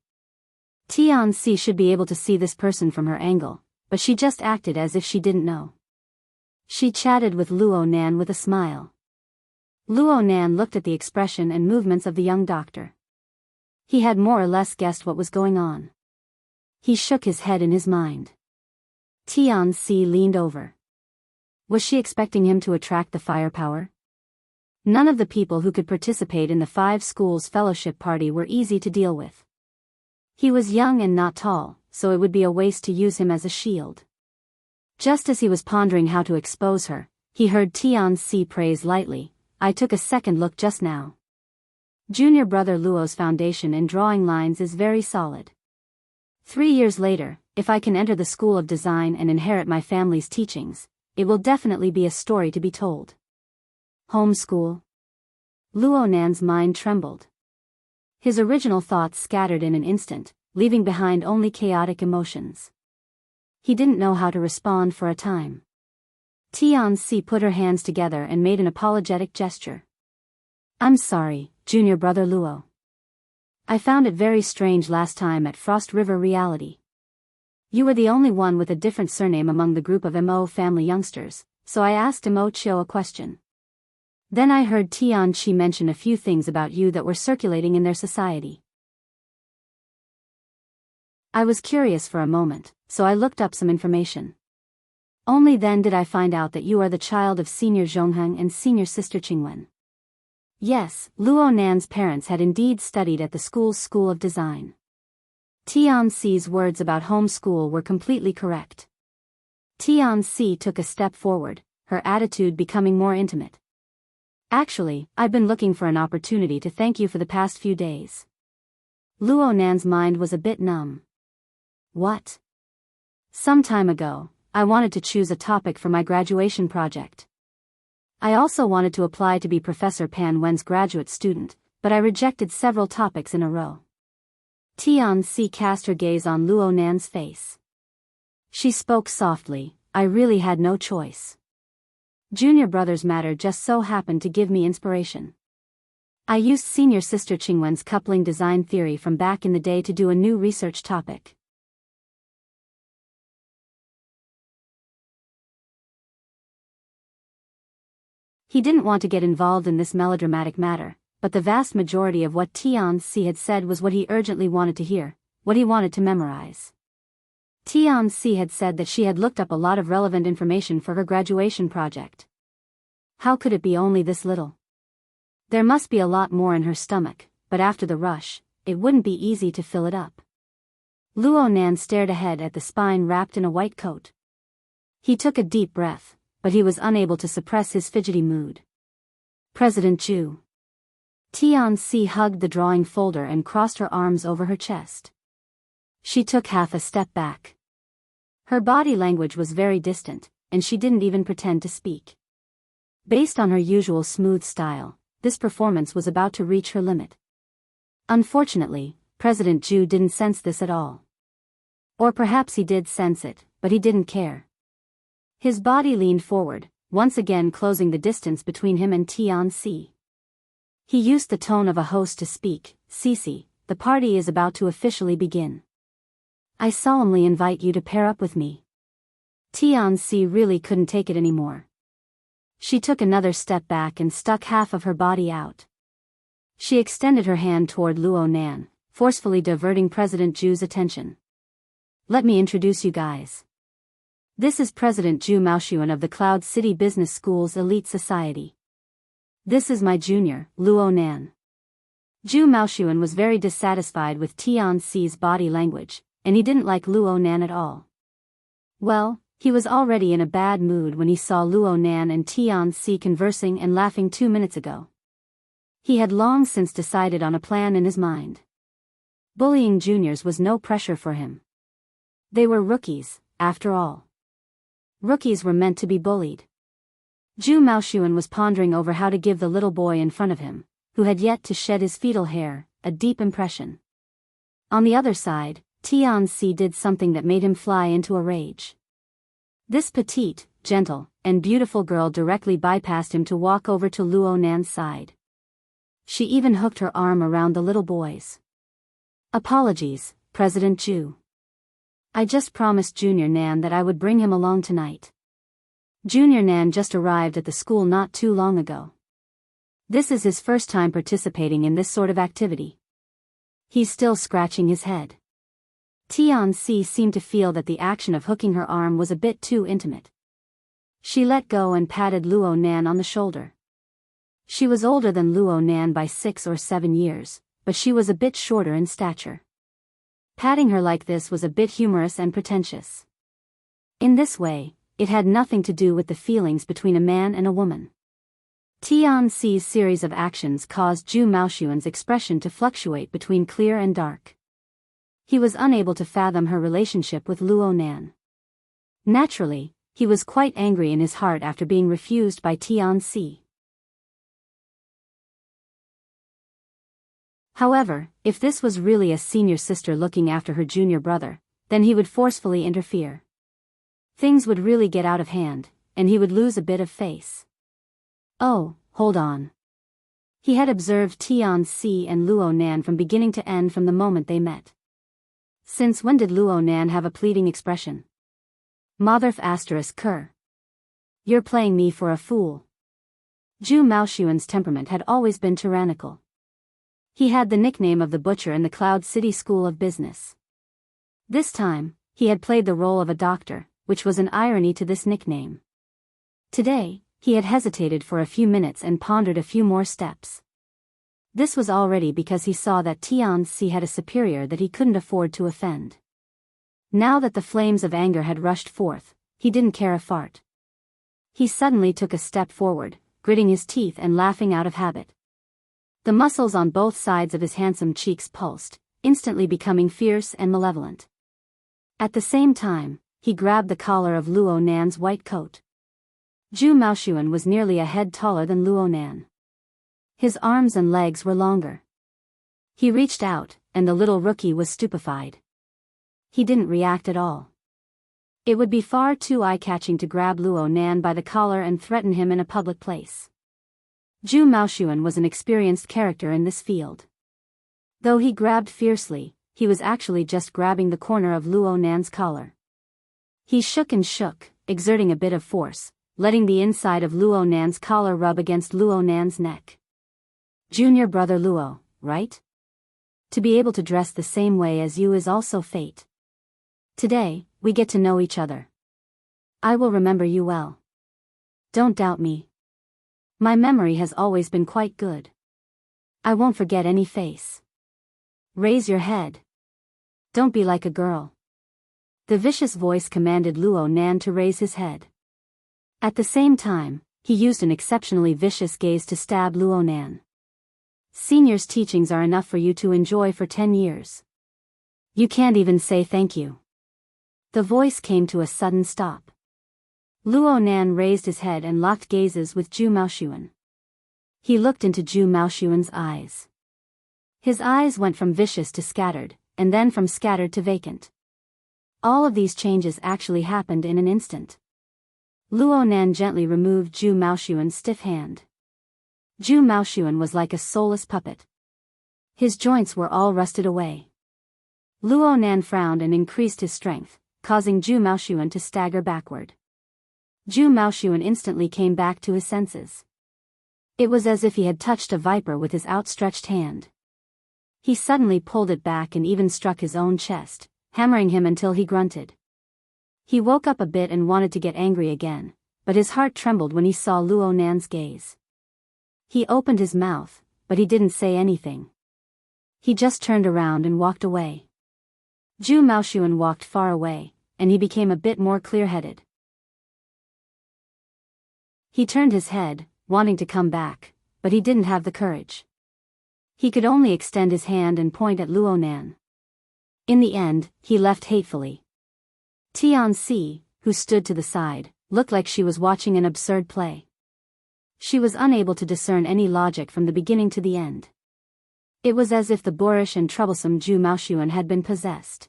Tianxi should be able to see this person from her angle, but she just acted as if she didn't know. She chatted with Luo Nan with a smile. Luo Nan looked at the expression and movements of the young doctor. He had more or less guessed what was going on. He shook his head in his mind. Tianxi leaned over. Was she expecting him to attract the firepower? None of the people who could participate in the 5 schools fellowship party were easy to deal with. He was young and not tall, so it would be a waste to use him as a shield. Just as he was pondering how to expose her, he heard Tianxi praise lightly, I took a second look just now. Junior brother Luo's foundation in drawing lines is very solid. 3 years later, if I can enter the School of Design and inherit my family's teachings, it will definitely be a story to be told. Home school? Luo Nan's mind trembled. His original thoughts scattered in an instant, leaving behind only chaotic emotions. He didn't know how to respond for a time. Tian-Si put her hands together and made an apologetic gesture. I'm sorry, junior brother Luo. I found it very strange last time at Frost River Reality. You were the only one with a different surname among the group of Mo family youngsters, so I asked Mo Chio a question. Then I heard Tian-Chi mention a few things about you that were circulating in their society. I was curious for a moment, so I looked up some information. Only then did I find out that you are the child of Senior Zhongheng and Senior Sister Qingwen. Yes, Luo Nan's parents had indeed studied at the school's School of Design. Tian-Si's words about homeschool were completely correct. Tian-Si took a step forward, her attitude becoming more intimate. Actually, I've been looking for an opportunity to thank you for the past few days. Luo Nan's mind was a bit numb. What? Some time ago, I wanted to choose a topic for my graduation project. I also wanted to apply to be Professor Pan Wen's graduate student, but I rejected several topics in a row. Tian-Si cast her gaze on Luo Nan's face. She spoke softly, I really had no choice. Junior brother's matter just so happened to give me inspiration. I used Senior Sister Qingwen's coupling design theory from back in the day to do a new research topic. He didn't want to get involved in this melodramatic matter, but the vast majority of what Tian-Si had said was what he urgently wanted to hear, what he wanted to memorize. Tian-Si had said that she had looked up a lot of relevant information for her graduation project. How could it be only this little? There must be a lot more in her stomach, but after the rush, it wouldn't be easy to fill it up. Luo Nan stared ahead at the spine wrapped in a white coat. He took a deep breath, but he was unable to suppress his fidgety mood. President Zhu. Tian-Si hugged the drawing folder and crossed her arms over her chest. She took half a step back. Her body language was very distant, and she didn't even pretend to speak. Based on her usual smooth style, this performance was about to reach her limit. Unfortunately, President Zhu didn't sense this at all. Or perhaps he did sense it, but he didn't care. His body leaned forward, once again closing the distance between him and Tian-Si. He used the tone of a host to speak, Cece, the party is about to officially begin. I solemnly invite you to pair up with me. Tian-Si really couldn't take it anymore. She took another step back and stuck half of her body out. She extended her hand toward Luo Nan, forcefully diverting President Zhu's attention. Let me introduce you guys. This is President Zhu Maoxuan of the Cloud City Business School's Elite Society. This is my junior, Luo Nan. Zhu Maoxuan was very dissatisfied with Tian-Si's body language, and he didn't like Luo Nan at all. Well, he was already in a bad mood when he saw Luo Nan and Tian-Si conversing and laughing 2 minutes ago. He had long since decided on a plan in his mind. Bullying juniors was no pressure for him. They were rookies, after all. Rookies were meant to be bullied. Zhu Maoxuan was pondering over how to give the little boy in front of him, who had yet to shed his fetal hair, a deep impression. On the other side, Tian-Si did something that made him fly into a rage. This petite, gentle, and beautiful girl directly bypassed him to walk over to Luo Nan's side. She even hooked her arm around the little boy's. Apologies, President Zhu. I just promised Junior Nan that I would bring him along tonight. Junior Nan just arrived at the school not too long ago. This is his first time participating in this sort of activity. He's still scratching his head. Tian-Si seemed to feel that the action of hooking her arm was a bit too intimate. She let go and patted Luo Nan on the shoulder. She was older than Luo Nan by 6 or 7 years, but she was a bit shorter in stature. Patting her like this was a bit humorous and pretentious. In this way, it had nothing to do with the feelings between a man and a woman. Tian-Si's series of actions caused Zhu Maoxuan's expression to fluctuate between clear and dark. He was unable to fathom her relationship with Luo Nan. Naturally, he was quite angry in his heart after being refused by Tian-Si. However, if this was really a senior sister looking after her junior brother, then he would forcefully interfere. Things would really get out of hand, and he would lose a bit of face. Oh, hold on. He had observed Tian-Si and Luo Nan from beginning to end from the moment they met. Since when did Luo Nan have a pleading expression? Motherf asterisk Ker. You're playing me for a fool. Zhu Maoxuan's temperament had always been tyrannical. He had the nickname of the butcher in the Cloud City School of Business. This time, he had played the role of a doctor, which was an irony to this nickname. Today, he had hesitated for a few minutes and pondered a few more steps. This was already because he saw that Tian-Si had a superior that he couldn't afford to offend. Now that the flames of anger had rushed forth, he didn't care a fart. He suddenly took a step forward, gritting his teeth and laughing out of habit. The muscles on both sides of his handsome cheeks pulsed, instantly becoming fierce and malevolent. At the same time, he grabbed the collar of Luo Nan's white coat. Zhu Maoxuan was nearly a head taller than Luo Nan. His arms and legs were longer. He reached out, and the little rookie was stupefied. He didn't react at all. It would be far too eye-catching to grab Luo Nan by the collar and threaten him in a public place. Zhu Maoxuan was an experienced character in this field. Though he grabbed fiercely, he was actually just grabbing the corner of Luo Nan's collar. He shook and shook, exerting a bit of force, letting the inside of Luo Nan's collar rub against Luo Nan's neck. Junior brother Luo, right? To be able to dress the same way as you is also fate. Today, we get to know each other. I will remember you well. Don't doubt me. My memory has always been quite good. I won't forget any face. Raise your head. Don't be like a girl. The vicious voice commanded Luo Nan to raise his head. At the same time, he used an exceptionally vicious gaze to stab Luo Nan. Senior's teachings are enough for you to enjoy for 10 years. You can't even say thank you. The voice came to a sudden stop. Luo Nan raised his head and locked gazes with Zhu Maoxuan. He looked into Zhu Maoxuan's eyes. His eyes went from vicious to scattered, and then from scattered to vacant. All of these changes actually happened in an instant. Luo Nan gently removed Zhu Maoxuan's stiff hand. Zhu Maoxuan was like a soulless puppet. His joints were all rusted away. Luo Nan frowned and increased his strength, causing Zhu Maoxuan to stagger backward. Zhu Maoxuan instantly came back to his senses. It was as if he had touched a viper with his outstretched hand. He suddenly pulled it back and even struck his own chest, hammering him until he grunted. He woke up a bit and wanted to get angry again, but his heart trembled when he saw Luo Nan's gaze. He opened his mouth, but he didn't say anything. He just turned around and walked away. Zhu Maoxuan walked far away, and he became a bit more clear-headed. He turned his head, wanting to come back, but he didn't have the courage. He could only extend his hand and point at Luo Nan. In the end, he left hatefully. Tian-Si, who stood to the side, looked like she was watching an absurd play. She was unable to discern any logic from the beginning to the end. It was as if the boorish and troublesome Zhu Maoxuan had been possessed.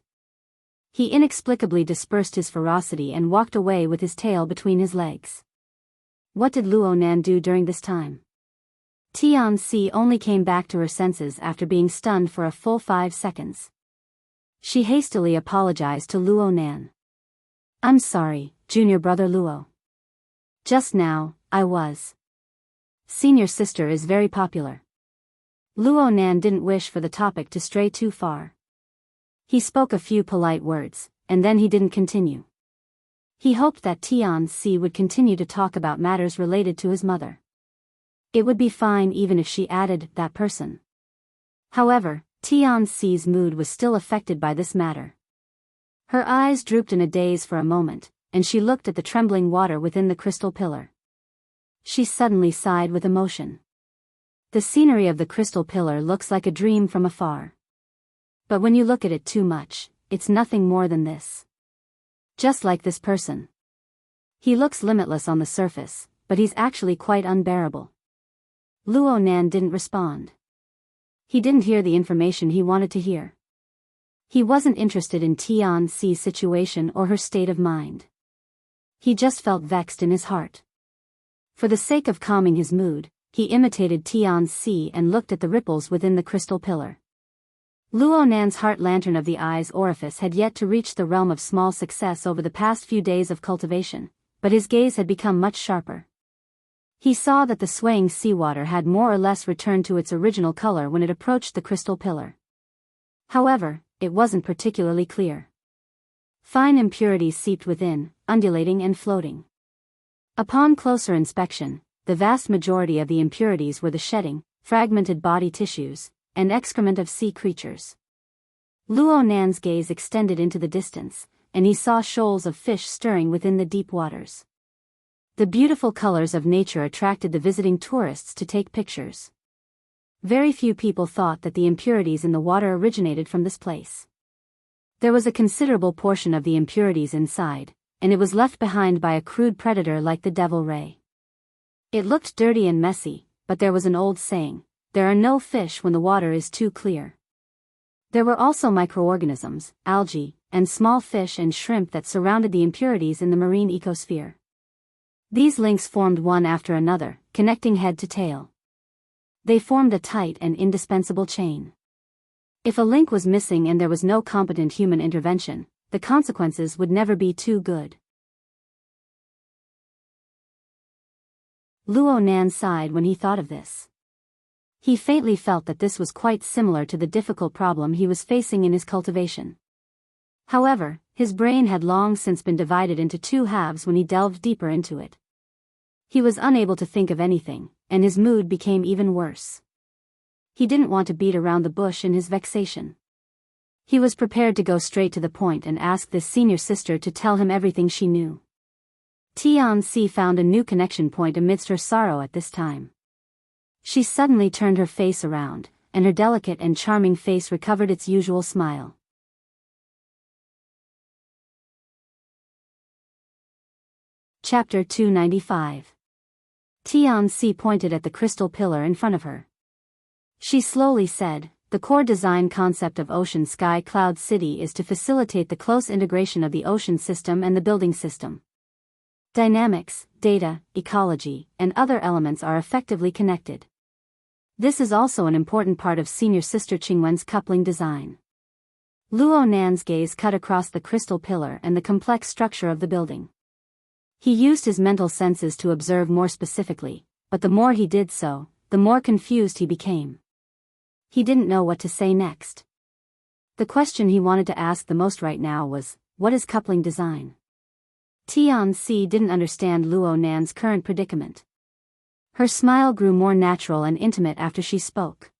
He inexplicably dispersed his ferocity and walked away with his tail between his legs. What did Luo Nan do during this time? Tian-Si only came back to her senses after being stunned for a full 5 seconds. She hastily apologized to Luo Nan. I'm sorry, junior brother Luo. Just now, I was. Senior sister is very popular. Luo Nan didn't wish for the topic to stray too far. He spoke a few polite words, and then he didn't continue. He hoped that Tian-Si would continue to talk about matters related to his mother. It would be fine even if she added that person. However, Tian-Si's mood was still affected by this matter. Her eyes drooped in a daze for a moment, and she looked at the trembling water within the crystal pillar. She suddenly sighed with emotion. The scenery of the crystal pillar looks like a dream from afar. But when you look at it too much, it's nothing more than this. Just like this person. He looks limitless on the surface, but he's actually quite unbearable. Luo Nan didn't respond. He didn't hear the information he wanted to hear. He wasn't interested in Tianxi's situation or her state of mind. He just felt vexed in his heart. For the sake of calming his mood, he imitated Tianxi and looked at the ripples within the crystal pillar. Luo Nan's heart lantern of the eye's orifice had yet to reach the realm of small success over the past few days of cultivation, but his gaze had become much sharper. He saw that the swaying seawater had more or less returned to its original color when it approached the crystal pillar. However, it wasn't particularly clear. Fine impurities seeped within, undulating and floating. Upon closer inspection, the vast majority of the impurities were the shedding, fragmented body tissues, and excrement of sea creatures. Luo Nan's gaze extended into the distance, and he saw shoals of fish stirring within the deep waters. The beautiful colors of nature attracted the visiting tourists to take pictures. Very few people thought that the impurities in the water originated from this place. There was a considerable portion of the impurities inside, and it was left behind by a crude predator like the devil ray. It looked dirty and messy, but there was an old saying, "There are no fish when the water is too clear." There were also microorganisms, algae, and small fish and shrimp that surrounded the impurities in the marine ecosphere. These links formed one after another, connecting head to tail. They formed a tight and indispensable chain. If a link was missing and there was no competent human intervention, the consequences would never be too good. Luo Nan sighed when he thought of this. He faintly felt that this was quite similar to the difficult problem he was facing in his cultivation. However, his brain had long since been divided into two halves when he delved deeper into it. He was unable to think of anything, and his mood became even worse. He didn't want to beat around the bush in his vexation. He was prepared to go straight to the point and ask this senior sister to tell him everything she knew. Tianxi found a new connection point amidst her sorrow at this time. She suddenly turned her face around, and her delicate and charming face recovered its usual smile. Chapter 295. Tianxi pointed at the crystal pillar in front of her. She slowly said, "The core design concept of Ocean Sky Cloud City is to facilitate the close integration of the ocean system and the building system. Dynamics, data, ecology, and other elements are effectively connected. This is also an important part of Senior Sister Qingwen's coupling design." Luo Nan's gaze cut across the crystal pillar and the complex structure of the building. He used his mental senses to observe more specifically, but the more he did so, the more confused he became. He didn't know what to say next. The question he wanted to ask the most right now was, what is coupling design? Tianxi didn't understand Luo Nan's current predicament. Her smile grew more natural and intimate after she spoke.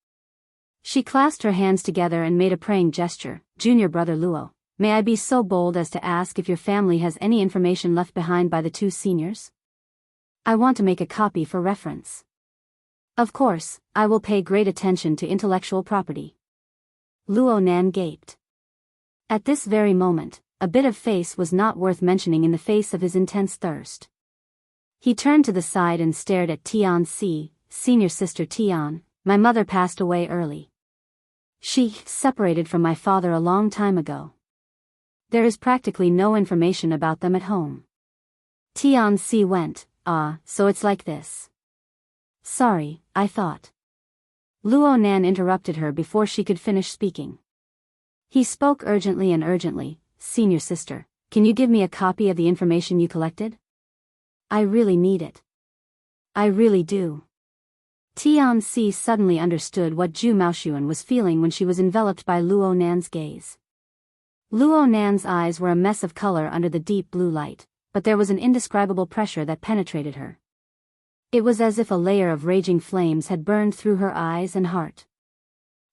She clasped her hands together and made a praying gesture. "Junior brother Luo, may I be so bold as to ask if your family has any information left behind by the two seniors? I want to make a copy for reference. Of course, I will pay great attention to intellectual property." Luo Nan gaped. At this very moment, a bit of face was not worth mentioning in the face of his intense thirst. He turned to the side and stared at Tianxi. "Senior sister Tian, my mother passed away early. She separated from my father a long time ago. There is practically no information about them at home." Tianxi went, "Ah, so it's like this. Sorry, I thought." Luo Nan interrupted her before she could finish speaking. He spoke urgently, "Senior sister, can you give me a copy of the information you collected? I really need it. I really do." Tianxi suddenly understood what Zhu Maoxuan was feeling when she was enveloped by Luo Nan's gaze. Luo Nan's eyes were a mess of color under the deep blue light, but there was an indescribable pressure that penetrated her. It was as if a layer of raging flames had burned through her eyes and heart.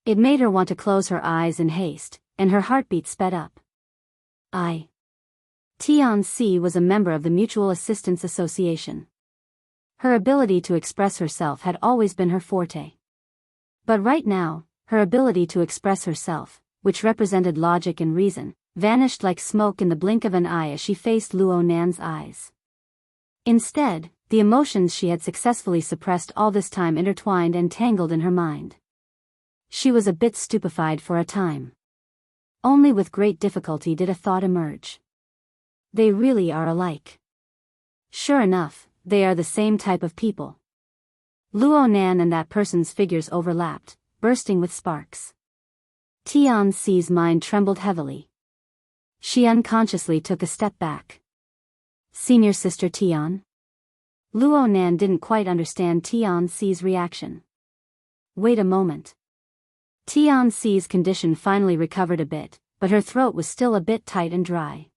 It made her want to close her eyes in haste, and her heartbeat sped up. Tianxi was a member of the Mutual Assistance Association. Her ability to express herself had always been her forte. But right now, her ability to express herself, which represented logic and reason, vanished like smoke in the blink of an eye as she faced Luo Nan's eyes. Instead, the emotions she had successfully suppressed all this time intertwined and tangled in her mind. She was a bit stupefied for a time. Only with great difficulty did a thought emerge. They really are alike. Sure enough, they are the same type of people. Luo Nan and that person's figures overlapped, bursting with sparks. Tianxi's mind trembled heavily. She unconsciously took a step back. Senior Sister Tian? Luo Nan didn't quite understand Tianxi's reaction. Wait a moment. Tianxi's condition finally recovered a bit, but her throat was still a bit tight and dry.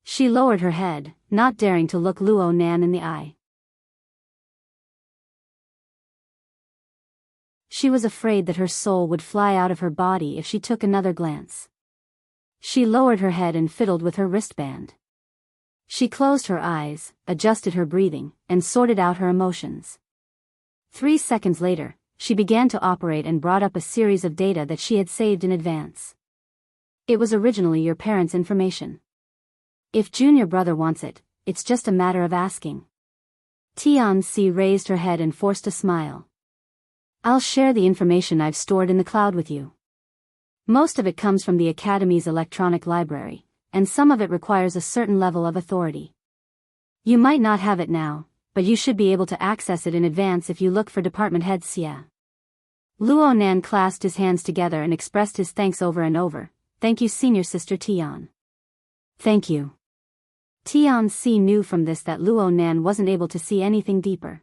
She lowered her head, not daring to look Luo Nan in the eye. She was afraid that her soul would fly out of her body if she took another glance. She lowered her head and fiddled with her wristband. She closed her eyes, adjusted her breathing, and sorted out her emotions. 3 seconds later, she began to operate and brought up a series of data that she had saved in advance. It was originally your parents' information. If junior brother wants it, it's just a matter of asking. Tianxi raised her head and forced a smile. I'll share the information I've stored in the cloud with you. Most of it comes from the Academy's electronic library, and some of it requires a certain level of authority. You might not have it now, but you should be able to access it in advance if you look for Department Head Xia. Luo Nan clasped his hands together and expressed his thanks over and over. Thank you, Senior Sister Tian. Thank you. Tianxi knew from this that Luo Nan wasn't able to see anything deeper.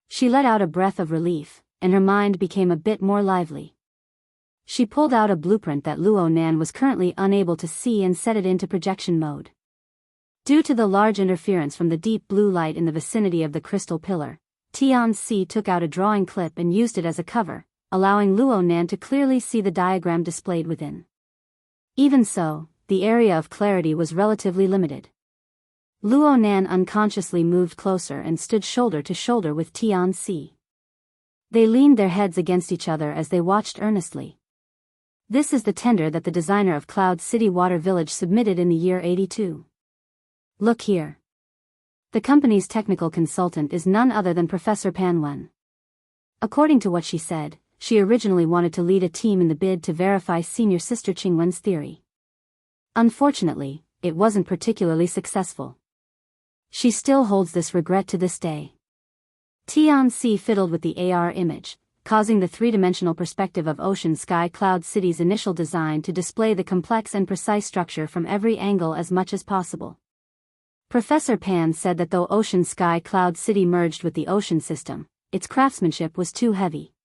She let out a breath of relief, and her mind became a bit more lively. She pulled out a blueprint that Luo Nan was currently unable to see and set it into projection mode. Due to the large interference from the deep blue light in the vicinity of the crystal pillar, Tianxi took out a drawing clip and used it as a cover, allowing Luo Nan to clearly see the diagram displayed within. Even so, the area of clarity was relatively limited. Luo Nan unconsciously moved closer and stood shoulder to shoulder with Tianxi. They leaned their heads against each other as they watched earnestly. This is the tender that the designer of Cloud City Water Village submitted in the year 82. Look here. The company's technical consultant is none other than Professor Pan Wen. According to what she said, she originally wanted to lead a team in the bid to verify Senior Sister Qingwen's theory. Unfortunately, it wasn't particularly successful. She still holds this regret to this day. Tianxi fiddled with the AR image, causing the three-dimensional perspective of Ocean Sky Cloud City's initial design to display the complex and precise structure from every angle as much as possible. Professor Pan said that though Ocean Sky Cloud City merged with the ocean system, its craftsmanship was too heavy.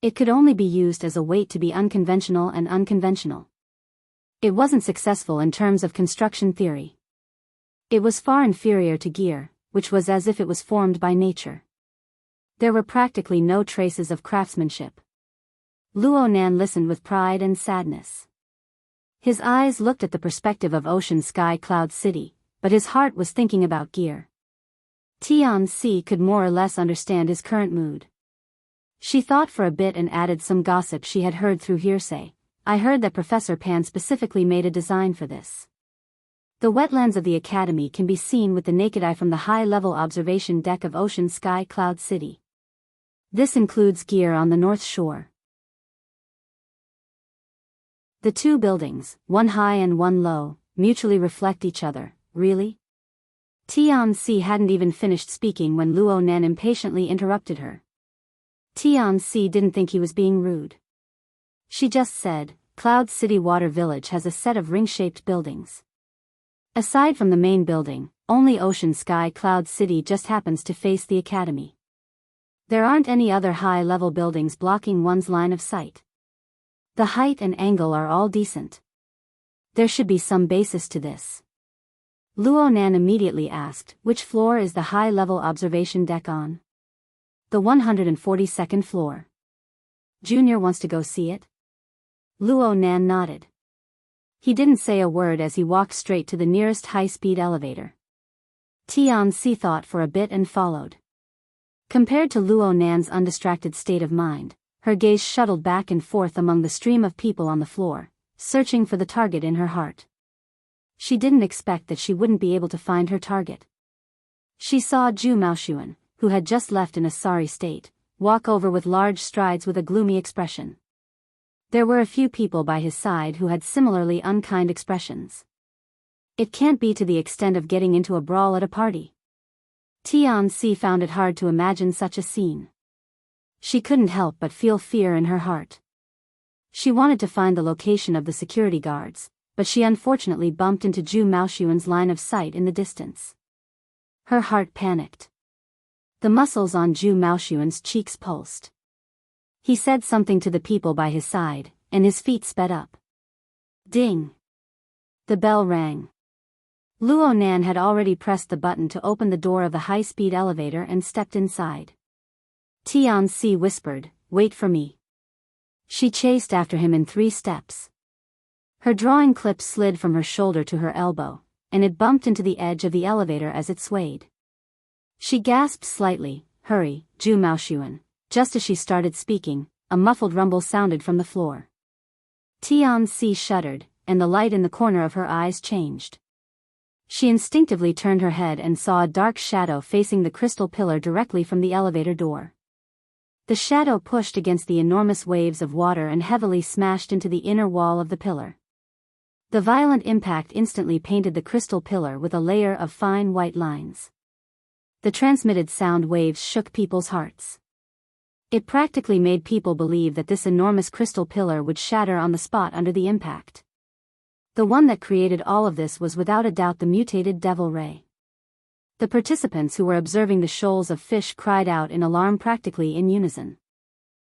It could only be used as a weight to be unconventional and unconventional. It wasn't successful in terms of construction theory. It was far inferior to gear, which was as if it was formed by nature. There were practically no traces of craftsmanship. Luo Nan listened with pride and sadness. His eyes looked at the perspective of Ocean Sky Cloud City, but his heart was thinking about gear. Tianxi could more or less understand his current mood. She thought for a bit and added some gossip she had heard through hearsay. I heard that Professor Pan specifically made a design for this. The wetlands of the Academy can be seen with the naked eye from the high-level observation deck of Ocean Sky Cloud City. This includes gear on the north shore. The two buildings, one high and one low, mutually reflect each other. Really? Tianxi hadn't even finished speaking when Luo Nan impatiently interrupted her. Tianxi didn't think he was being rude. She just said, Cloud City Water Village has a set of ring-shaped buildings. Aside from the main building, only Ocean Sky Cloud City just happens to face the Academy. There aren't any other high-level buildings blocking one's line of sight. The height and angle are all decent. There should be some basis to this. Luo Nan immediately asked, which floor is the high-level observation deck on? The 142nd floor. Junior wants to go see it? Luo Nan nodded. He didn't say a word as he walked straight to the nearest high-speed elevator. Tianxi thought for a bit and followed. Compared to Luo Nan's undistracted state of mind, her gaze shuttled back and forth among the stream of people on the floor, searching for the target in her heart. She didn't expect that she wouldn't be able to find her target. She saw Zhu Maoxuan, who had just left in a sorry state, walk over with large strides with a gloomy expression. There were a few people by his side who had similarly unkind expressions. It can't be to the extent of getting into a brawl at a party. Tian-Si found it hard to imagine such a scene. She couldn't help but feel fear in her heart. She wanted to find the location of the security guards, but she unfortunately bumped into Zhu Maoxuan's line of sight in the distance. Her heart panicked. The muscles on Zhu Maoxuan's cheeks pulsed. He said something to the people by his side, and his feet sped up. Ding! The bell rang. Luo Nan had already pressed the button to open the door of the high-speed elevator and stepped inside. Tian-Si whispered, "Wait for me." She chased after him in 3 steps. Her drawing clip slid from her shoulder to her elbow, and it bumped into the edge of the elevator as it swayed. She gasped slightly, "Hurry, Zhu Maoxuan." Just as she started speaking, a muffled rumble sounded from the floor. Tian-Si shuddered, and the light in the corner of her eyes changed. She instinctively turned her head and saw a dark shadow facing the crystal pillar directly from the elevator door. The shadow pushed against the enormous waves of water and heavily smashed into the inner wall of the pillar. The violent impact instantly painted the crystal pillar with a layer of fine white lines. The transmitted sound waves shook people's hearts. It practically made people believe that this enormous crystal pillar would shatter on the spot under the impact. The one that created all of this was without a doubt the mutated Devil Ray. The participants who were observing the shoals of fish cried out in alarm practically in unison.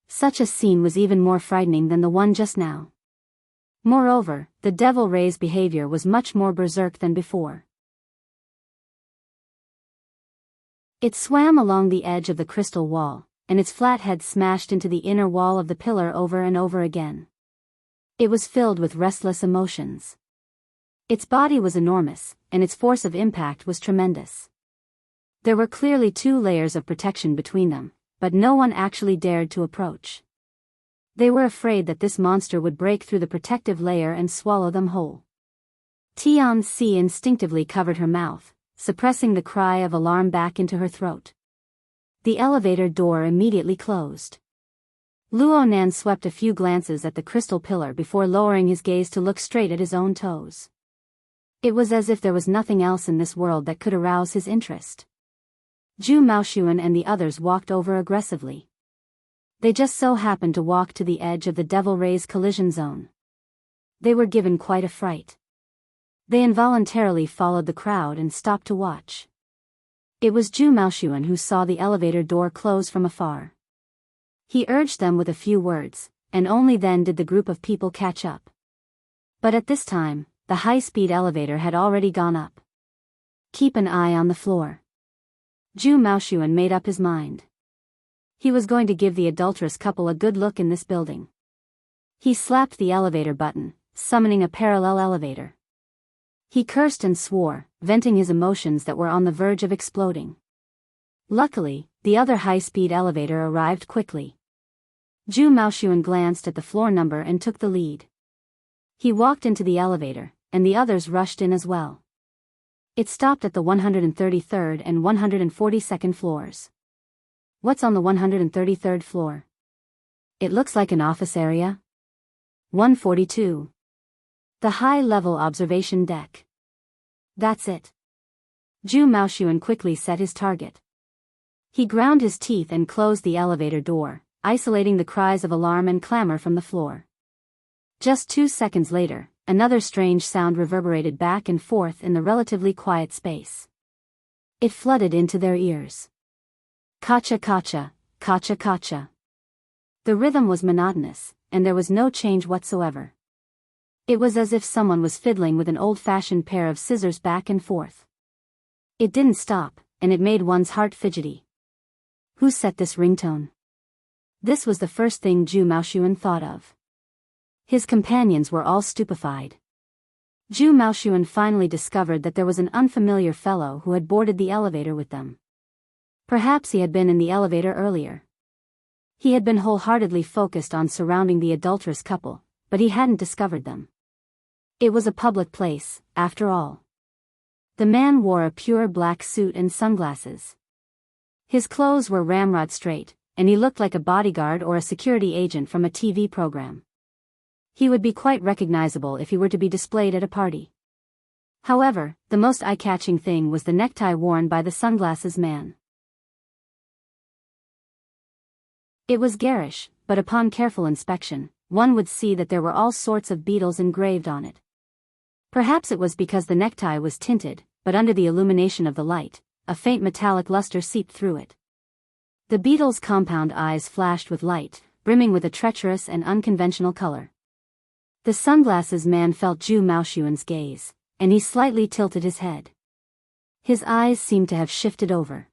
Such a scene was even more frightening than the one just now. Moreover, the Devil Ray's behavior was much more berserk than before. It swam along the edge of the crystal wall, and its flat head smashed into the inner wall of the pillar over and over again. It was filled with restless emotions. Its body was enormous, and its force of impact was tremendous. There were clearly 2 layers of protection between them, but no one actually dared to approach. They were afraid that this monster would break through the protective layer and swallow them whole. Tian-Si instinctively covered her mouth, suppressing the cry of alarm back into her throat. The elevator door immediately closed. Luo Nan swept a few glances at the crystal pillar before lowering his gaze to look straight at his own toes. It was as if there was nothing else in this world that could arouse his interest. Zhu Maoxuan and the others walked over aggressively. They just so happened to walk to the edge of the Devil Ray's collision zone. They were given quite a fright. They involuntarily followed the crowd and stopped to watch. It was Zhu Maoxuan who saw the elevator door close from afar. He urged them with a few words, and only then did the group of people catch up. But at this time, the high-speed elevator had already gone up. Keep an eye on the floor. Zhu Maoxuan made up his mind. He was going to give the adulterous couple a good look in this building. He slapped the elevator button, summoning a parallel elevator. He cursed and swore, venting his emotions that were on the verge of exploding. Luckily, the other high-speed elevator arrived quickly. Zhu Maoxuan glanced at the floor number and took the lead. He walked into the elevator, and the others rushed in as well. It stopped at the 133rd and 142nd floors. What's on the 133rd floor? It looks like an office area. 142. The high-level observation deck. That's it. Zhu Maoxuan quickly set his target. He ground his teeth and closed the elevator door, isolating the cries of alarm and clamor from the floor. Just 2 seconds later, another strange sound reverberated back and forth in the relatively quiet space. It flooded into their ears. Kacha kacha, kacha kacha. The rhythm was monotonous, and there was no change whatsoever. It was as if someone was fiddling with an old-fashioned pair of scissors back and forth. It didn't stop, and it made one's heart fidgety. Who set this ringtone? This was the first thing Zhu Maoxuan thought of. His companions were all stupefied. Zhu Maoxuan finally discovered that there was an unfamiliar fellow who had boarded the elevator with them. Perhaps he had been in the elevator earlier. He had been wholeheartedly focused on surrounding the adulterous couple, but he hadn't discovered them. It was a public place, after all. The man wore a pure black suit and sunglasses. His clothes were ramrod straight, and he looked like a bodyguard or a security agent from a TV program. He would be quite recognizable if he were to be displayed at a party. However, the most eye-catching thing was the necktie worn by the sunglasses man. It was garish, but upon careful inspection, one would see that there were all sorts of beetles engraved on it. Perhaps it was because the necktie was tinted, but under the illumination of the light, a faint metallic luster seeped through it. The beetle's compound eyes flashed with light, brimming with a treacherous and unconventional color. The sunglasses man felt Zhu Maoshuan's gaze, and he slightly tilted his head. His eyes seemed to have shifted over.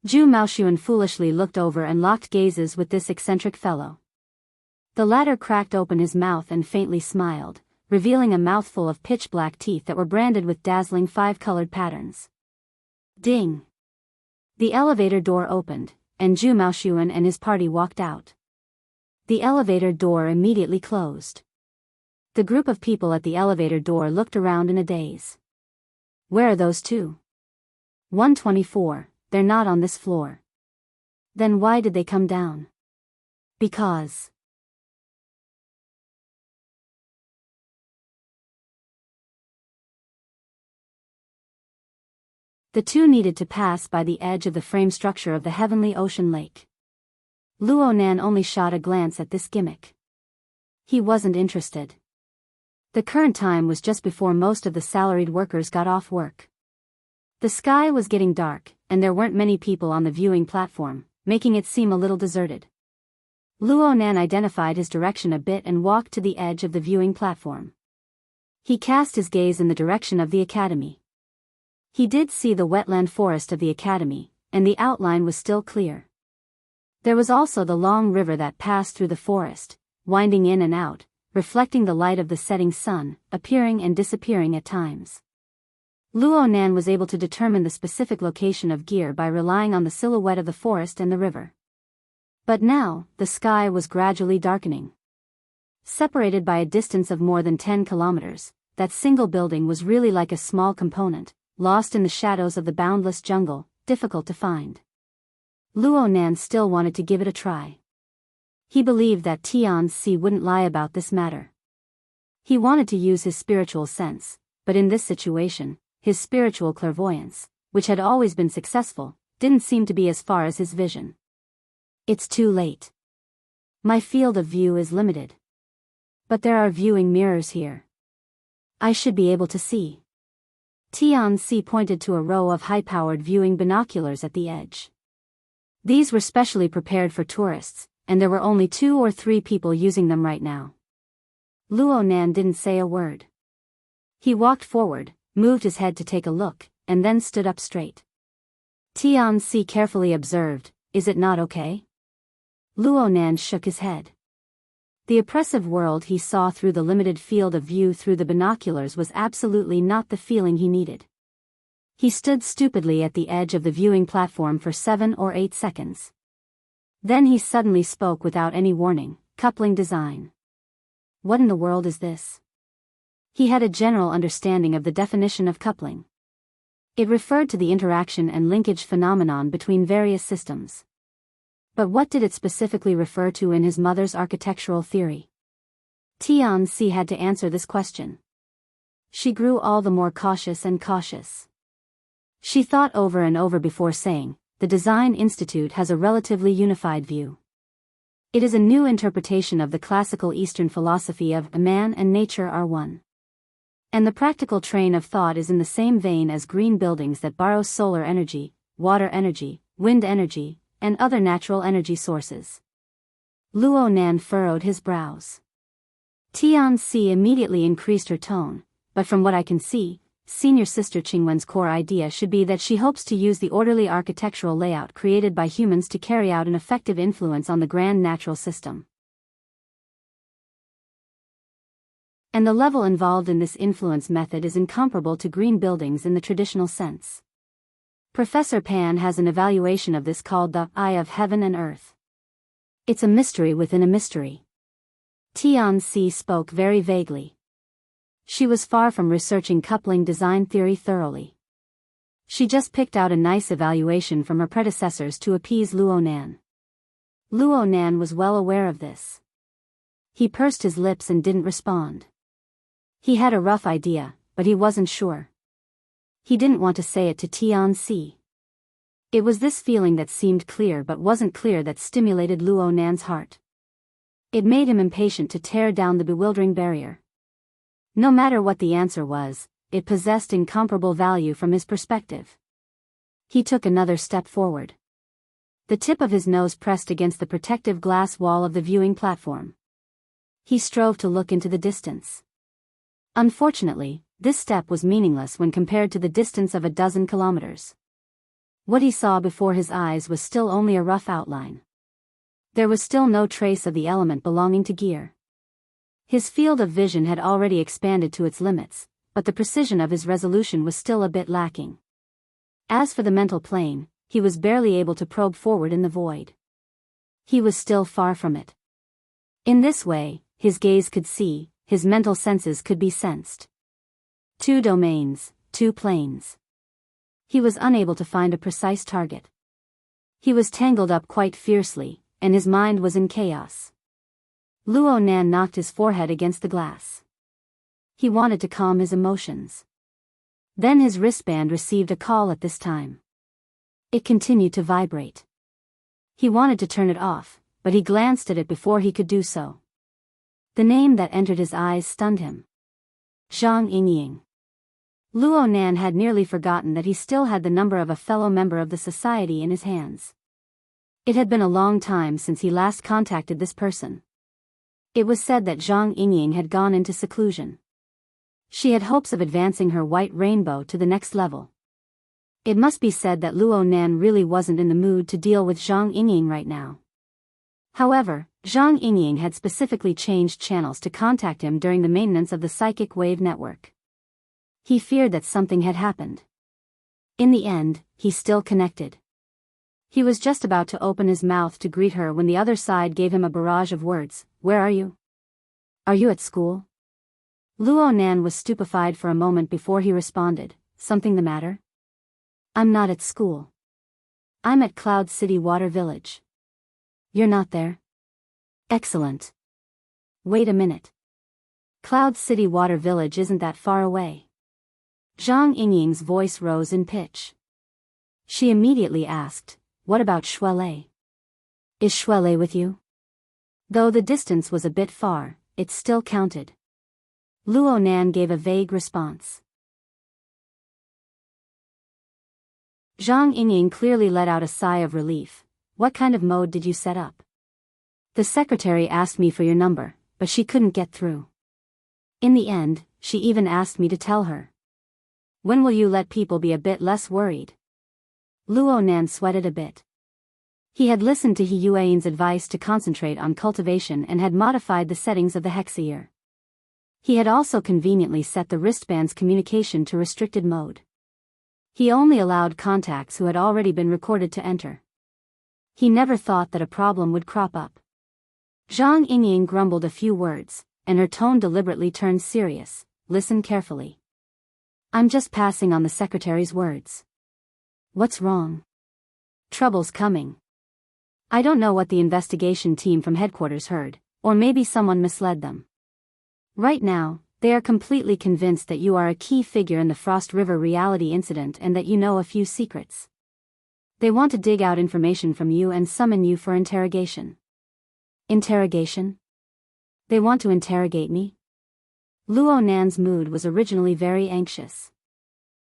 Zhu Maoshuan foolishly looked over and locked gazes with this eccentric fellow. The latter cracked open his mouth and faintly smiled, revealing a mouthful of pitch-black teeth that were branded with dazzling 5-colored patterns. Ding! The elevator door opened, and Zhu Maoshuan and his party walked out. The elevator door immediately closed. The group of people at the elevator door looked around in a daze. Where are those two? 124, they're not on this floor. Then why did they come down? Because. The two needed to pass by the edge of the frame structure of the heavenly ocean lake. Luo Nan only shot a glance at this gimmick. He wasn't interested. The current time was just before most of the salaried workers got off work. The sky was getting dark, and there weren't many people on the viewing platform, making it seem a little deserted. Luo Nan identified his direction a bit and walked to the edge of the viewing platform. He cast his gaze in the direction of the academy. He did see the wetland forest of the academy, and the outline was still clear. There was also the long river that passed through the forest, winding in and out, reflecting the light of the setting sun, appearing and disappearing at times. Luo Nan was able to determine the specific location of gear by relying on the silhouette of the forest and the river. But now, the sky was gradually darkening. Separated by a distance of more than 10 kilometers, that single building was really like a small component, lost in the shadows of the boundless jungle, difficult to find. Luo Nan still wanted to give it a try. He believed that Tianzi wouldn't lie about this matter. He wanted to use his spiritual sense, but in this situation, his spiritual clairvoyance, which had always been successful, didn't seem to be as far as his vision. It's too late. My field of view is limited. But there are viewing mirrors here. I should be able to see. Tianzi pointed to a row of high-powered viewing binoculars at the edge. These were specially prepared for tourists, and there were only 2 or 3 people using them right now. Luo Nan didn't say a word. He walked forward, moved his head to take a look, and then stood up straight. Tianzi carefully observed, "Is it not okay?" Luo Nan shook his head. The oppressive world he saw through the limited field of view through the binoculars was absolutely not the feeling he needed. He stood stupidly at the edge of the viewing platform for 7 or 8 seconds. Then he suddenly spoke without any warning, "Coupling design. What in the world is this?" He had a general understanding of the definition of coupling. It referred to the interaction and linkage phenomenon between various systems. But what did it specifically refer to in his mother's architectural theory? Tianzi had to answer this question. She grew all the more cautious and cautious. She thought over and over before saying, "The Design Institute has a relatively unified view. It is a new interpretation of the classical Eastern philosophy of man and nature are one. And the practical train of thought is in the same vein as green buildings that borrow solar energy, water energy, wind energy, and other natural energy sources." Luo Nan furrowed his brows. Tianzi immediately increased her tone, "But from what I can see, senior sister Qingwen's core idea should be that she hopes to use the orderly architectural layout created by humans to carry out an effective influence on the grand natural system. And the level involved in this influence method is incomparable to green buildings in the traditional sense. Professor Pan has an evaluation of this called the Eye of Heaven and Earth. It's a mystery within a mystery." Tianzi spoke very vaguely. She was far from researching coupling design theory thoroughly. She just picked out a nice evaluation from her predecessors to appease Luo Nan. Luo Nan was well aware of this. He pursed his lips and didn't respond. He had a rough idea, but he wasn't sure. He didn't want to say it to Tian-Si. It was this feeling that seemed clear but wasn't clear that stimulated Luo Nan's heart. It made him impatient to tear down the bewildering barrier. No matter what the answer was, it possessed incomparable value from his perspective. He took another step forward. The tip of his nose pressed against the protective glass wall of the viewing platform. He strove to look into the distance. Unfortunately, this step was meaningless when compared to the distance of a dozen kilometers. What he saw before his eyes was still only a rough outline. There was still no trace of the element belonging to gear. His field of vision had already expanded to its limits, but the precision of his resolution was still a bit lacking. As for the mental plane, he was barely able to probe forward in the void. He was still far from it. In this way, his gaze could see, his mental senses could be sensed. 2 domains, 2 planes. He was unable to find a precise target. He was tangled up quite fiercely, and his mind was in chaos. Luo Nan knocked his forehead against the glass. He wanted to calm his emotions. Then his wristband received a call at this time. It continued to vibrate. He wanted to turn it off, but he glanced at it before he could do so. The name that entered his eyes stunned him. Zhang Yingying. Luo Nan had nearly forgotten that he still had the number of a fellow member of the society in his hands. It had been a long time since he last contacted this person. It was said that Zhang Yingying had gone into seclusion. She had hopes of advancing her white rainbow to the next level. It must be said that Luo Nan really wasn't in the mood to deal with Zhang Yingying right now. However, Zhang Yingying had specifically changed channels to contact him during the maintenance of the psychic wave network. He feared that something had happened. In the end, he still connected. He was just about to open his mouth to greet her when the other side gave him a barrage of words. Where are you? Are you at school? Luo Nan was stupefied for a moment before he responded. Something the matter? I'm not at school. I'm at Cloud City Water Village. You're not there? Excellent. Wait a minute. Cloud City Water Village isn't that far away. Zhang Yingying's voice rose in pitch. She immediately asked, what about Shuelei? Is Shuelei with you? Though the distance was a bit far, it still counted. Luo Nan gave a vague response. Zhang Yingying clearly let out a sigh of relief. What kind of mode did you set up? The secretary asked me for your number, but she couldn't get through. In the end, she even asked me to tell her. When will you let people be a bit less worried? Luo Nan sweated a bit. He had listened to He Yuan's advice to concentrate on cultivation and had modified the settings of the hexaear. He had also conveniently set the wristband's communication to restricted mode. He only allowed contacts who had already been recorded to enter. He never thought that a problem would crop up. Zhang Yingying grumbled a few words, and her tone deliberately turned serious. Listen carefully. I'm just passing on the secretary's words. What's wrong? Trouble's coming. I don't know what the investigation team from headquarters heard, or maybe someone misled them. Right now, they are completely convinced that you are a key figure in the Frost River reality incident and that you know a few secrets. They want to dig out information from you and summon you for interrogation. Interrogation? They want to interrogate me? Luo Nan's mood was originally very anxious.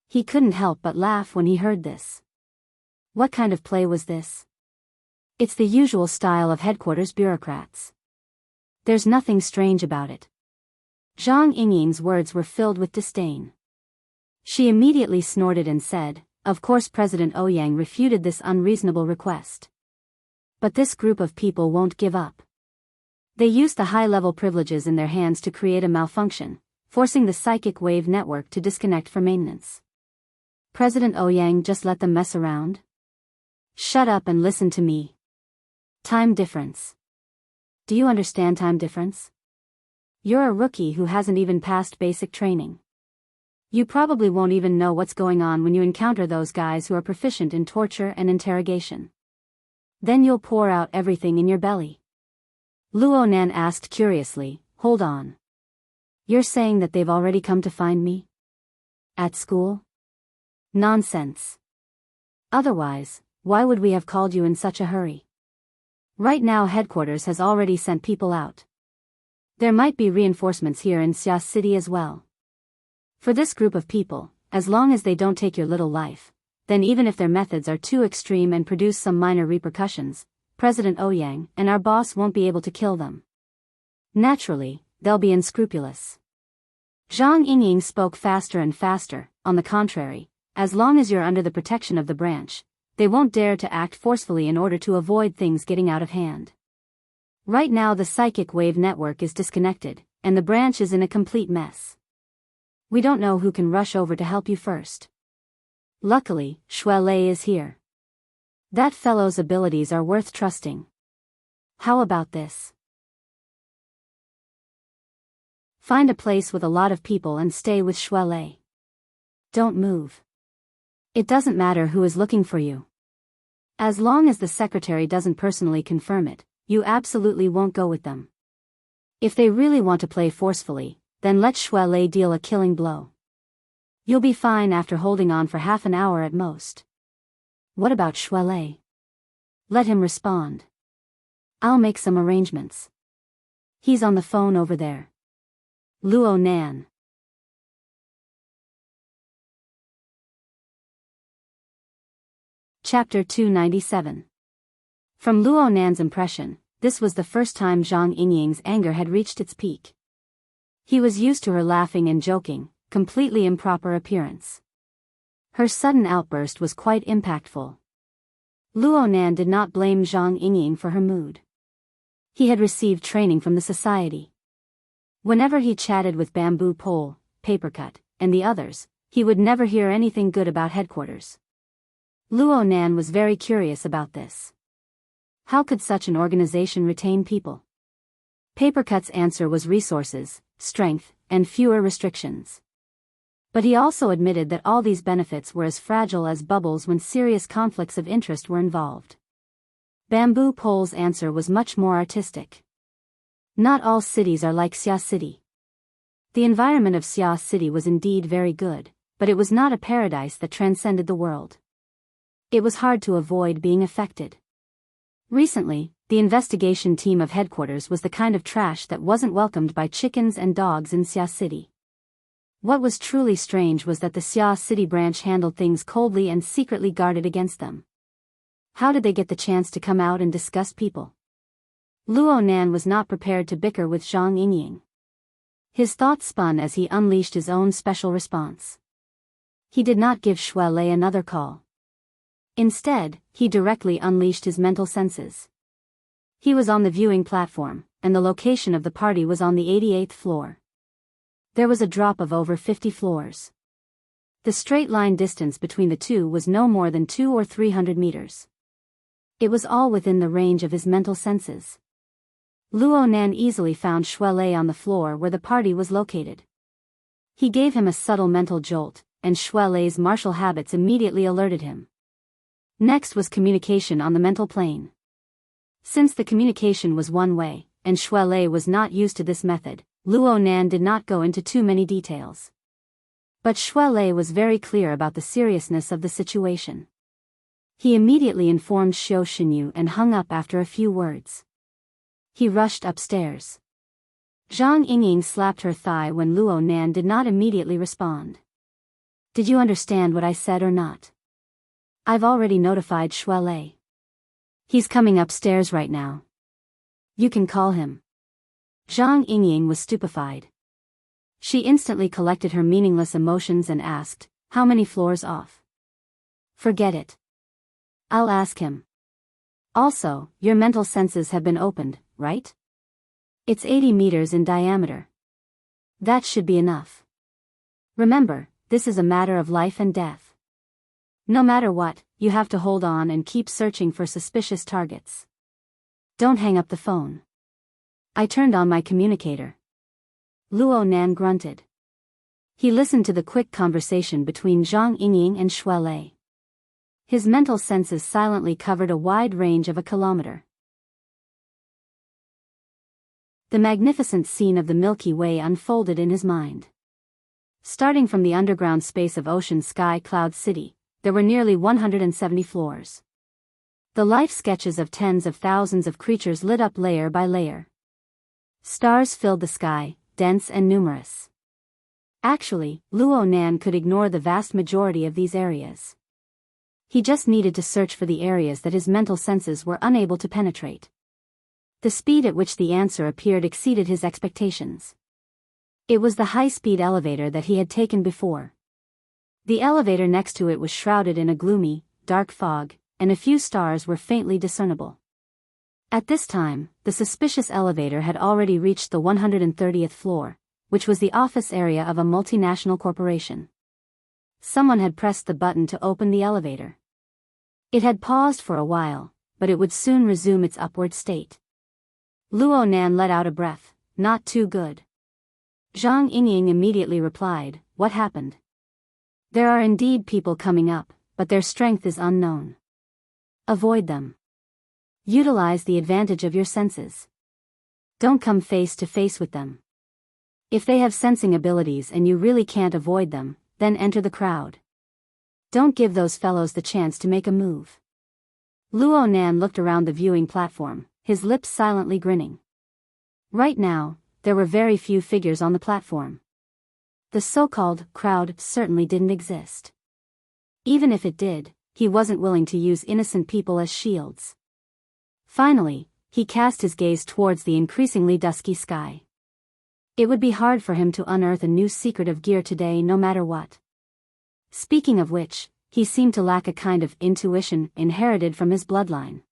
He couldn't help but laugh when he heard this. What kind of play was this? It's the usual style of headquarters bureaucrats. There's nothing strange about it. Zhang Yingying's words were filled with disdain. She immediately snorted and said, of course President Ouyang refuted this unreasonable request. But this group of people won't give up. They used the high-level privileges in their hands to create a malfunction, forcing the psychic wave network to disconnect for maintenance. President Ouyang just let them mess around? Shut up and listen to me. Time difference. Do you understand time difference? You're a rookie who hasn't even passed basic training. You probably won't even know what's going on when you encounter those guys who are proficient in torture and interrogation. Then you'll pour out everything in your belly. Luo Nan asked curiously, hold on. You're saying that they've already come to find me? At school? Nonsense. Otherwise, why would we have called you in such a hurry? Right now headquarters has already sent people out. There might be reinforcements here in Xia City as well. For this group of people, as long as they don't take your little life, then even if their methods are too extreme and produce some minor repercussions, President Ouyang and our boss won't be able to kill them. Naturally, they'll be unscrupulous. Zhang Yingying spoke faster and faster. On the contrary, as long as you're under the protection of the branch, they won't dare to act forcefully in order to avoid things getting out of hand. Right now the psychic wave network is disconnected, and the branch is in a complete mess. We don't know who can rush over to help you first. Luckily, Shuelei is here. That fellow's abilities are worth trusting. How about this? Find a place with a lot of people and stay with Shuelei. Don't move. It doesn't matter who is looking for you. As long as the secretary doesn't personally confirm it, you absolutely won't go with them. If they really want to play forcefully, then let Shuelei deal a killing blow. You'll be fine after holding on for half an hour at most. What about Shuelei? Let him respond. I'll make some arrangements. He's on the phone over there. Luo Nan. Chapter 297. From Luo Nan's impression, this was the first time Zhang Yingying's anger had reached its peak. He was used to her laughing and joking, completely improper appearance. Her sudden outburst was quite impactful. Luo Nan did not blame Zhang Yingying for her mood. He had received training from the society. Whenever he chatted with Bamboo Pole, Papercut, and the others, he would never hear anything good about headquarters. Luo Nan was very curious about this. How could such an organization retain people? Papercut's answer was resources, strength, and fewer restrictions. But he also admitted that all these benefits were as fragile as bubbles when serious conflicts of interest were involved. Bamboo Pole's answer was much more artistic. Not all cities are like Xia City. The environment of Xia City was indeed very good, but it was not a paradise that transcended the world. It was hard to avoid being affected. Recently, the investigation team of headquarters was the kind of trash that wasn't welcomed by chickens and dogs in Xia City. What was truly strange was that the Xia City branch handled things coldly and secretly guarded against them. How did they get the chance to come out and disgust people? Luo Nan was not prepared to bicker with Zhang Yingying. His thoughts spun as he unleashed his own special response. He did not give Shuelei another call. Instead, he directly unleashed his mental senses. He was on the viewing platform, and the location of the party was on the 88th floor. There was a drop of over 50 floors. The straight line distance between the two was no more than 200 or 300 meters. It was all within the range of his mental senses. Luo Nan easily found Shuelei on the floor where the party was located. He gave him a subtle mental jolt, and Shuelei's martial habits immediately alerted him. Next was communication on the mental plane. Since the communication was one way, and Shuelei was not used to this method, Luo Nan did not go into too many details. But Shuelei was very clear about the seriousness of the situation. He immediately informed Xiao Xinyu and hung up after a few words. He rushed upstairs. Zhang Yingying slapped her thigh when Luo Nan did not immediately respond. Did you understand what I said or not? I've already notified Shuelei. He's coming upstairs right now. You can call him. Zhang Yingying was stupefied. She instantly collected her meaningless emotions and asked, how many floors off? Forget it. I'll ask him. Also, your mental senses have been opened, right? It's 80 meters in diameter. That should be enough. Remember, this is a matter of life and death. No matter what, you have to hold on and keep searching for suspicious targets. Don't hang up the phone. I turned on my communicator. Luo Nan grunted. He listened to the quick conversation between Zhang Yingying and Shuelei. His mental senses silently covered a wide range of a kilometer. The magnificent scene of the Milky Way unfolded in his mind. Starting from the underground space of Ocean Sky Cloud City, there were nearly 170 floors. The life sketches of tens of thousands of creatures lit up layer by layer. Stars filled the sky, dense and numerous. Actually, Luo Nan could ignore the vast majority of these areas. He just needed to search for the areas that his mental senses were unable to penetrate. The speed at which the answer appeared exceeded his expectations. It was the high-speed elevator that he had taken before. The elevator next to it was shrouded in a gloomy, dark fog, and a few stars were faintly discernible. At this time, the suspicious elevator had already reached the 130th floor, which was the office area of a multinational corporation. Someone had pressed the button to open the elevator. It had paused for a while, but it would soon resume its upward state. Luo Nan let out a breath. Not too good. Zhang Yingying immediately replied, "What happened?" "There are indeed people coming up, but their strength is unknown. Avoid them. Utilize the advantage of your senses. Don't come face to face with them. If they have sensing abilities and you really can't avoid them, then enter the crowd. Don't give those fellows the chance to make a move." Luo Nan looked around the viewing platform, his lips silently grinning. Right now, there were very few figures on the platform. The so-called crowd certainly didn't exist. Even if it did, he wasn't willing to use innocent people as shields. Finally, he cast his gaze towards the increasingly dusky sky. It would be hard for him to unearth a new secret of gear today no matter what. Speaking of which, he seemed to lack a kind of intuition inherited from his bloodline.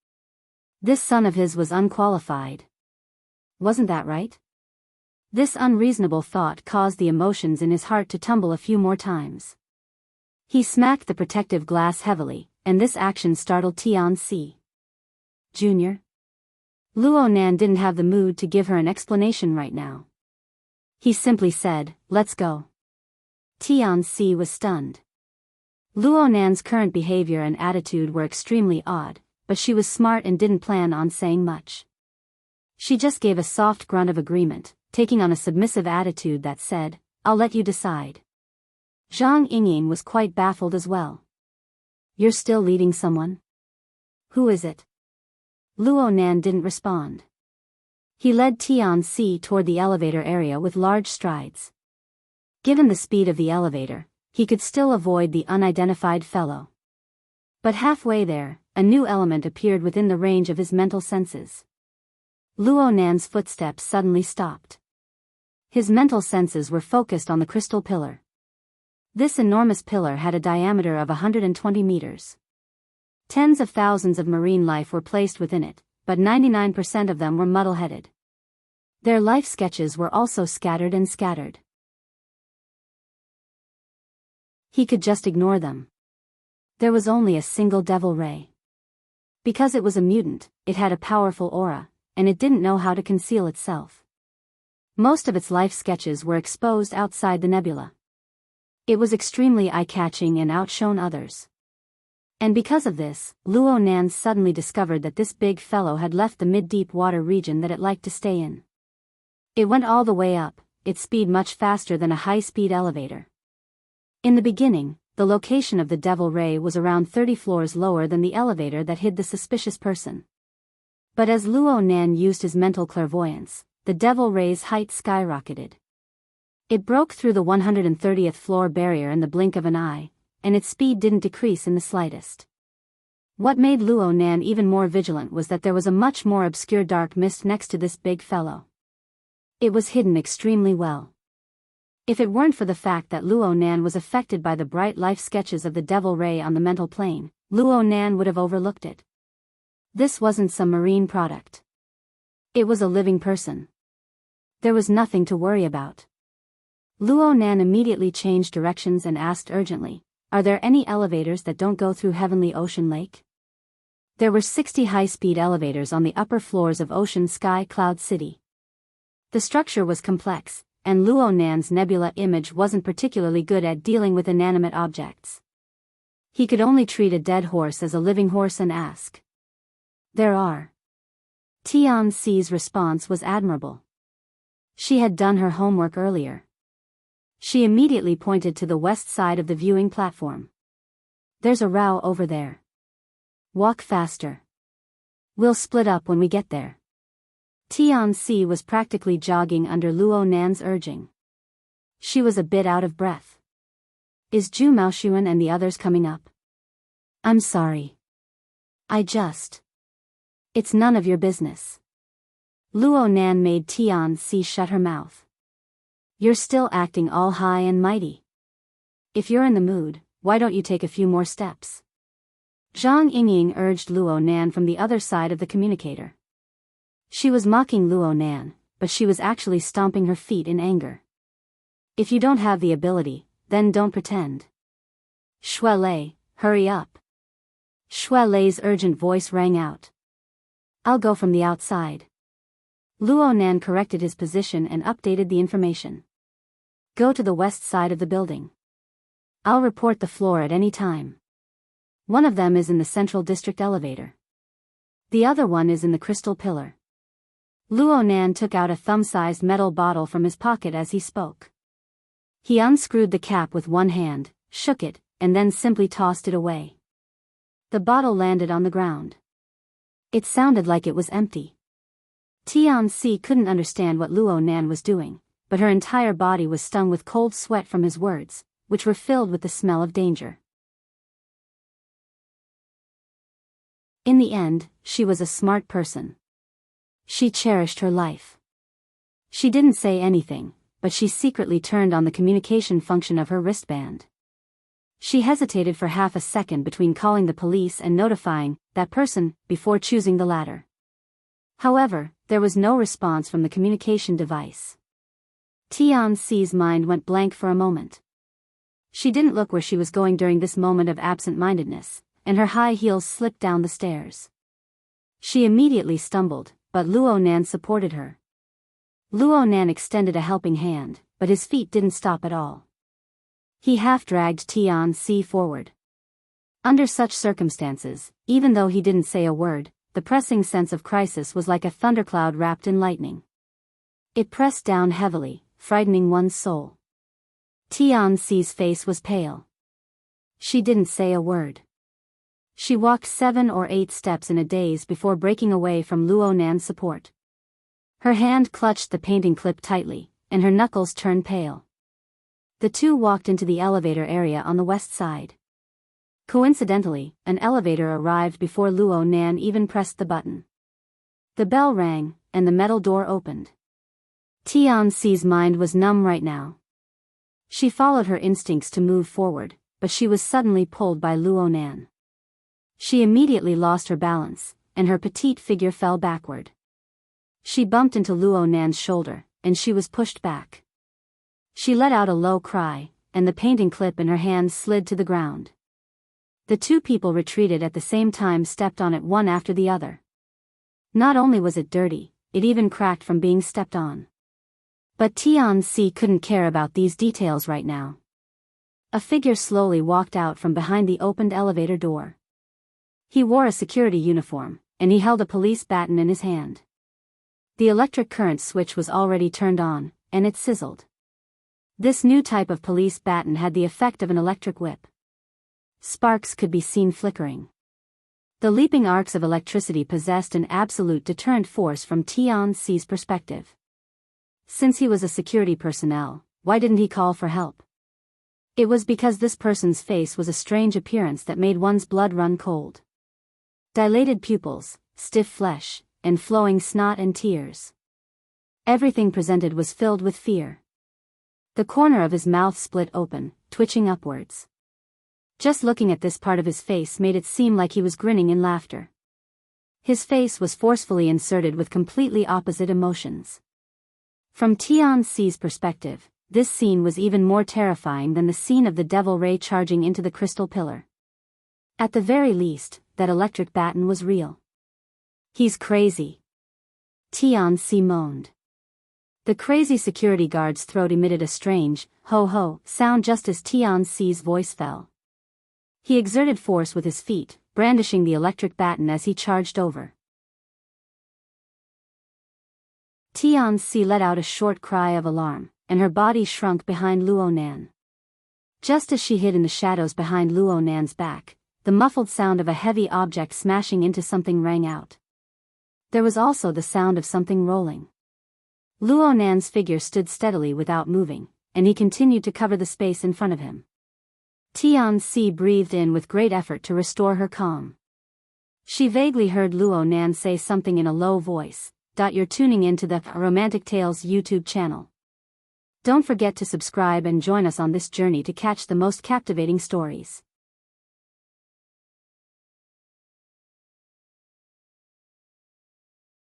This son of his was unqualified. Wasn't that right? This unreasonable thought caused the emotions in his heart to tumble a few more times. He smacked the protective glass heavily, and this action startled Tian-Si. "Junior?" Luo Nan didn't have the mood to give her an explanation right now. He simply said, "Let's go." Tian-Si was stunned. Luo Nan's current behavior and attitude were extremely odd, but she was smart and didn't plan on saying much. She just gave a soft grunt of agreement, taking on a submissive attitude that said, "I'll let you decide." Zhang Yingying was quite baffled as well. "You're still leading someone? Who is it?" Luo Nan didn't respond. He led Tian-Si toward the elevator area with large strides. Given the speed of the elevator, he could still avoid the unidentified fellow. But halfway there, a new element appeared within the range of his mental senses. Luo Nan's footsteps suddenly stopped. His mental senses were focused on the crystal pillar. This enormous pillar had a diameter of 120 meters. Tens of thousands of marine life were placed within it, but 99% of them were muddle-headed. Their life sketches were also scattered and scattered. He could just ignore them. There was only a single devil ray. Because it was a mutant, it had a powerful aura, and it didn't know how to conceal itself. Most of its life sketches were exposed outside the nebula. It was extremely eye-catching and outshone others. And because of this, Luo Nan suddenly discovered that this big fellow had left the mid-deep water region that it liked to stay in. It went all the way up, its speed much faster than a high-speed elevator. In the beginning, the location of the devil ray was around 30 floors lower than the elevator that hid the suspicious person. But as Luo Nan used his mental clairvoyance, the devil ray's height skyrocketed. It broke through the 130th floor barrier in the blink of an eye, and its speed didn't decrease in the slightest. What made Luo Nan even more vigilant was that there was a much more obscure dark mist next to this big fellow. It was hidden extremely well. If it weren't for the fact that Luo Nan was affected by the bright life sketches of the devil ray on the mental plane, Luo Nan would have overlooked it. This wasn't some marine product. It was a living person. There was nothing to worry about. Luo Nan immediately changed directions and asked urgently, "Are there any elevators that don't go through Heavenly Ocean Lake?" There were 60 high-speed elevators on the upper floors of Ocean Sky Cloud City. The structure was complex, and Luo Nan's nebula image wasn't particularly good at dealing with inanimate objects. He could only treat a dead horse as a living horse and ask. There are. Tianxi's response was admirable. She had done her homework earlier. She immediately pointed to the west side of the viewing platform. There's a row over there. Walk faster. We'll split up when we get there. Tianxi was practically jogging under Luo Nan's urging. She was a bit out of breath. Is Zhu Maoshuan and the others coming up? I'm sorry. It's none of your business. Luo Nan made Tianxi shut her mouth. You're still acting all high and mighty. If you're in the mood, why don't you take a few more steps? Zhang Yingying urged Luo Nan from the other side of the communicator. She was mocking Luo Nan, but she was actually stomping her feet in anger. If you don't have the ability, then don't pretend. Shuelei, hurry up. Shuelei's urgent voice rang out. I'll go from the outside. Luo Nan corrected his position and updated the information. Go to the west side of the building. I'll report the floor at any time. One of them is in the central district elevator. The other one is in the crystal pillar. Luo Nan took out a thumb-sized metal bottle from his pocket as he spoke. He unscrewed the cap with one hand, shook it, and then simply tossed it away. The bottle landed on the ground. It sounded like it was empty. Tianxi couldn't understand what Luo Nan was doing, but her entire body was stung with cold sweat from his words, which were filled with the smell of danger. In the end, she was a smart person. She cherished her life. She didn't say anything, but she secretly turned on the communication function of her wristband. She hesitated for half a second between calling the police and notifying that person before choosing the latter. However, there was no response from the communication device. Tianxi's mind went blank for a moment. She didn't look where she was going during this moment of absent-mindedness, and her high heels slipped down the stairs. She immediately stumbled, but Luo Nan supported her. Luo Nan extended a helping hand, but his feet didn't stop at all. He half-dragged Tianxi forward. Under such circumstances, even though he didn't say a word, the pressing sense of crisis was like a thundercloud wrapped in lightning. It pressed down heavily, frightening one's soul. Tianxi's face was pale. She didn't say a word. She walked 7 or 8 steps in a daze before breaking away from Luo Nan's support. Her hand clutched the painting clip tightly, and her knuckles turned pale. The two walked into the elevator area on the west side. Coincidentally, an elevator arrived before Luo Nan even pressed the button. The bell rang, and the metal door opened. Tianxi's mind was numb right now. She followed her instincts to move forward, but she was suddenly pulled by Luo Nan. She immediately lost her balance, and her petite figure fell backward. She bumped into Luo Nan's shoulder, and she was pushed back. She let out a low cry, and the painting clip in her hand slid to the ground. The two people retreated at the same time, stepped on it one after the other. Not only was it dirty, it even cracked from being stepped on. But Tianxi couldn't care about these details right now. A figure slowly walked out from behind the opened elevator door. He wore a security uniform, and he held a police baton in his hand. The electric current switch was already turned on, and it sizzled. This new type of police baton had the effect of an electric whip. Sparks could be seen flickering. The leaping arcs of electricity possessed an absolute deterrent force from Tianxi's perspective. Since he was a security personnel, why didn't he call for help? It was because this person's face was a strange appearance that made one's blood run cold. Dilated pupils, stiff flesh, and flowing snot and tears. Everything presented was filled with fear. The corner of his mouth split open, twitching upwards. Just looking at this part of his face made it seem like he was grinning in laughter. His face was forcefully inserted with completely opposite emotions. From Tianxi's perspective, this scene was even more terrifying than the scene of the devil ray charging into the crystal pillar. At the very least, that electric baton was real. He's crazy. Tianxi moaned. The crazy security guard's throat emitted a strange, ho-ho, sound just as Tianxi's voice fell. He exerted force with his feet, brandishing the electric baton as he charged over. Tianzi let out a short cry of alarm, and her body shrunk behind Luonan. Just as she hid in the shadows behind Luonan's back, the muffled sound of a heavy object smashing into something rang out. There was also the sound of something rolling. Luonan's figure stood steadily without moving, and he continued to cover the space in front of him. Tianzi breathed in with great effort to restore her calm. She vaguely heard Luonan say something in a low voice. You're tuning in to the Romantic Tales YouTube channel. Don't forget to subscribe and join us on this journey to catch the most captivating stories.